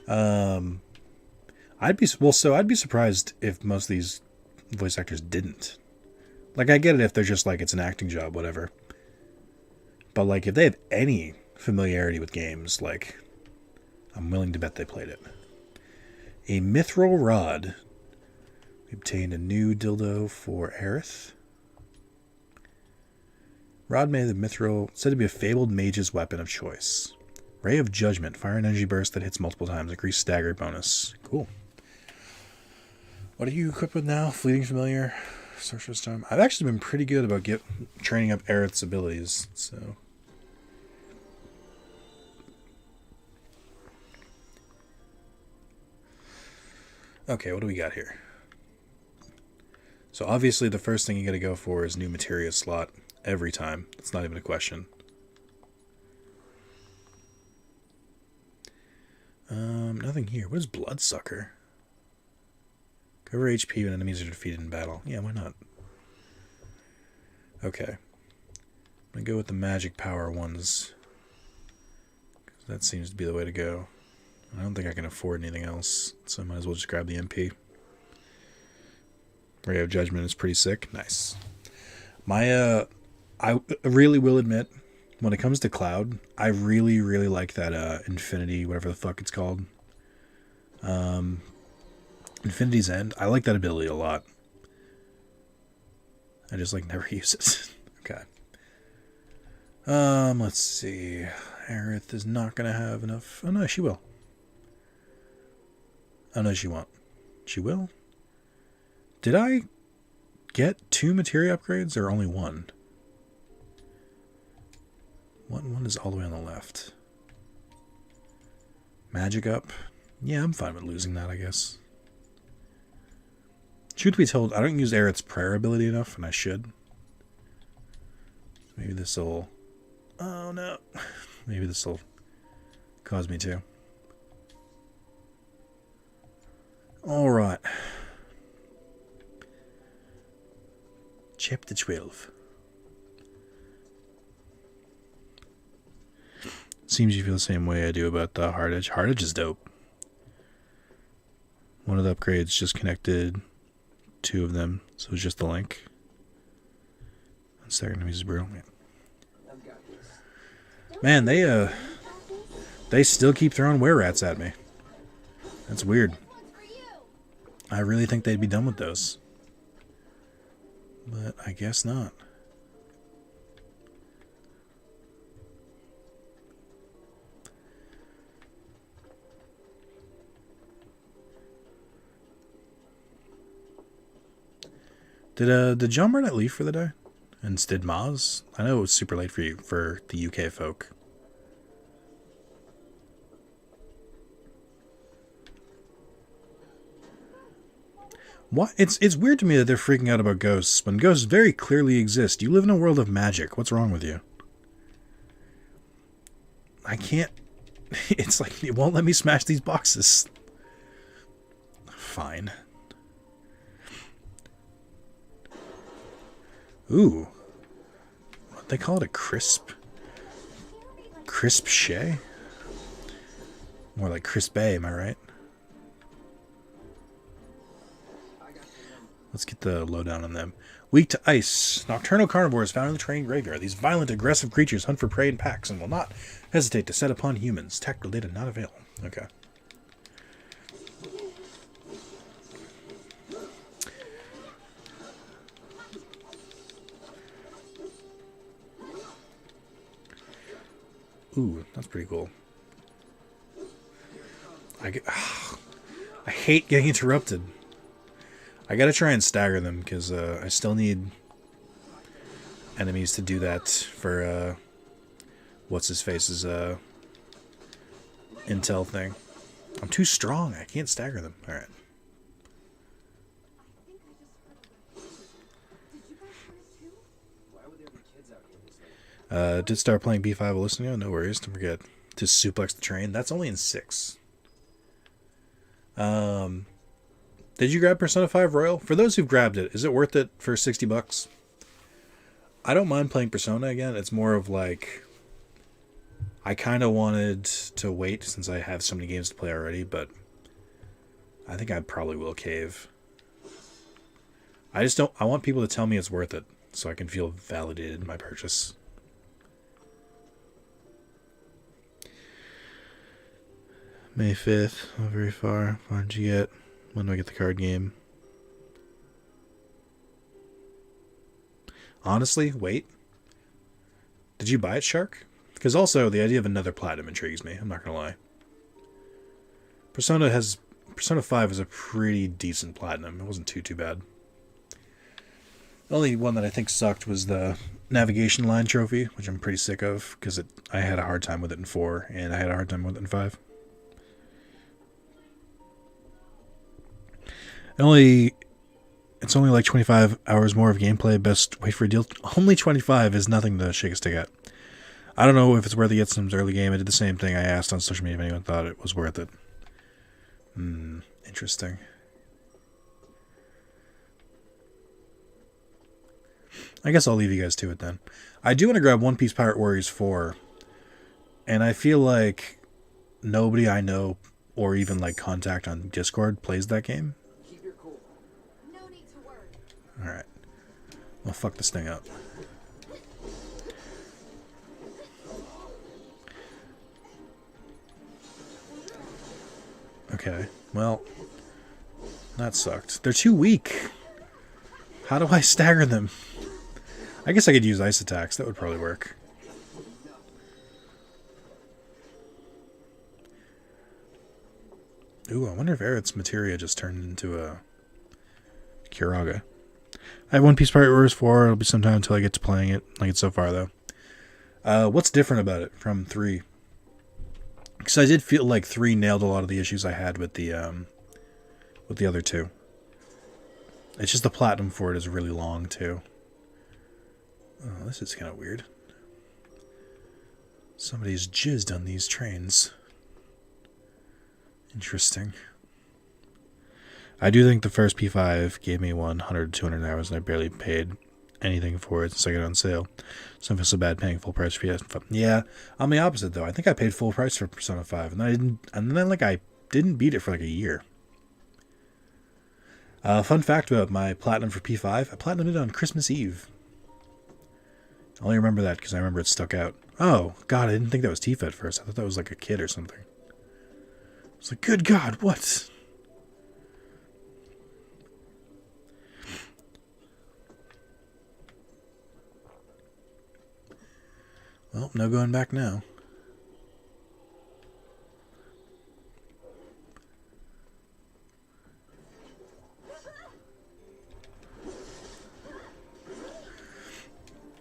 A: I'd be surprised if most of these voice actors didn't. I get it if they're just it's an acting job, whatever. But if they have any familiarity with games, I'm willing to bet they played it. A mithril rod. We obtained a new dildo for Aerith. Rod made of mithril, said to be a fabled mage's weapon of choice. Ray of Judgment, fire and energy burst that hits multiple times, increased stagger bonus. Cool. What are you equipped with now? Fleeting familiar, sorcerer's time. I've actually been pretty good about training up Aerith's abilities, so. Okay, what do we got here? So obviously the first thing you gotta go for is new materia slot. Every time. It's not even a question. Nothing here. What is Bloodsucker? Cover HP when enemies are defeated in battle. Yeah, why not? Okay. I'm gonna go with the magic power ones. That seems to be the way to go. I don't think I can afford anything else, so I might as well just grab the MP. Ray of Judgment is pretty sick. Nice. I really will admit, when it comes to Cloud, I really, really like that Infinity, whatever the fuck it's called. Infinity's End. I like that ability a lot. I just never use it. Okay. Let's see. Aerith is not gonna have enough. Oh no, she will. Oh no, she won't. She will? Did I get 2 materia upgrades or only 1? One is all the way on the left. Magic up. Yeah, I'm fine with losing that, I guess. Truth be told, I don't use Aerith's prayer ability enough, and I should. Maybe this'll... Oh, no. Maybe this'll cause me to. Alright. Chapter 12. Seems you feel the same way I do about the hard edge. Hard edge is dope. One of the upgrades just connected 2 of them, so it's just the link. And second enemies is brutal. Man, they still keep throwing were-rats at me. That's weird. I really think they'd be done with those. But I guess not. Did John Burnett leave for the day? And did Maz? I know it was super late for you, for the UK folk. What? It's weird to me that they're freaking out about ghosts when ghosts very clearly exist. You live in a world of magic. What's wrong with you? I can't... It's like, it won't let me smash these boxes. Fine. Ooh. What they call it, a crisp? Crisp Shay? More like Crisp A, am I right? Let's get the lowdown on them. Weak to ice. Nocturnal carnivores found in the train graveyard. These violent, aggressive creatures hunt for prey in packs and will not hesitate to set upon humans. Tactical data not available. Okay. Ooh, that's pretty cool. I hate getting interrupted. I gotta try and stagger them, because I still need enemies to do that for, what's-his-face's, intel thing. I'm too strong. I can't stagger them. Alright. Did start playing B5 while listening. Oh, no worries. Don't forget to suplex the train. That's only in 6. Did you grab Persona 5 Royal? For those who've grabbed it, is it worth it for $60? I don't mind playing Persona again. It's more of like... I kind of wanted to wait since I have so many games to play already, but I think I probably will cave. I just don't... I want people to tell me it's worth it so I can feel validated in my purchase. May 5th. Not very far. How did you get? When do I get the card game? Honestly, wait. Did you buy it, Shark? Because also, the idea of another platinum intrigues me. I'm not going to lie. Persona 5 is a pretty decent platinum. It wasn't too bad. The only one that I think sucked was the navigation line trophy, which I'm pretty sick of, because I had a hard time with it in 4, and I had a hard time with it in 5. It's only like 25 hours more of gameplay. Best wait for a deal. Only 25 is nothing to shake a stick at. I don't know if it's worth it to get some early game. I did the same thing. I asked on social media if anyone thought it was worth it. Interesting. I guess I'll leave you guys to it then. I do want to grab One Piece Pirate Warriors 4. And I feel like nobody I know or even like contact on Discord plays that game. Alright. Well, fuck this thing up. Okay. Well, that sucked. They're too weak. How do I stagger them? I guess I could use ice attacks. That would probably work. Ooh, I wonder if Aerith's materia just turned into a Kiraga. I have One Piece Pirate Warriors 4. It'll be some time until I get to playing it. Like it so far, though. What's different about it from 3? Because I did feel like 3 nailed a lot of the issues I had with the other two. It's just the platinum for it is really long too. Oh, this is kind of weird. Somebody's jizzed on these trains. Interesting. I do think the first P5 gave me 100 to 200 hours, and I barely paid anything for it since I got it on sale. So I feel so bad paying full price for PS5. Yeah, I'm the opposite though. I think I paid full price for Persona 5, and I didn't beat it for like a year. Fun fact about my platinum for P5: I platinumed it on Christmas Eve. I only remember that because I remember it stuck out. Oh God, I didn't think that was Tifa at first. I thought that was like a kid or something. I was like, good God, what? Well, no going back now.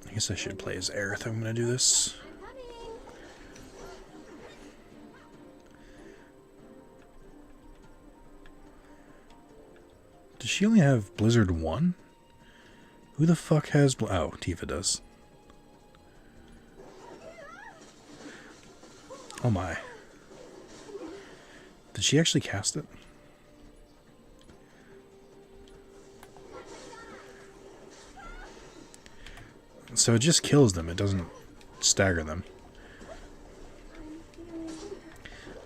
A: I guess I should play as Aerith if I'm going to do this. Does she only have Blizzard 1? Who the fuck has... Oh, Tifa does. Oh my. Did she actually cast it? So it just kills them. It doesn't stagger them.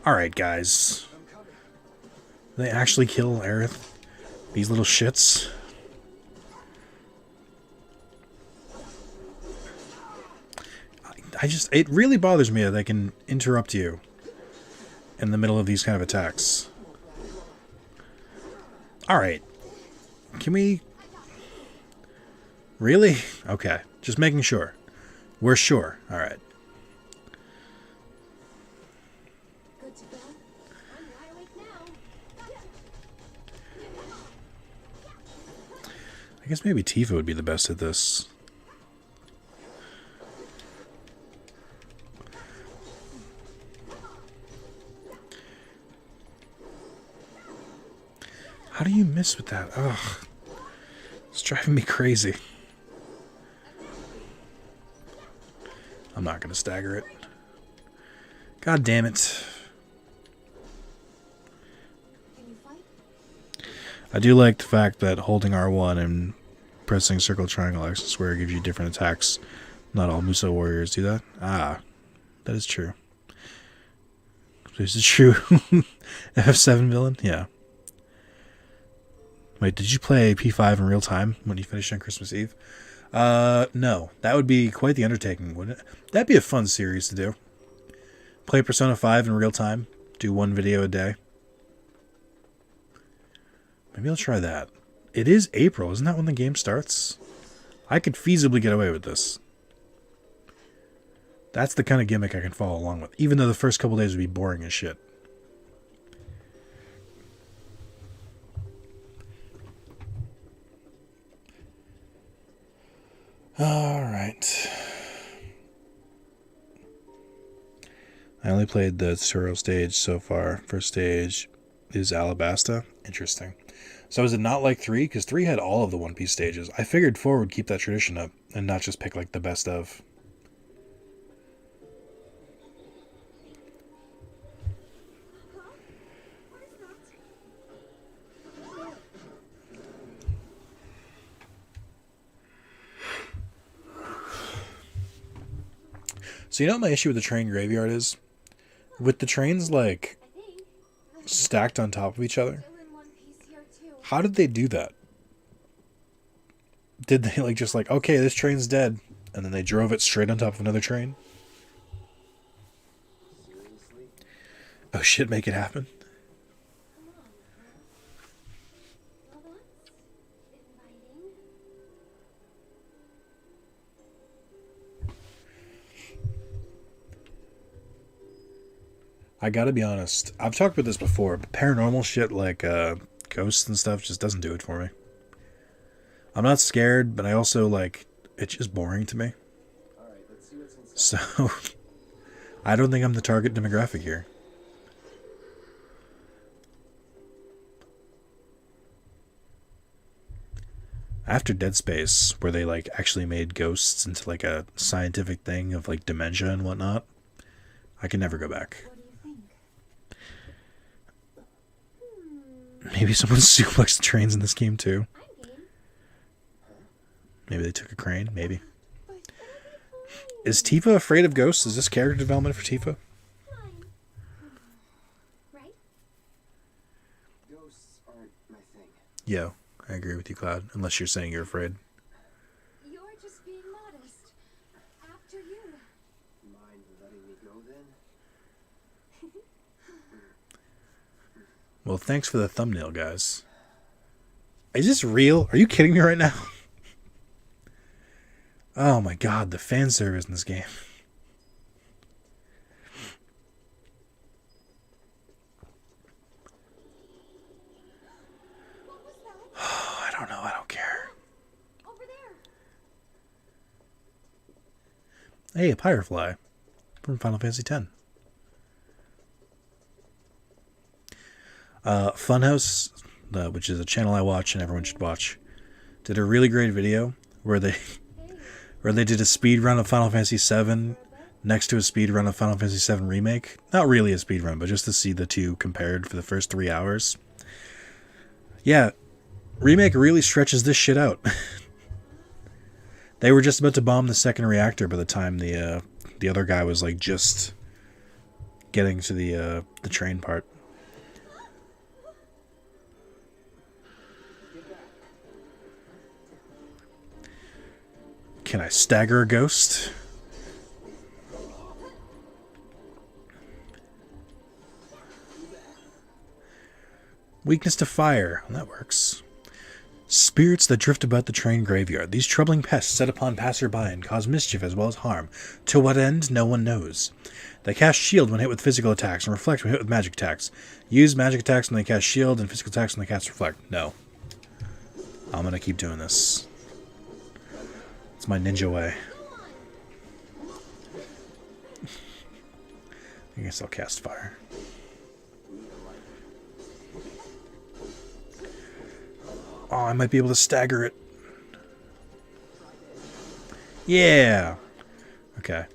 A: Alright, guys. They actually kill Aerith? These little shits? It really bothers me that they can interrupt you in the middle of these kind of attacks. Alright. Can we... Really? Okay. Just making sure. We're sure. Alright.
C: Good to go. I'm wide awake now.
A: I guess maybe Tifa would be the best at this. How do you miss with that? Ugh. It's driving me crazy. I'm not going to stagger it. God damn it.
C: Can you fight?
A: I do like the fact that holding R1 and pressing circle, triangle, X, and square gives you different attacks. Not all Muso warriors do that. Ah, that is true. This is true. FF7 villain? Yeah. Wait, did you play P5 in real time when you finished on Christmas Eve? No. That would be quite the undertaking, wouldn't it? That'd be a fun series to do. Play Persona 5 in real time. Do 1 video a day. Maybe I'll try that. It is April. Isn't that when the game starts? I could feasibly get away with this. That's the kind of gimmick I can follow along with. Even though the first couple days would be boring as shit. Alright. I only played the tutorial stage so far. First stage is Alabasta. Interesting. So is it not like 3? Because 3 had all of the One Piece stages. I figured 4 would keep that tradition up and not just pick like the best of. So you know what my issue with the train graveyard is? With the trains like stacked on top of each other. How did they do that? Did they like just like, okay, this train's dead, and then they drove it straight on top of another train?
D: Seriously?
A: Oh shit, make it happen. I gotta be honest, I've talked about this before, but paranormal shit like ghosts and stuff just doesn't do it for me. I'm not scared, but I also like, it's just boring to me.
D: Alright, let's see what's inside.
A: So, I don't think I'm the target demographic here. After Dead Space, where they like actually made ghosts into like a scientific thing of like dementia and whatnot, I can never go back.
C: What do you think?
A: Maybe someone suplexed trains in this game too.
C: I'm game.
A: Maybe they took a crane. Maybe.
C: But it'll be fine.
A: Is Tifa afraid of ghosts? Is this character development for Tifa?
C: Fine. Right?
D: Ghosts aren't my thing.
A: Yo, I agree with you, Cloud. Unless you're saying you're afraid.
C: You're just being modest. After you.
D: Mind letting me go then?
A: Well, thanks for the thumbnail, guys. Is this real? Are you kidding me right now? Oh my god, the fan service in this game.
C: What was that?
A: I don't know, I don't care.
C: Over there.
A: Hey, a Firefly from Final Fantasy X. Funhouse, which is a channel I watch and everyone should watch, did a really great video where they did a speed run of Final Fantasy VII next to a speed run of Final Fantasy VII Remake. Not really a speed run, but just to see the two compared for the first 3 hours. Yeah, Remake really stretches this shit out. They were just about to bomb the second reactor by the time the other guy was like just getting to the train part. Can I stagger a ghost? Weakness to fire. That works. Spirits that drift about the train graveyard. These troubling pests set upon passerby and cause mischief as well as harm. To what end, no one knows. They cast shield when hit with physical attacks and reflect when hit with magic attacks. Use magic attacks when they cast shield and physical attacks when they cast reflect. No. I'm gonna keep doing this. It's my ninja way. I guess I'll cast fire. Oh, I might be able to stagger it. Yeah. Okay.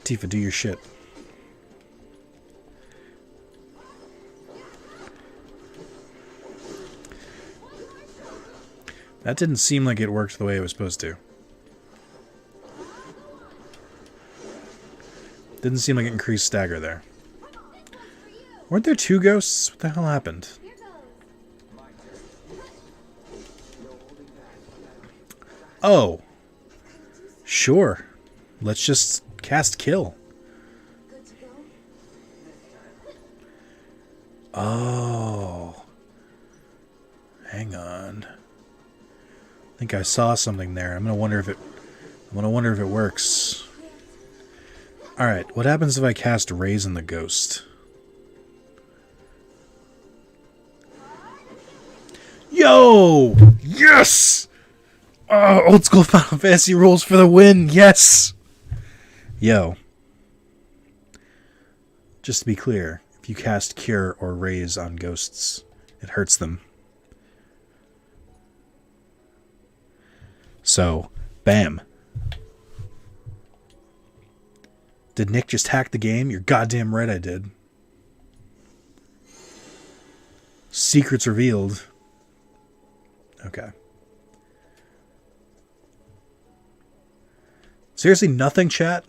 A: Tifa, do your shit. That didn't seem like it worked the way it was supposed to. Didn't seem like it increased stagger there. Weren't there 2 ghosts? What the hell happened?
C: Here goes.
A: Oh. Sure. Let's just cast kill.
C: Good to go.
A: Oh. Hang on. I think I saw something there. I'm gonna wonder if it works. Alright, what happens if I cast Raise on the Ghost? Yo! Yes! Oh, old school Final Fantasy rules for the win! Yes! Yo. Just to be clear, if you cast Cure or Raise on ghosts, it hurts them. So, bam. Did Nick just hack the game? You're goddamn right I did. Secrets revealed. Okay. Seriously, nothing, chat?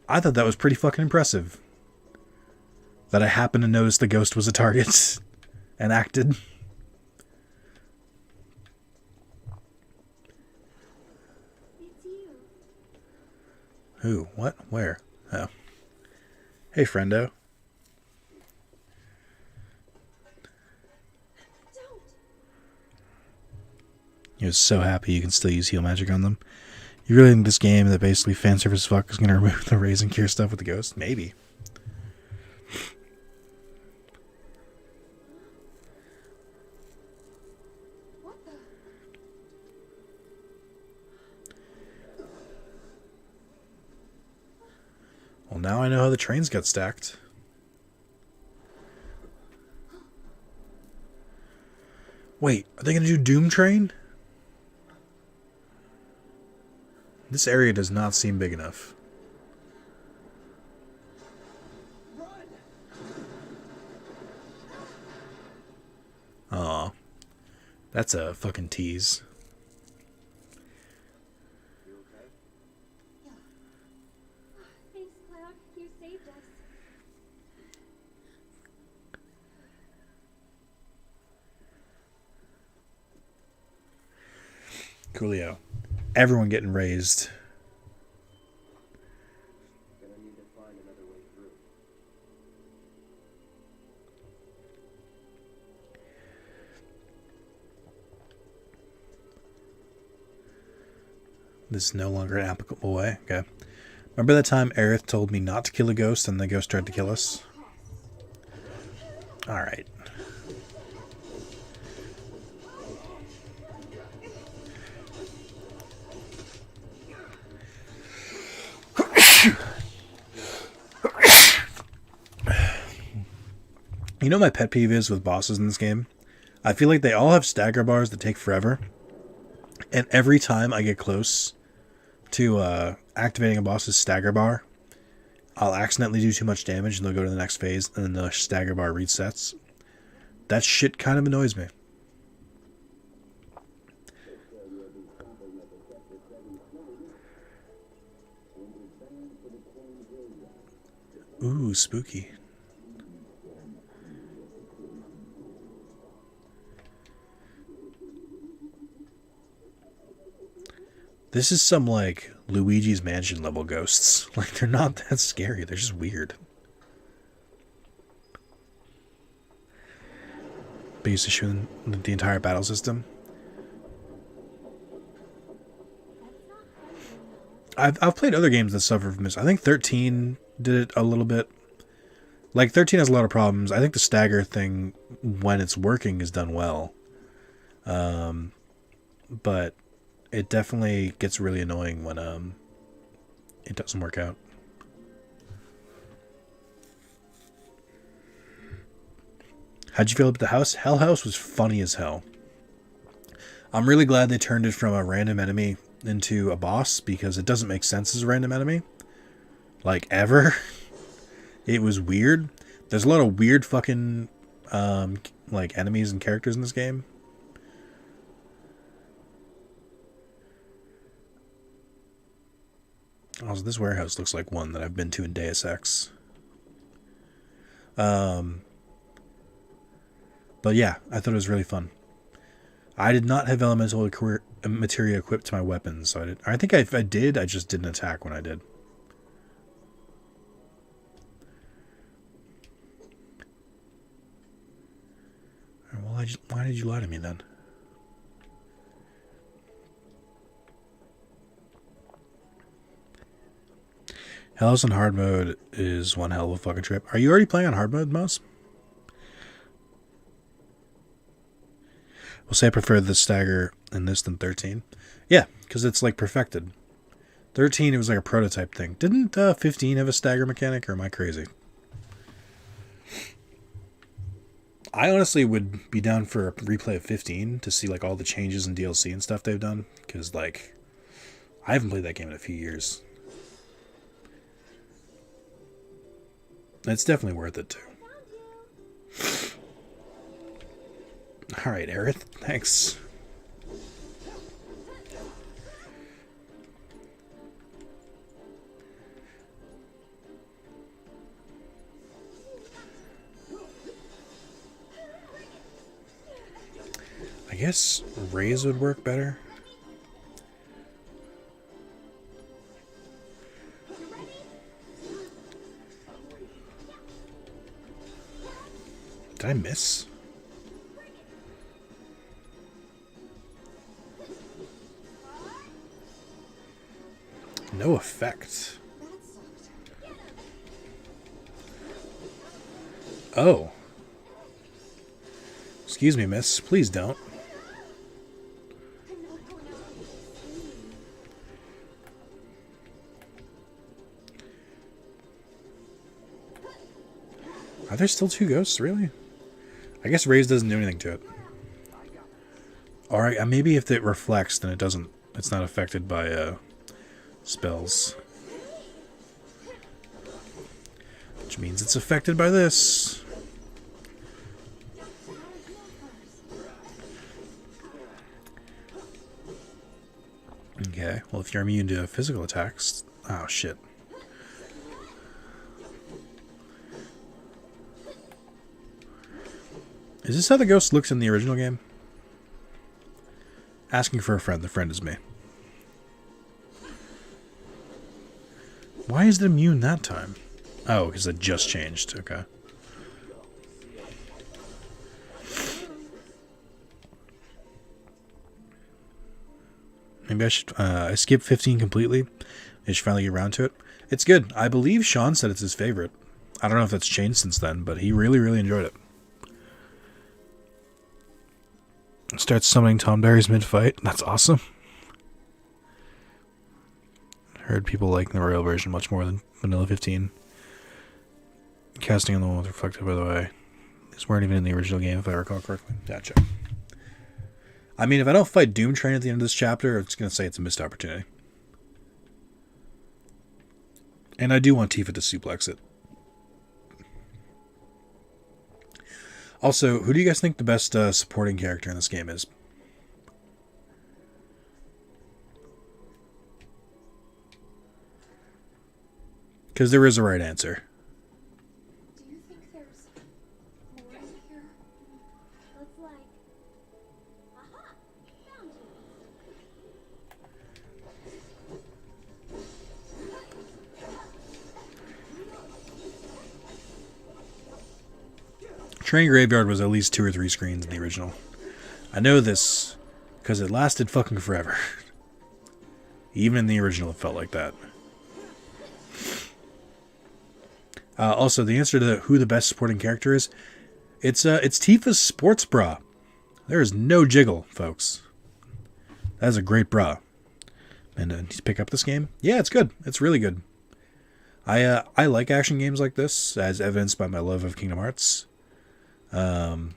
A: I thought that was pretty fucking impressive. That I happened to notice the ghost was a target and acted.
C: It's you.
A: Who? What? Where? Oh. Hey, friendo.
C: Don't.
A: He was so happy you can still use heal magic on them. You really think this game that basically fanservice fuck is going to remove the Raise and Cure stuff with the ghost? Maybe.
C: What the?
A: Well, now I know how the trains got stacked. Wait, are they going to do Doom Train? This area does not seem big enough. Aw. That's a fucking tease.
D: You okay?
C: Thanks, Cloud. You saved us.
A: Coolio. Everyone getting raised.
D: Gonna need to find another way through.
A: This is no longer an applicable way. Okay. Remember that time Aerith told me not to kill a ghost and the ghost tried to kill us? Alright. You know my pet peeve is with bosses in this game? I feel like they all have stagger bars that take forever. And every time I get close to activating a boss's stagger bar, I'll accidentally do too much damage and they'll go to the next phase and then the stagger bar resets. That shit kind of annoys me. Ooh, spooky. This is some, like, Luigi's Mansion level ghosts. Like, they're not that scary. They're just weird. Biggest issue in the entire battle system. I've played other games that suffer from this. I think 13 did it a little bit. Like, 13 has a lot of problems. I think the stagger thing, when it's working, is done well. But it definitely gets really annoying when it doesn't work out. How'd you feel about the house? Hell House was funny as hell. I'm really glad they turned it from a random enemy into a boss because it doesn't make sense as a random enemy. Like, ever. It was weird. There's a lot of weird fucking like enemies and characters in this game. Also, this warehouse looks like one that I've been to in Deus Ex. But yeah, I thought it was really fun. I did not have elemental materia equipped to my weapons, so I think if I did, I just didn't attack when I did. Well, why did you lie to me then? Hells on hard mode is one hell of a fucking trip. Are you already playing on hard mode, Mouse? We'll say I prefer the stagger in this than 13. Yeah, because it's like perfected. 13, it was like a prototype thing. Didn't 15 have a stagger mechanic, or am I crazy? I honestly would be down for a replay of 15 to see like all the changes in DLC and stuff they've done. Because like, I haven't played that game in a few years. It's definitely worth it too. Alright, Aerith. Thanks. I guess Raise would work better. Did I miss? No effect. Oh. Excuse me, miss. Please don't. Are there still two ghosts? Really? I guess Raise doesn't do anything to it. Alright, maybe if it reflects, then it doesn't. It's not affected by spells. Which means it's affected by this. Okay, well if you're immune to physical attacks... Oh, shit. Is this how the ghost looks in the original game? Asking for a friend. The friend is me. Why is it immune that time? Oh, because it just changed. Okay. Maybe I should... I skipped 15 completely. I should finally get around to it. It's good. I believe Sean said it's his favorite. I don't know if that's changed since then, but he really, really enjoyed it. Starts summoning Tom Berry's mid-fight. That's awesome. Heard people like the Royal version much more than Vanilla 15. Casting on the wall was reflected, by the way. These weren't even in the original game, if I recall correctly. Gotcha. I mean, if I don't fight Doom Train at the end of this chapter, I'm just going to say it's a missed opportunity. And I do want Tifa to suplex it. Also, who do you guys think the best supporting character in this game is? Because there is a right answer.
C: Do you think there's more in here? Looks like... Aha! Found
A: Train Graveyard was at least 2 or 3 screens in the original. I know this because it lasted fucking forever. Even in the original, it felt like that. Also, the answer to who the best supporting character is, it's Tifa's sports bra. There is no jiggle, folks. That is a great bra. And need to pick up this game? Yeah, it's good. It's really good. I like action games like this, as evidenced by my love of Kingdom Hearts. It's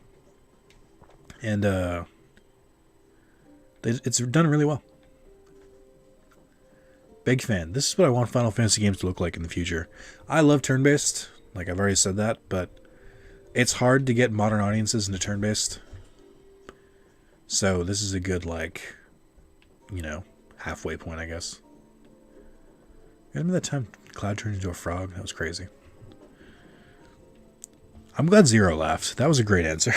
A: done really well. Big fan. This is what I want Final Fantasy games to look like in the future. I love turn-based, like I've already said that, but it's hard to get modern audiences into turn-based. So this is a good, like, you know, halfway point, I guess. Remember that time Cloud turned into a frog? That was crazy. I'm glad Zero laughed. That was a great answer.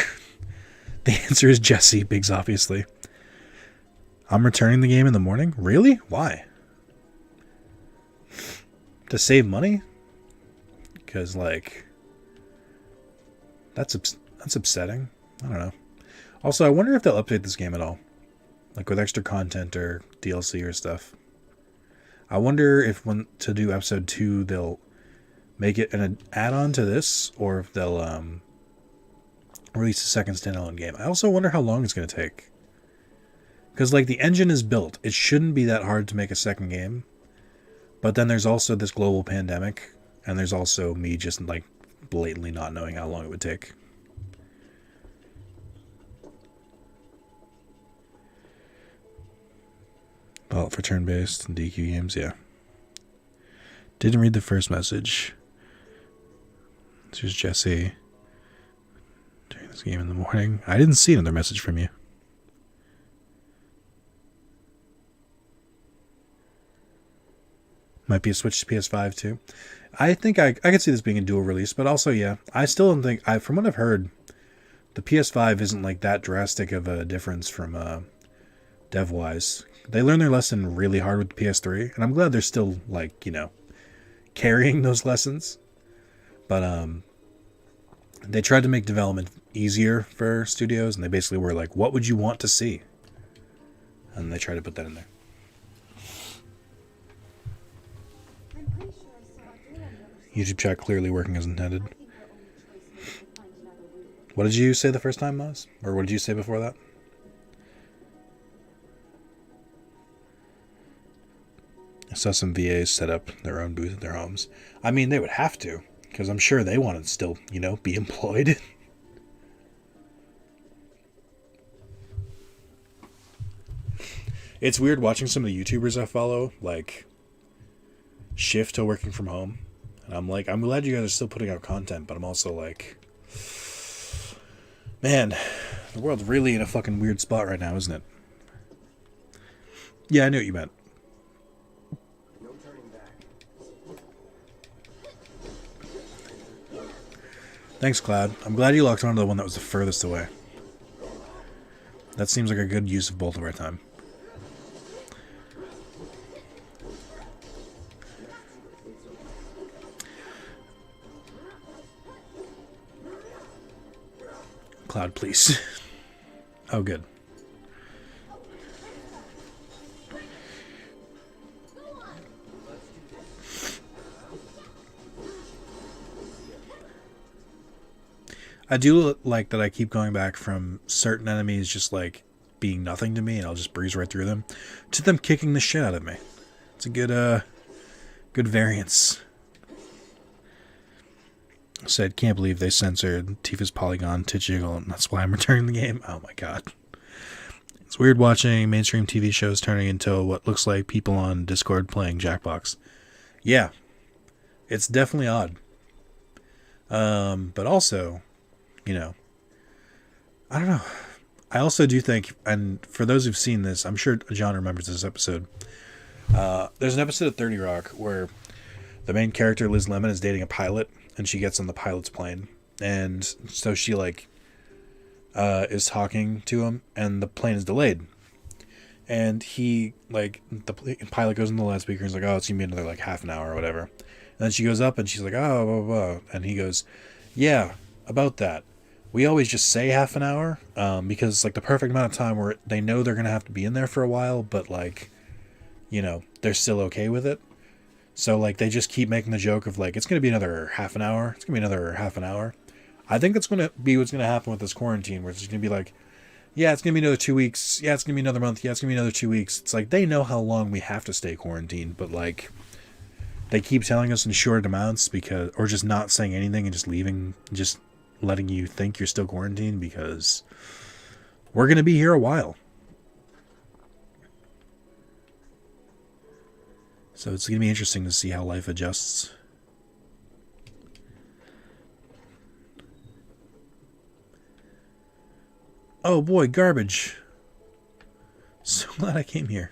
A: The answer is Jesse, Biggs, obviously. I'm returning the game in the morning? Really? Why? To save money? Because, like, that's upsetting. I don't know. Also, I wonder if they'll update this game at all. Like, with extra content or DLC or stuff. I wonder if when to do episode 2, they'll make it an add-on to this, or if they'll release a second standalone game. I also wonder how long it's going to take. Because, like, the engine is built. It shouldn't be that hard to make a second game. But then there's also this global pandemic, and there's also me just, like, blatantly not knowing how long it would take. Well, for turn-based and DQ games, yeah. Didn't read the first message. This is Jesse. During this game in the morning. I didn't see another message from you. Might be a switch to PS5 too. I think I could see this being a dual release, but also, yeah. I still don't think... from what I've heard, the PS5 isn't like that drastic of a difference from dev-wise. They learned their lesson really hard with the PS3, and I'm glad they're still, like, you know, carrying those lessons. But they tried to make development easier for studios, and they basically were like, what would you want to see? And they tried to put that in there.
C: I'm pretty sure I saw a door on the other side.
A: YouTube chat clearly working as intended.
C: I think our only choice is to find another route.
A: What did you say the first time, Moz? Or what did you say before that? I saw some VAs set up their own booth at their homes. I mean, they would have to, because I'm sure they want to still, you know, be employed. It's weird watching some of the YouTubers I follow, like shift to working from home. And I'm like, I'm glad you guys are still putting out content, but I'm also like, man, the world's really in a fucking weird spot right now, isn't it? Yeah, I knew what you meant.
D: No turning back.
A: Thanks, Cloud. I'm glad you locked onto the one that was the furthest away. That seems like a good use of both of our time. Cloud, please. Oh, good. I do like that I keep going back from certain enemies just like being nothing to me and I'll just breeze right through them to them kicking the shit out of me. It's a good variance. Said, can't believe they censored Tifa's polygon to jiggle, and that's why I'm returning the game. Oh my god. It's weird watching mainstream TV shows turning into what looks like people on Discord playing Jackbox. Yeah. It's definitely odd. But also, you know, I don't know. I also do think, and for those who've seen this, I'm sure John remembers this episode. There's an episode of 30 Rock where the main character, Liz Lemon, is dating a pilot, and she gets on the pilot's plane. And so she, like, is talking to him, and the plane is delayed. And he, like, the pilot goes in the loudspeaker, and he's like, oh, it's going to be another, like, half an hour or whatever. And then she goes up, and she's like, oh, blah, blah, blah. And he goes, yeah, about that. We always just say half an hour, because it's, like, the perfect amount of time where they know they're going to have to be in there for a while, but, like, you know, they're still okay with it. So, like, they just keep making the joke of, like, it's going to be another half an hour. It's going to be another half an hour. I think that's going to be what's going to happen with this quarantine, where it's going to be like, yeah, it's going to be another 2 weeks. Yeah, it's going to be another month. Yeah, it's going to be another 2 weeks. It's like, they know how long we have to stay quarantined, but, like, they keep telling us in short amounts because, or just not saying anything and just leaving, just letting you think you're still quarantined because we're going to be here a while. So it's going to be interesting to see how life adjusts. Oh boy, garbage. So glad I came here.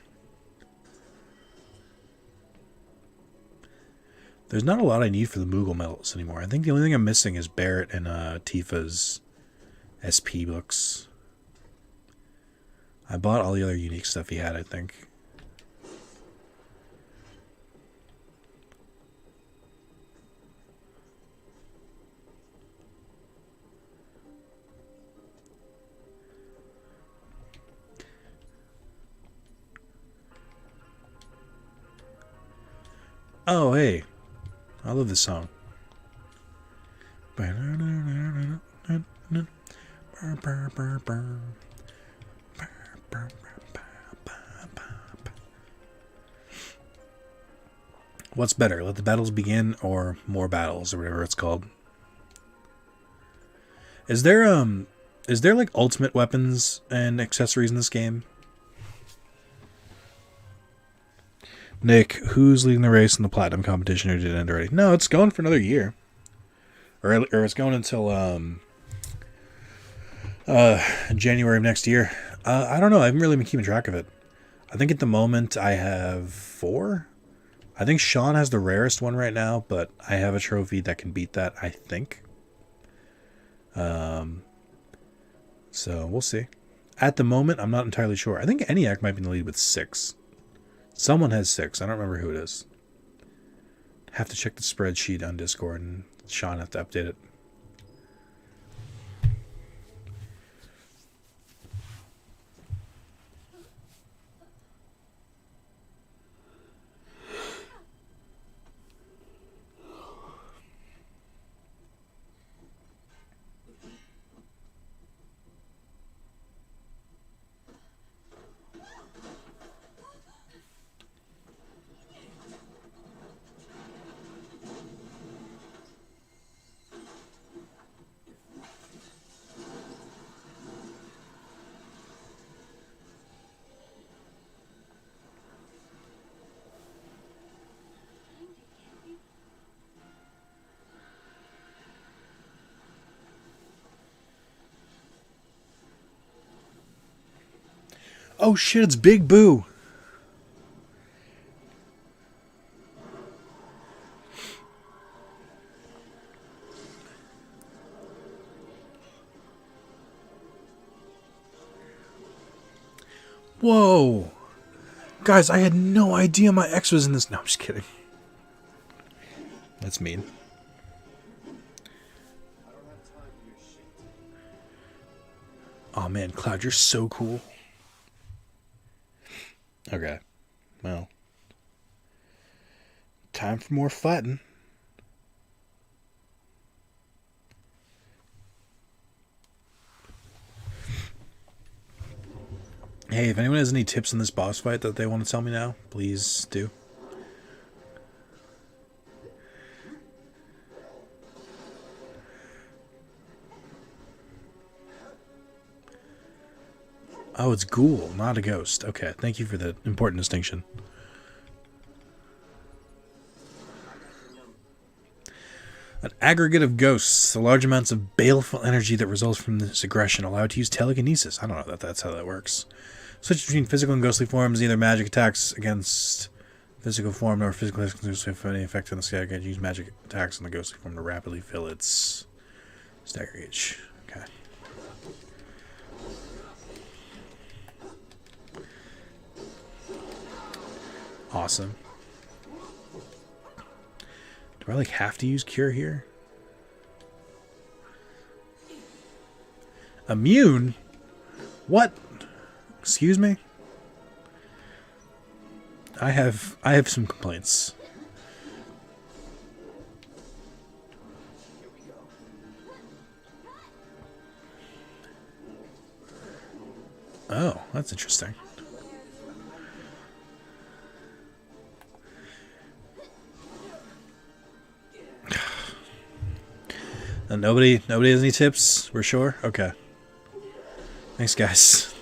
A: There's not a lot I need for the Moogle medals anymore. I think the only thing I'm missing is Barrett and Tifa's SP books. I bought all the other unique stuff he had, I think. Oh, hey. I love this song. What's better, let the battles begin or more battles or whatever it's called? Is there like ultimate weapons and accessories in this game? Nick, who's leading the race in the platinum competition or did it end already? No, it's going for another year. Or it's going until January of next year. I don't know. I haven't really been keeping track of it. I think at the moment I have 4. I think Sean has the rarest one right now, but I have a trophy that can beat that, I think. So we'll see. At the moment, I'm not entirely sure. I think ENIAC might be in the lead with 6. Someone has 6. I don't remember who it is. Have to check the spreadsheet on Discord, and Sean have to update it. Oh shit, it's Big Boo. Whoa. Guys, I had no idea my ex was in this. No, I'm just kidding. That's mean. Oh man, Cloud, you're so cool. Okay. Well. Time for more fighting. Hey, if anyone has any tips on this boss fight that they want to tell me now, please do. Oh, it's Ghoul, not a ghost. Okay, thank you for the important distinction. An aggregate of ghosts, the large amounts of baleful energy that results from this aggression, allowed to use telekinesis. I don't know that that's how that works. Switch between physical and ghostly forms, either magic attacks against physical form or physical attacks have any effect on the sky. Can use magic attacks on the ghostly form to rapidly fill its stagger gauge. Okay. Awesome. Do I like have to use cure here? Immune? What? Excuse me? I have some complaints. Oh, that's interesting. And nobody has any tips? We're sure? Okay. Thanks, guys.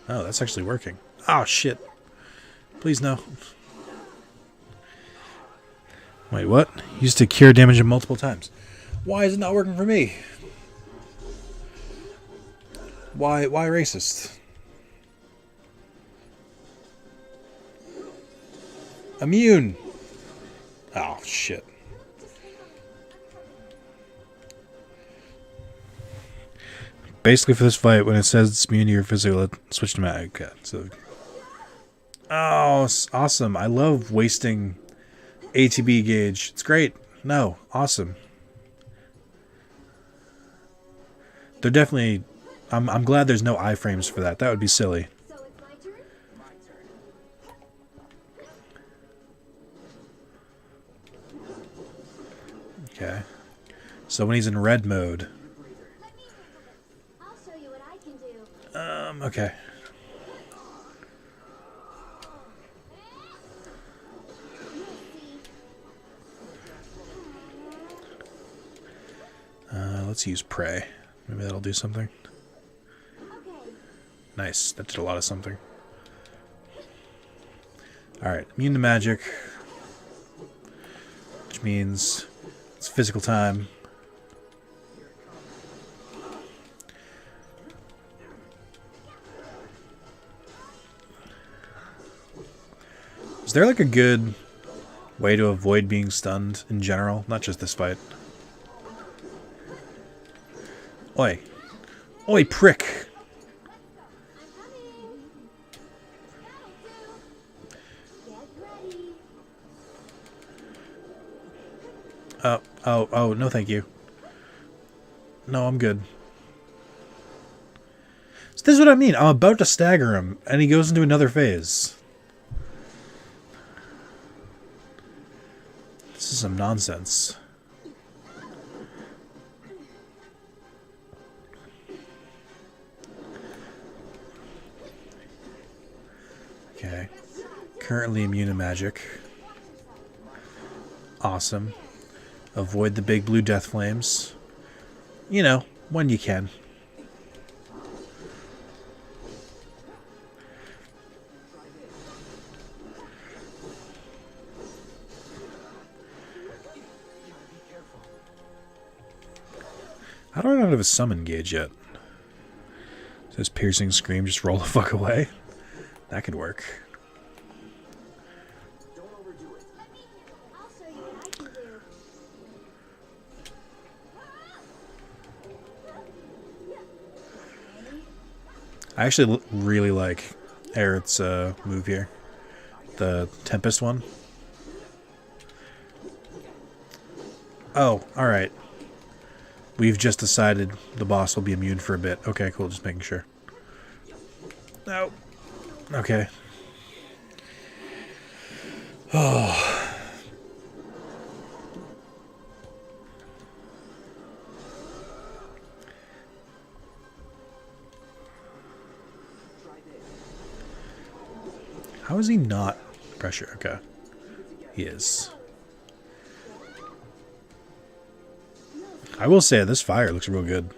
A: Oh, that's actually working. Oh, shit. Please, no. Wait, what? Used to cure damage multiple times. Why is it not working for me? Why racist? Immune! Oh, shit. Basically, for this fight, when it says it's immune to your physical, switch to magic. Okay, so. Oh, awesome. I love wasting ATB gauge. It's great. No, awesome. They're definitely. I'm glad there's no iframes for that. That would be silly.
C: So it's my turn?
A: Okay. So when he's in red mode.
C: I'll show you what I can do.
A: Okay. Let's use Prey. Maybe that'll do something.
C: Okay.
A: Nice. That did a lot of something. Alright. Immune to magic. Which means it's physical time. Is there like a good way to avoid being stunned in general? Not just this fight. Oi. Oi, prick. Oh, no thank you. No, I'm good. So this is what I mean. I'm about to stagger him, and he goes into another phase. This is some nonsense. Okay. Currently immune to magic. Awesome. Avoid the big blue death flames. You know, when you can. How do I not have a summon gauge yet? It says piercing scream, just roll the fuck away. That could work.
D: Don't overdo it.
C: I'll show you what I can do.
A: I actually really like Aerith's move here. The Tempest one. Oh, alright. We've just decided the boss will be immune for a bit. Okay, cool, just making sure. No. Okay. Oh. How is he not pressure? Okay. He is. I will say this fire looks real good.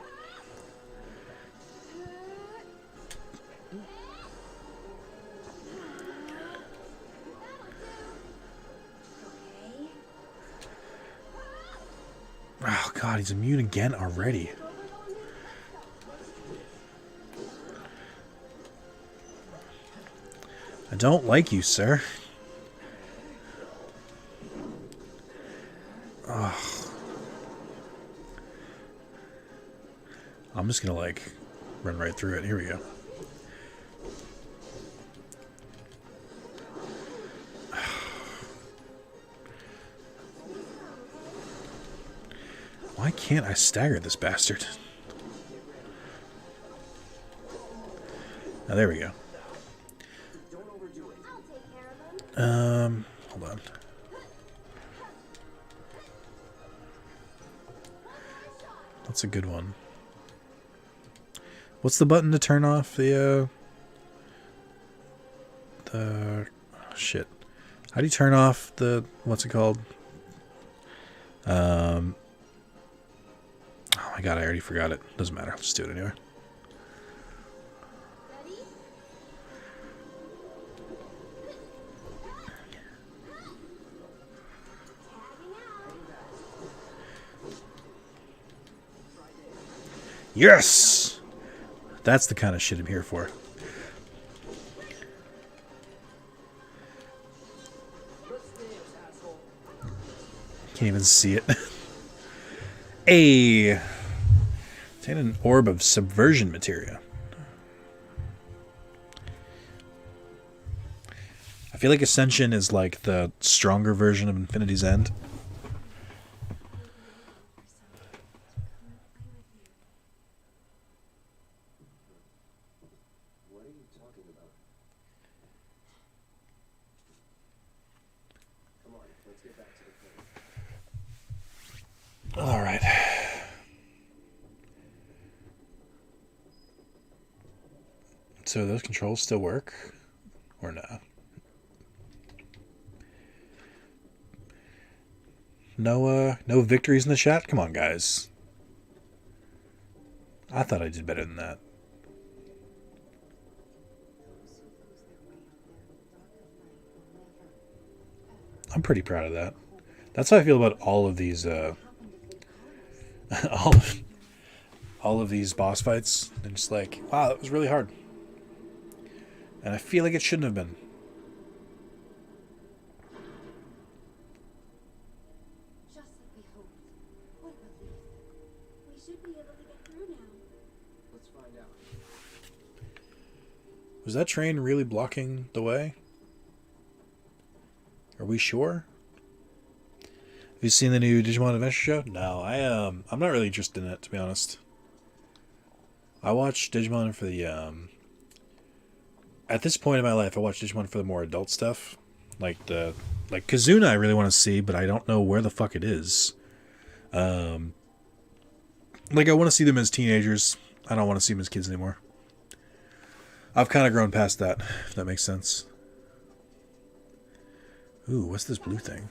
A: Oh god, he's immune again already. I don't like you, sir. Ugh. I'm just gonna, like, run right through it. Here we go. Why can't I stagger this bastard? Now, there we go.
D: Don't overdo it.
C: I'll take care of them.
A: Hold on. That's a good one. What's the button to turn off the oh, shit. How do you turn off the, what's it called? Oh my god, I already forgot it. Doesn't matter, I'll just do it anyway. Yes! That's the kind of shit I'm here for. Can't even see it. Hey! Obtain an orb of subversion materia. I feel like Ascension is like the stronger version of Infinity's End.
D: What are you talking about? Come on, let's get back to the point.
A: All right. So those controls still work, or no? No victories in the chat. Come on, guys. I thought I did better than that. I'm pretty proud of that. That's how I feel about all of these all of these boss fights. And just like, wow, that was really hard. And I feel like it shouldn't have been.
C: Just like we hoped. What a relief. We should be able to get through now.
D: Let's find out.
A: Was that train really blocking the way? Are we sure? Have you seen the new Digimon Adventure show? No, I'm not really interested in it, to be honest. I watch Digimon for the at this point in my life, I watch Digimon for the more adult stuff. Like Kazuna I really want to see, but I don't know where the fuck it is. Like I want to see them as teenagers. I don't want to see them as kids anymore. I've kind of grown past that, if that makes sense. Ooh, what's this blue thing?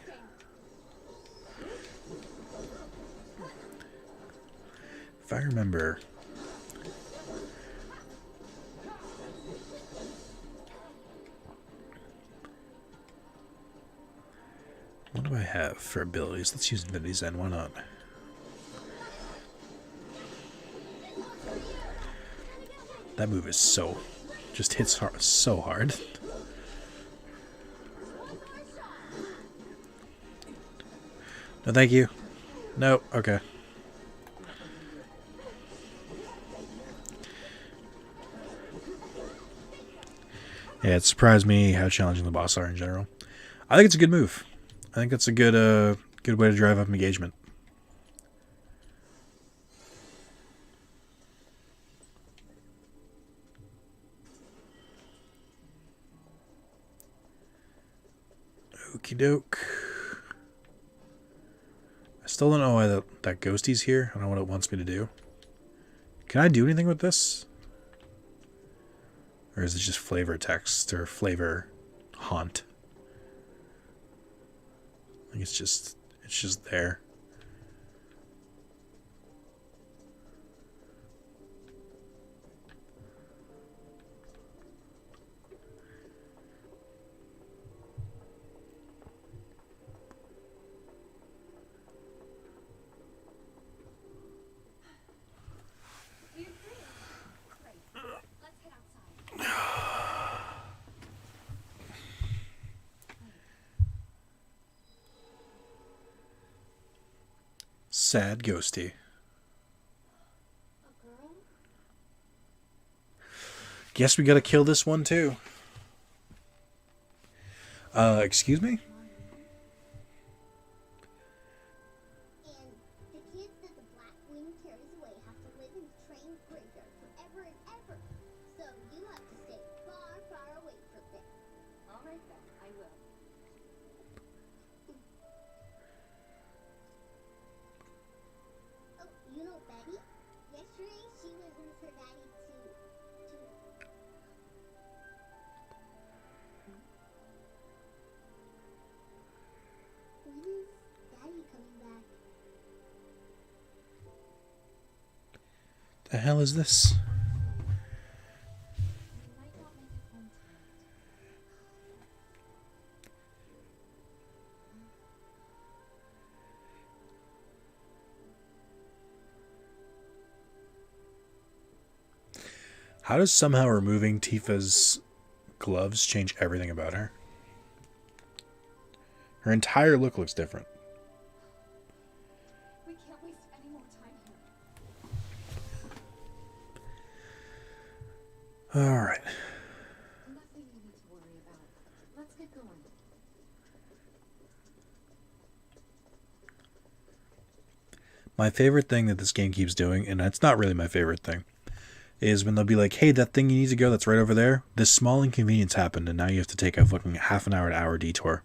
A: If I remember... What do I have for abilities? Let's use Infinity's End, why not? That move is so... just hits hard, so hard. No, thank you. No, okay. Yeah, it surprised me how challenging the boss are in general. I think it's a good move. I think that's a good good way to drive up engagement. Okie doke. I still don't know why that ghostie's here. I don't know what it wants me to do. Can I do anything with this? Or is it just flavor text or flavor haunt? I think it's just there. Sad ghosty.
C: A girl?
A: Guess we gotta kill this one too. Excuse me?
E: And the kids that the Black Wind carries away have to live in the train graveyard forever and ever. So you have to stay far, far away from them.
C: All right then, I will.
E: Oh, you know Betty? Yesterday she went with her daddy to when is Daddy coming back?
A: The hell is this?
C: You might not make it home tonight.
A: How does somehow removing Tifa's gloves change everything about her? Her entire look looks different.
C: We can't waste any more time here.
A: Alright.
C: Nothing you need to worry about. Let's get going.
A: My favorite thing that this game keeps doing, and it's not really my favorite thing, is when they'll be like, hey, that thing you need to go that's right over there, this small inconvenience happened and now you have to take a fucking half an hour to hour detour.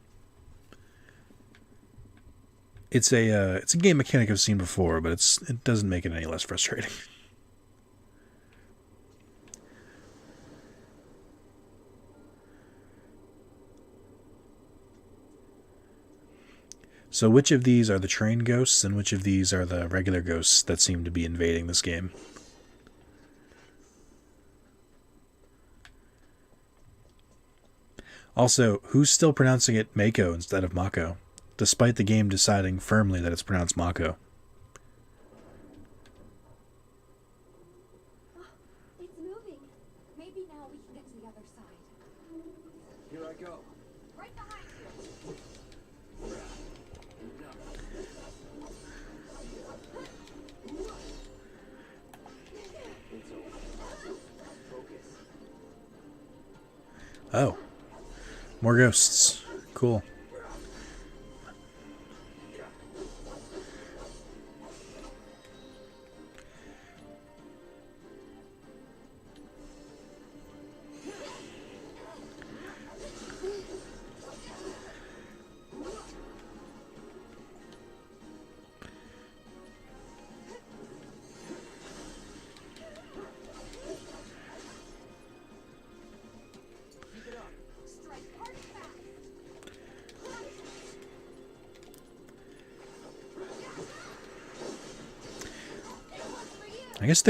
A: It's a game mechanic I've seen before, but it doesn't make it any less frustrating. So which of these are the train ghosts and which of these are the regular ghosts that seem to be invading this game? Also, who's still pronouncing it Mako instead of Mako, despite the game deciding firmly that it's pronounced Mako?
C: It's moving. Maybe now we can get to the other side.
D: Here I go.
C: Right behind you.
D: It's over. Focus.
A: Oh. More ghosts. Cool.
C: Strike hard and fast.
A: I guess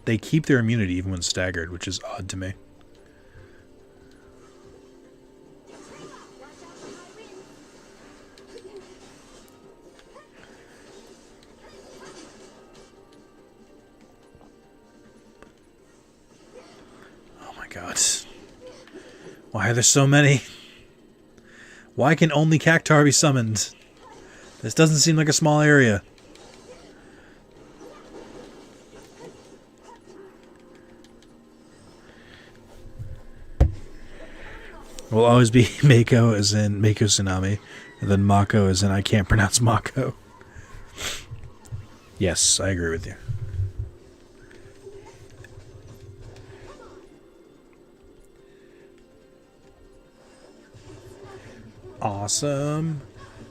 A: they keep their immunity even when staggered, which is odd to me. god. Why are there so many? Why can only Cactuar be summoned? This doesn't seem like a small area. Will always be Mako as in Mako Tsunami, and then Mako as in I can't pronounce Mako. Yes, I agree with you. Awesome.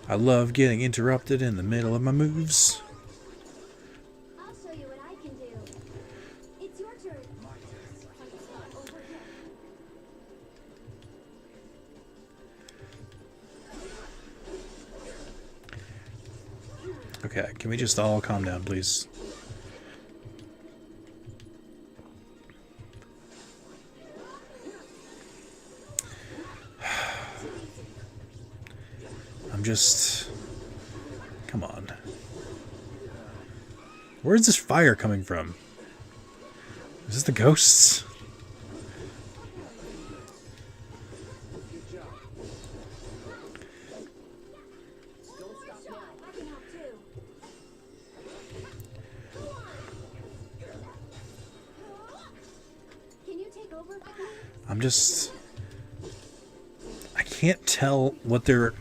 A: I love getting interrupted in the middle of my moves.
E: I'll show you what I can do. It's your turn. Over here.
A: Okay, can we just all calm down, please? I'm just... Come on. Where's this fire coming from? Is this the ghosts?
E: I can help too. Can you take over?
A: I'm just... I can't tell what they're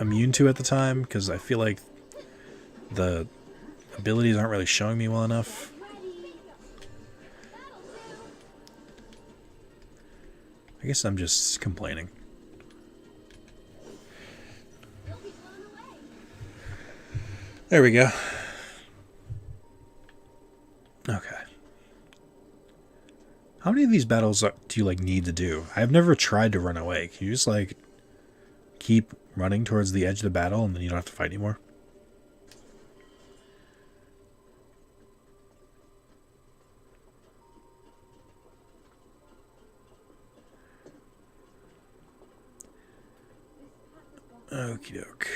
A: immune to at the time, because I feel like the abilities aren't really showing me well enough. I guess I'm just complaining. There we go. Okay. How many of these battles do you, like, need to do? I've never tried to run away. Can you just, like, keep running towards the edge of the battle and then you don't have to fight anymore? Okie doke.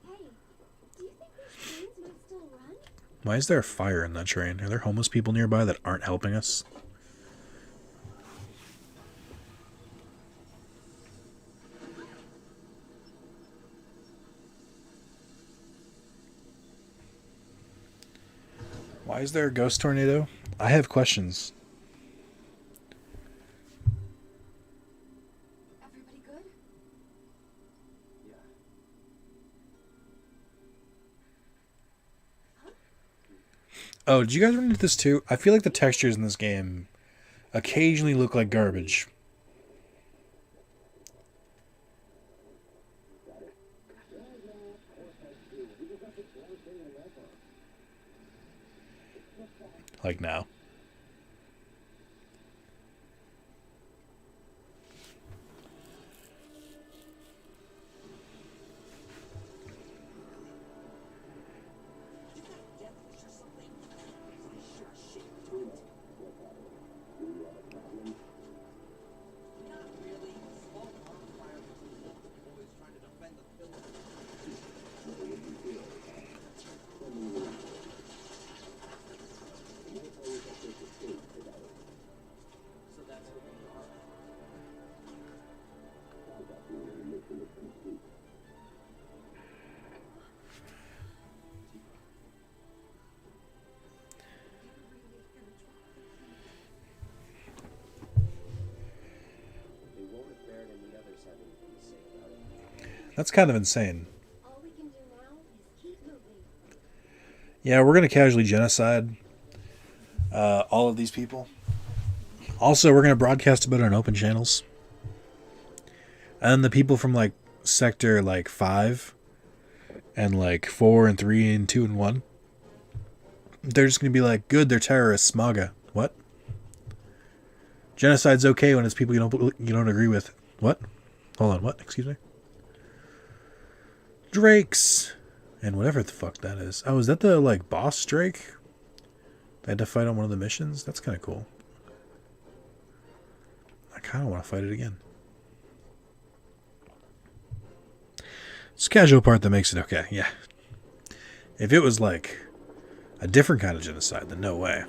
E: Hey, do you think these trains might still run?
A: Why is there a fire in that train? Are there homeless people nearby that aren't helping us? Why is there a ghost tornado? I have questions.
C: Everybody good?
A: Oh, did you guys run into this too? I feel like the textures in this game occasionally look like garbage. Like now. That's kind of insane.
E: All we can do now is keep moving.
A: Yeah, we're going to casually genocide all of these people. Also, we're going to broadcast about it on open channels. And the people from, like, Sector, like, 5 and, like, 4 and 3 and 2 and 1, they're just going to be like, good, they're terrorists, MAGA. What? Genocide's okay when it's people you don't agree with. What? Hold on, what? Excuse me? Drakes! And whatever the fuck that is. Oh, is that the, like, boss Drake? I had to fight on one of the missions? That's kind of cool. I kind of want to fight it again. It's the casual part that makes it okay, yeah. If it was, like, a different kind of genocide, then no way.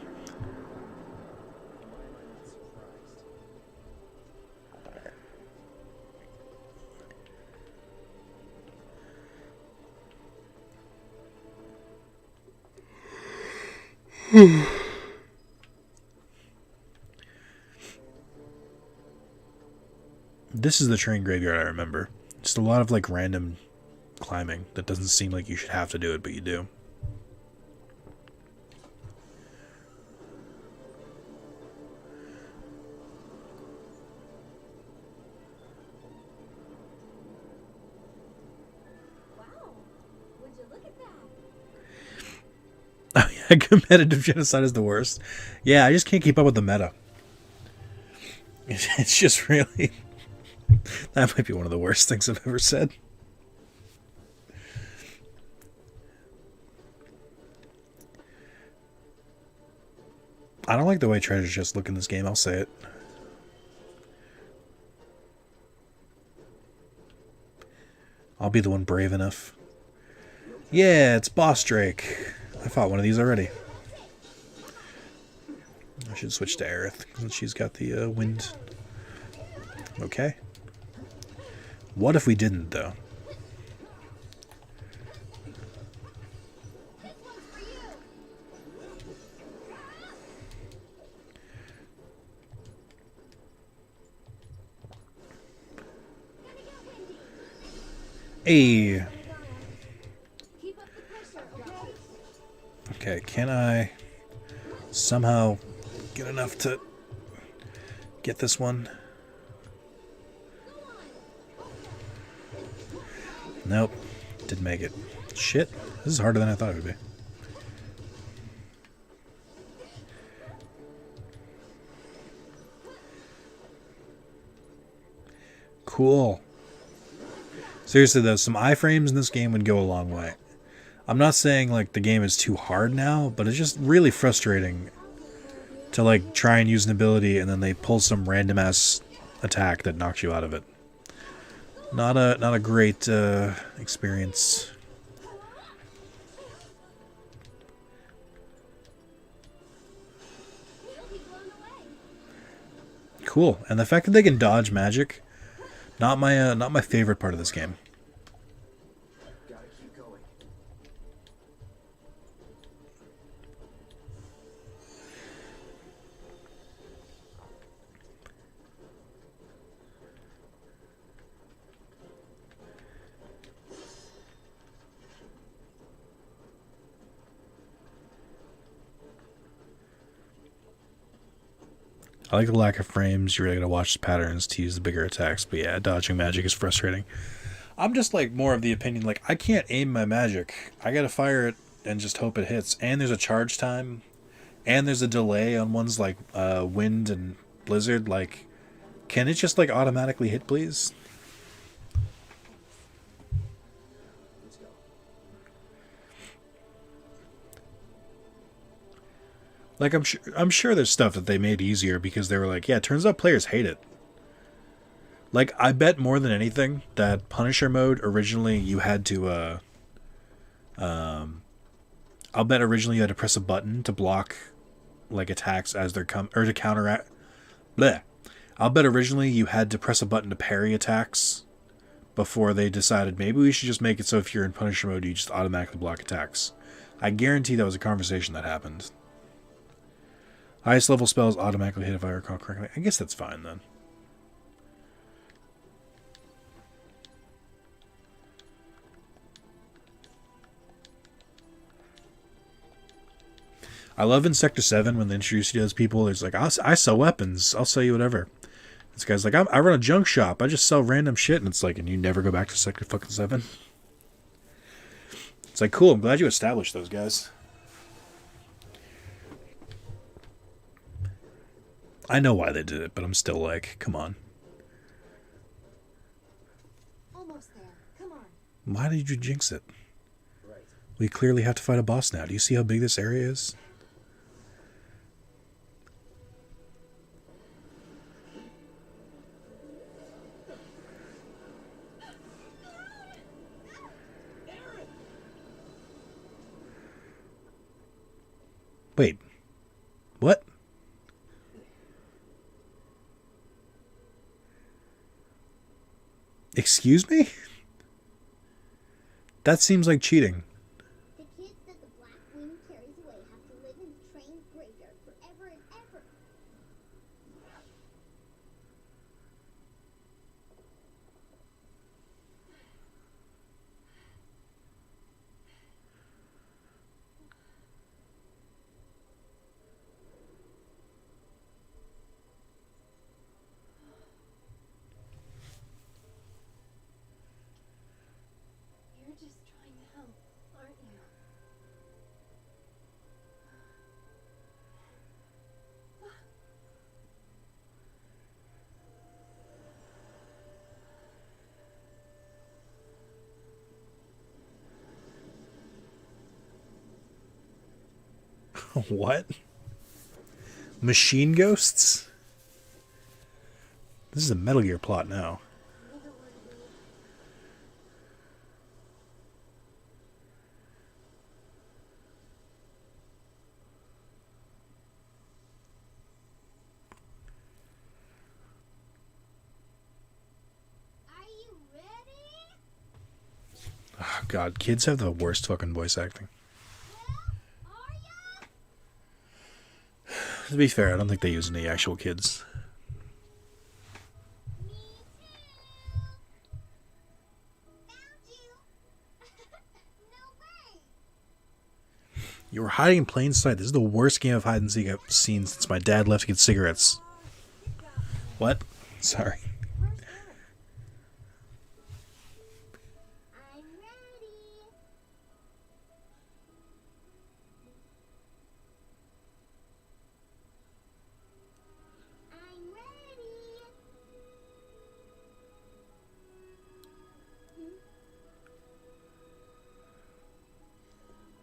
A: This is the train graveyard I remember. Just a lot of like random climbing that doesn't seem like you should have to do it, but you do.
C: Wow. Would you look at that?
A: Oh yeah, competitive genocide is the worst. Yeah, I just can't keep up with the meta. It's just really... That might be one of the worst things I've ever said. I don't like the way treasure chests look in this game, I'll say it. I'll be the one brave enough. Yeah, it's Boss Drake. I fought one of these already. I should switch to Aerith, since she's got the wind. Okay. What if we didn't, though? Hey.
C: Keep up the pressure, okay?
A: Okay, can I somehow get enough to get this one? Nope, didn't make it. Shit, this is harder than I thought it would be. Cool. Seriously though, some iframes in this game would go a long way. I'm not saying like the game is too hard now, but it's just really frustrating to like try and use an ability and then they pull some random ass attack that knocks you out of it. Not a great experience. Cool, and the fact that they can dodge magic, not my favorite part of this game.
D: Gotta keep going.
A: I like the lack of frames. You really gotta watch the patterns to use the bigger attacks. But yeah, dodging magic is frustrating. I'm just like more of the opinion like I can't aim my magic. I gotta fire it and just hope it hits. And there's a charge time, and there's a delay on ones like wind and blizzard. Like, can it just like automatically hit, please?
D: Let's go.
A: Like I'm sure there's stuff that they made easier because they were like, yeah, it turns out players hate it. Like I bet more than anything that Punisher mode originally you had to I'll bet originally you had to press a button to block like attacks as they're or to counteract. Bleh. I'll bet originally you had to press a button to parry attacks before they decided maybe we should just make it so if you're in Punisher mode you just automatically block attacks. I guarantee that was a conversation that happened. Highest level spells automatically hit if I recall correctly. I guess that's fine then. I love in Sector 7 when they introduce you to those people. It's like, I sell weapons. I'll sell you whatever. This guy's like, I run a junk shop. I just sell random shit. And it's like, and you never go back to Sector fucking 7? It's like, cool. I'm glad you established those guys. I know why they did it, but I'm still like, come on.
C: Almost there. Come on.
A: Why did you jinx it?
D: Right.
A: We clearly have to fight a boss now. Do you see how big this area is? Wait. What? Excuse me? That seems like cheating.
E: The kids that the Black Wind carries away have to live in train
A: What? Machine ghosts? This is a Metal Gear plot now.
E: Are you ready?
A: Oh, God, kids have the worst fucking voice acting.
E: Are ya?
A: To be fair, I don't think they use any actual kids.
E: Me too. Found you. No way.
A: You were hiding in plain sight. This is the worst game of hide and seek I've seen since my dad left to get cigarettes. What? Sorry.
C: Where's Eric?
E: I'm ready. I'm ready.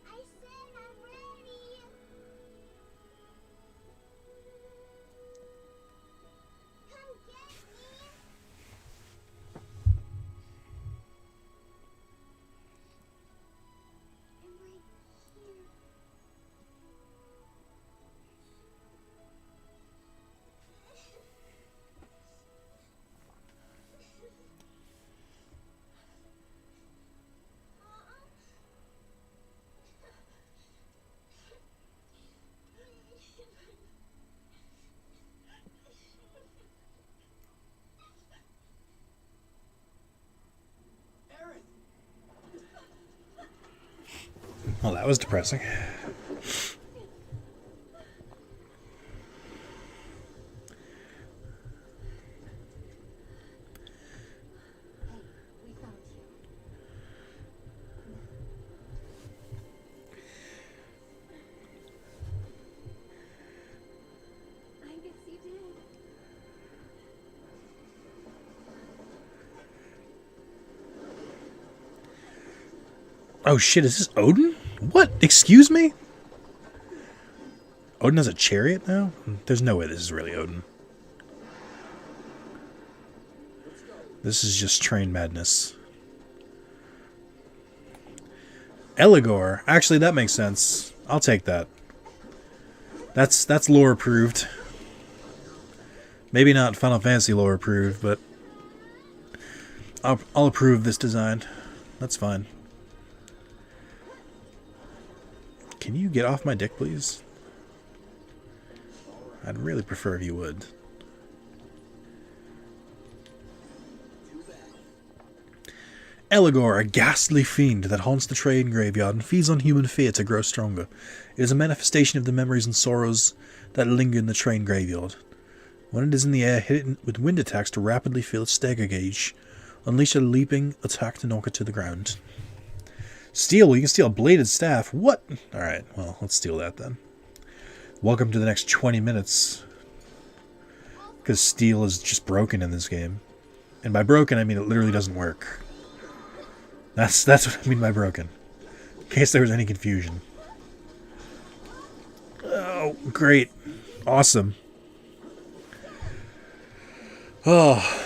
E: I said I'm ready. Come get me. I'm right here.
D: Aaron!
A: Well, that was depressing.
C: Hey, we found you.
E: I guess you did.
A: Oh shit, is this Odin? What? Excuse me? Odin has a chariot now? There's no way this is really Odin. This is just train madness. Eligor. Actually, that makes sense. I'll take that. That's lore approved. Maybe not Final Fantasy lore approved, but I'll approve this design. That's fine. Can you get off my dick, please? I'd really prefer if you would. Eligor, a ghastly fiend that haunts the train graveyard and feeds on human fear to grow stronger. It is a manifestation of the memories and sorrows that linger in the train graveyard. When it is in the air, hit it with wind attacks to rapidly fill its stagger gauge. Unleash a leaping attack to knock it to the ground. Steal? You can steal a bladed staff. What? Alright, well, let's steal that then. Welcome to the next 20 minutes. Because steel is just broken in this game. And by broken, I mean it literally doesn't work. That's what I mean by broken. In case there was any confusion. Oh, great. Awesome. Oh.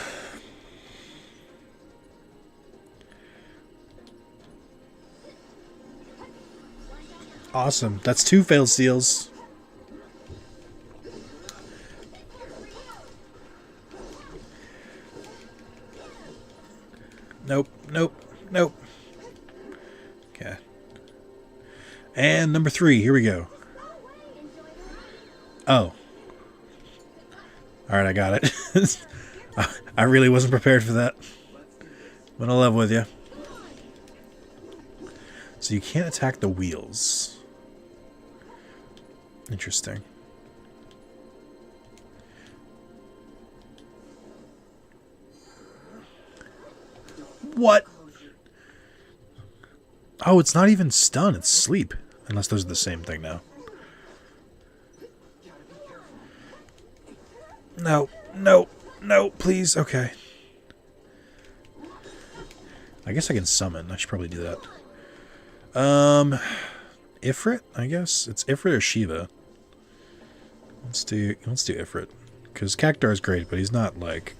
A: Awesome. That's 2 failed steals. Nope. Nope. Nope. Okay. And number 3. Here we go. Oh. Alright, I got it. I really wasn't prepared for that. I'm gonna level with you. So you can't attack the wheels. Interesting. What? Oh, it's not even stun, it's sleep. Unless those are the same thing now. No, no, no, please. Okay. I guess I can summon. I should probably do that. Ifrit, I guess? It's Ifrit or Shiva. Let's do Ifrit. Because Cactar is great, but he's not like...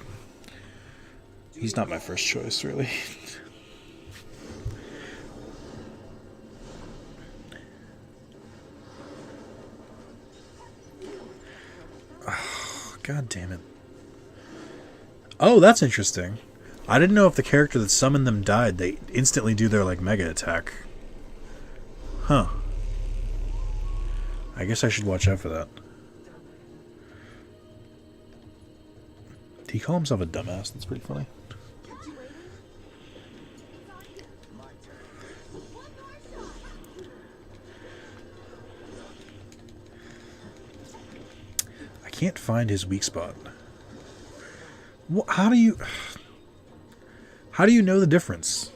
A: He's not my first choice, really. Oh, God damn it. Oh, that's interesting. I didn't know if the character that summoned them died, they instantly do their, like, mega attack. Huh. I guess I should watch out for that. Did he call himself a dumbass? That's pretty funny. I can't find his weak spot. How do you know the difference?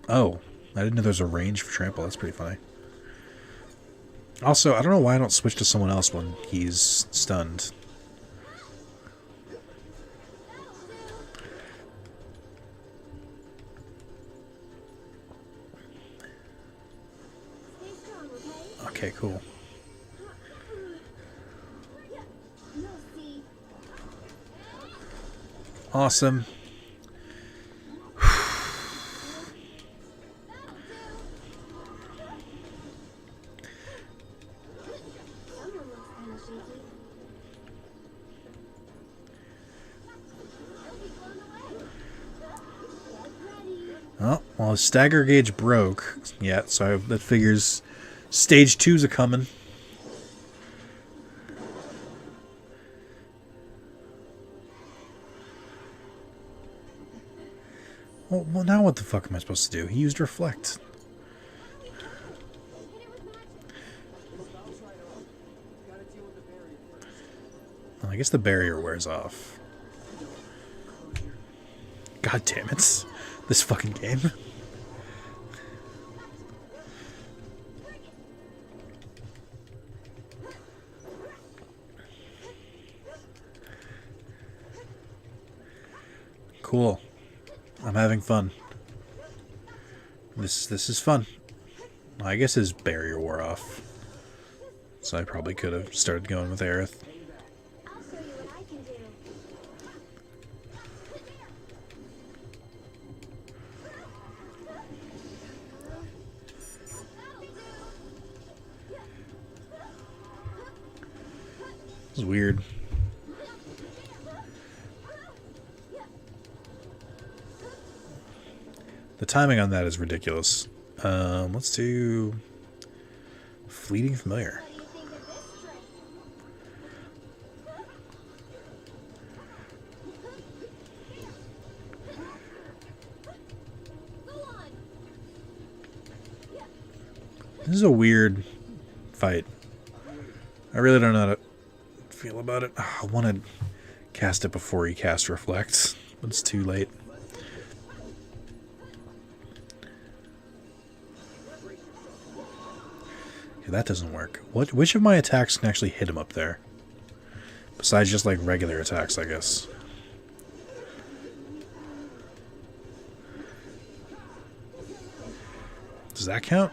A: Oh, I didn't know there's a range for trample. That's pretty funny. Also, I don't know why I don't switch to someone else when he's stunned. Okay, cool. Awesome. Oh, well, his stagger gauge broke. Yeah, so that figures stage 2's a coming. Well, now what the fuck am I supposed to do? He used reflect. Well, I guess the barrier wears off. God damn it. This fucking game. Cool. I'm having fun. This is fun. I guess his barrier wore off. So I probably could have started going with Aerith.
E: I'll show you what I can do.
A: This is weird. The timing on that is ridiculous. Let's do Fleeting Familiar.
E: What do you think of this trick? Go on.
A: This is a weird fight. I really don't know how to feel about it. I want to cast it before he casts Reflect, but it's too late. Okay, that doesn't work. Which of my attacks can actually hit him up there? Besides just like regular attacks, I guess. Does that count?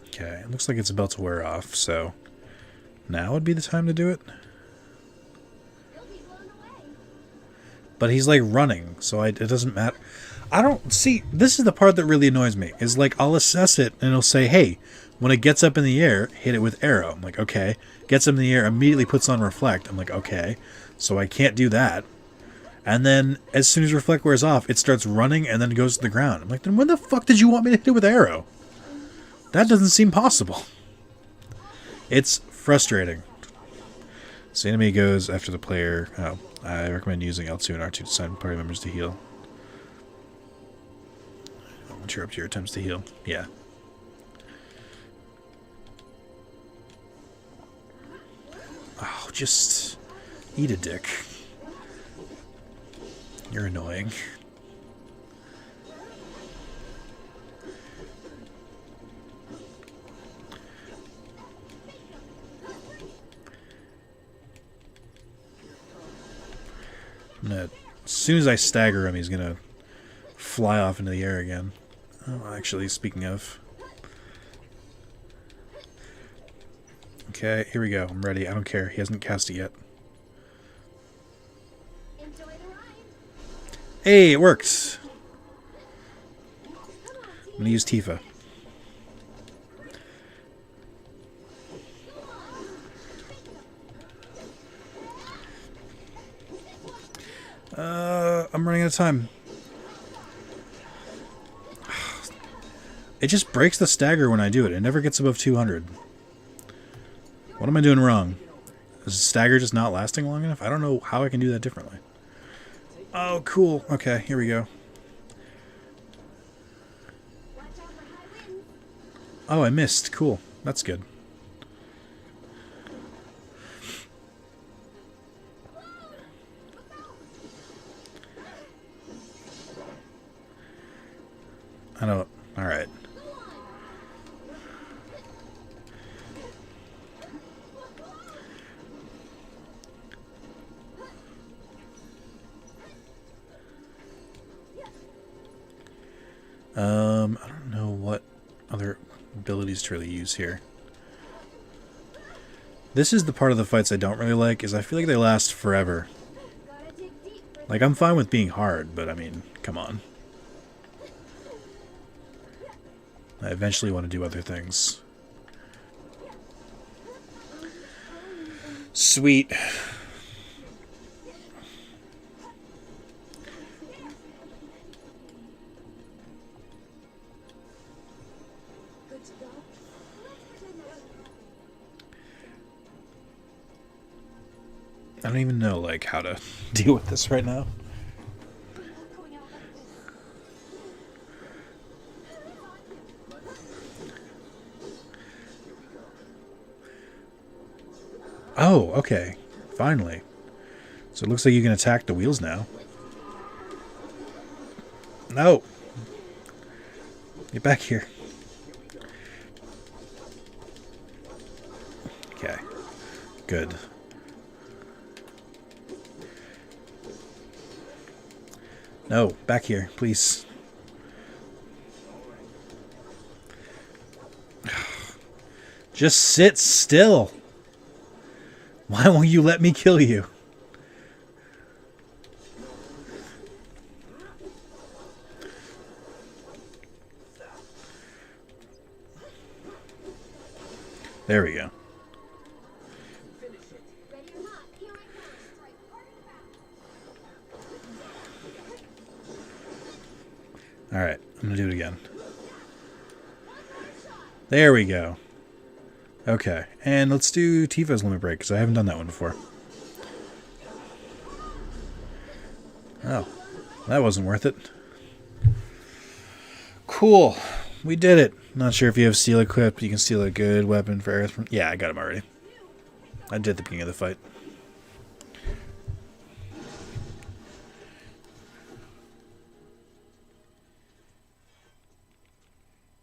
A: Okay, it looks like it's about to wear off, so now would be the time to do it. But he's like running, so it doesn't matter. I don't see. This is the part that really annoys me. Is like I'll assess it and it'll say, "Hey, when it gets up in the air, hit it with arrow." I'm like, "Okay." Gets up in the air, immediately puts on reflect. I'm like, "Okay." So I can't do that. And then as soon as reflect wears off, it starts running and then goes to the ground. I'm like, "Then when the fuck did you want me to hit it with arrow? That doesn't seem possible." It's frustrating. So the enemy goes after the player. Oh, I recommend using L2 and R2 to assign party members to heal. Interrupt your attempts to heal. Yeah. Oh, just eat a dick. You're annoying. As soon as I stagger him, he's gonna fly off into the air again. Oh, actually, speaking of. Okay, here we go. I'm ready. I don't care. He hasn't cast it yet.
E: Enjoy the ride.
A: Hey, it worked! I'm gonna use Tifa. I'm running out of time. It just breaks the stagger when I do it. It never gets above 200. What am I doing wrong? Is the stagger just not lasting long enough? I don't know how I can do that differently. Oh, cool. Okay, here we go. Oh, I missed. Cool. That's good. I don't... Alright. I don't know what other abilities to really use here. This is the part of the fights I don't really like, is I feel like they last forever. Like, I'm fine with being hard, but I mean, come on. I eventually want to do other things. Sweet. I don't even know, like, how to deal with this right now. Oh, okay. Finally. So it looks like you can attack the wheels now. No! Get back here. Okay. Good. No, back here, please. Just sit still. Why won't you let me kill you? There we go. Alright, I'm gonna do it again. There we go. Okay, and let's do Tifa's Limit Break, because I haven't done that one before. Oh, that wasn't worth it. Cool, we did it. Not sure if you have steel equipped, you can steal a good weapon for Aerith from... Yeah, I got him already. I did at the beginning of the fight.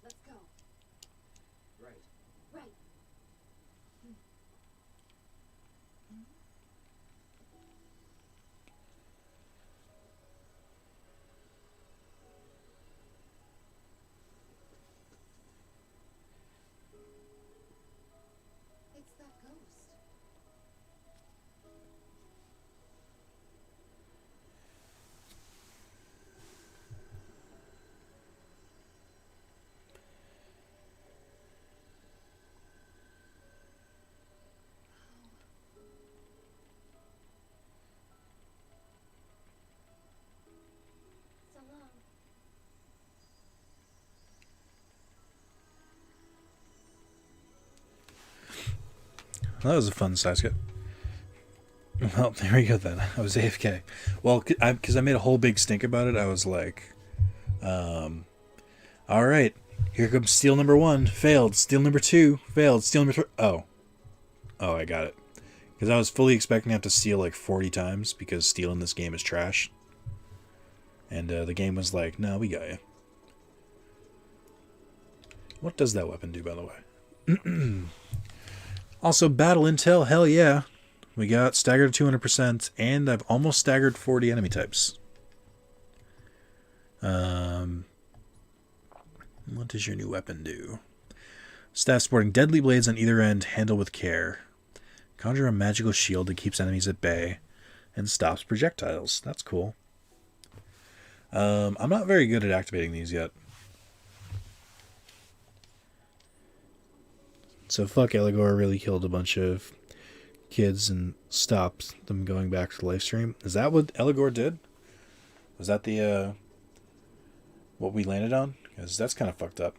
C: Let's go.
D: Right.
C: Right. It's that ghost. So long.
A: That was a fun Sasuke. Well, there we go then. I was AFK. Well, because I made a whole big stink about it, I was like, alright, here comes steal number 1, failed. Steal number 2, failed. Steal number 3, oh. Oh, I got it. Because I was fully expecting to have to steal like 40 times, because steal in this game is trash. And the game was like, no, we got you. What does that weapon do, by the way? Also, battle intel, hell yeah. We got staggered to 200%, and I've almost staggered 40 enemy types. What does your new weapon do? Staff sporting deadly blades on either end, handle with care. Conjure a magical shield that keeps enemies at bay and stops projectiles. That's cool. I'm not very good at activating these yet. So fuck Eligor really killed a bunch of kids and stopped them going back to the live stream. Is that what Eligor did? Was that the what we landed on? Because that's kind of fucked up.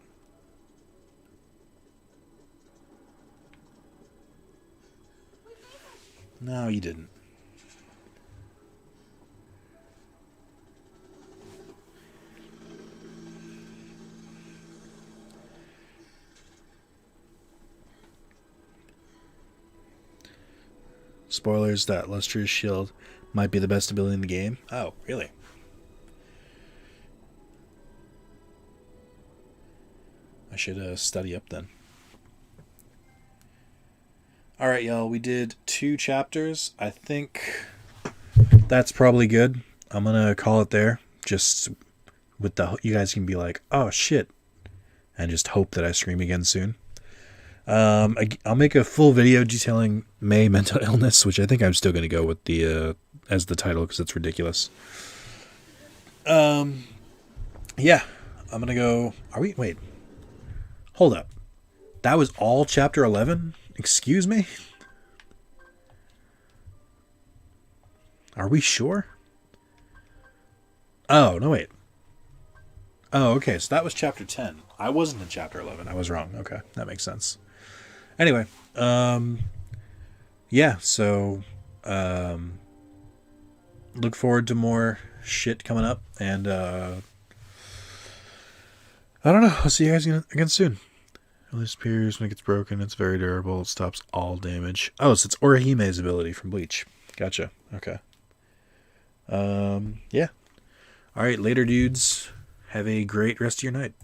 A: No, you didn't. Spoilers, that Lustrous Shield might be the best ability in the game. Oh, really? I should study up then. Alright, y'all, we did 2 chapters. I think that's probably good. I'm gonna call it there. Just with the, you guys can be like, oh shit, and just hope that I stream again soon. I'll make a full video detailing May mental illness, which I think I'm still gonna go with the as the title because it's ridiculous. Yeah, I'm gonna go. Are we? Wait, hold up. That was all chapter 11. Excuse me? Are we sure? Oh, no, wait. Oh, okay, so that was chapter 10. I wasn't in chapter 11. I was wrong. Okay, that makes sense. Anyway, yeah, so, look forward to more shit coming up, and, I don't know. I'll see you guys again soon. It disappears when it gets broken. It's very durable. It stops all damage. Oh, so it's Orihime's ability from Bleach. Gotcha. Okay. Yeah. All right, later, dudes. Have a great rest of your night.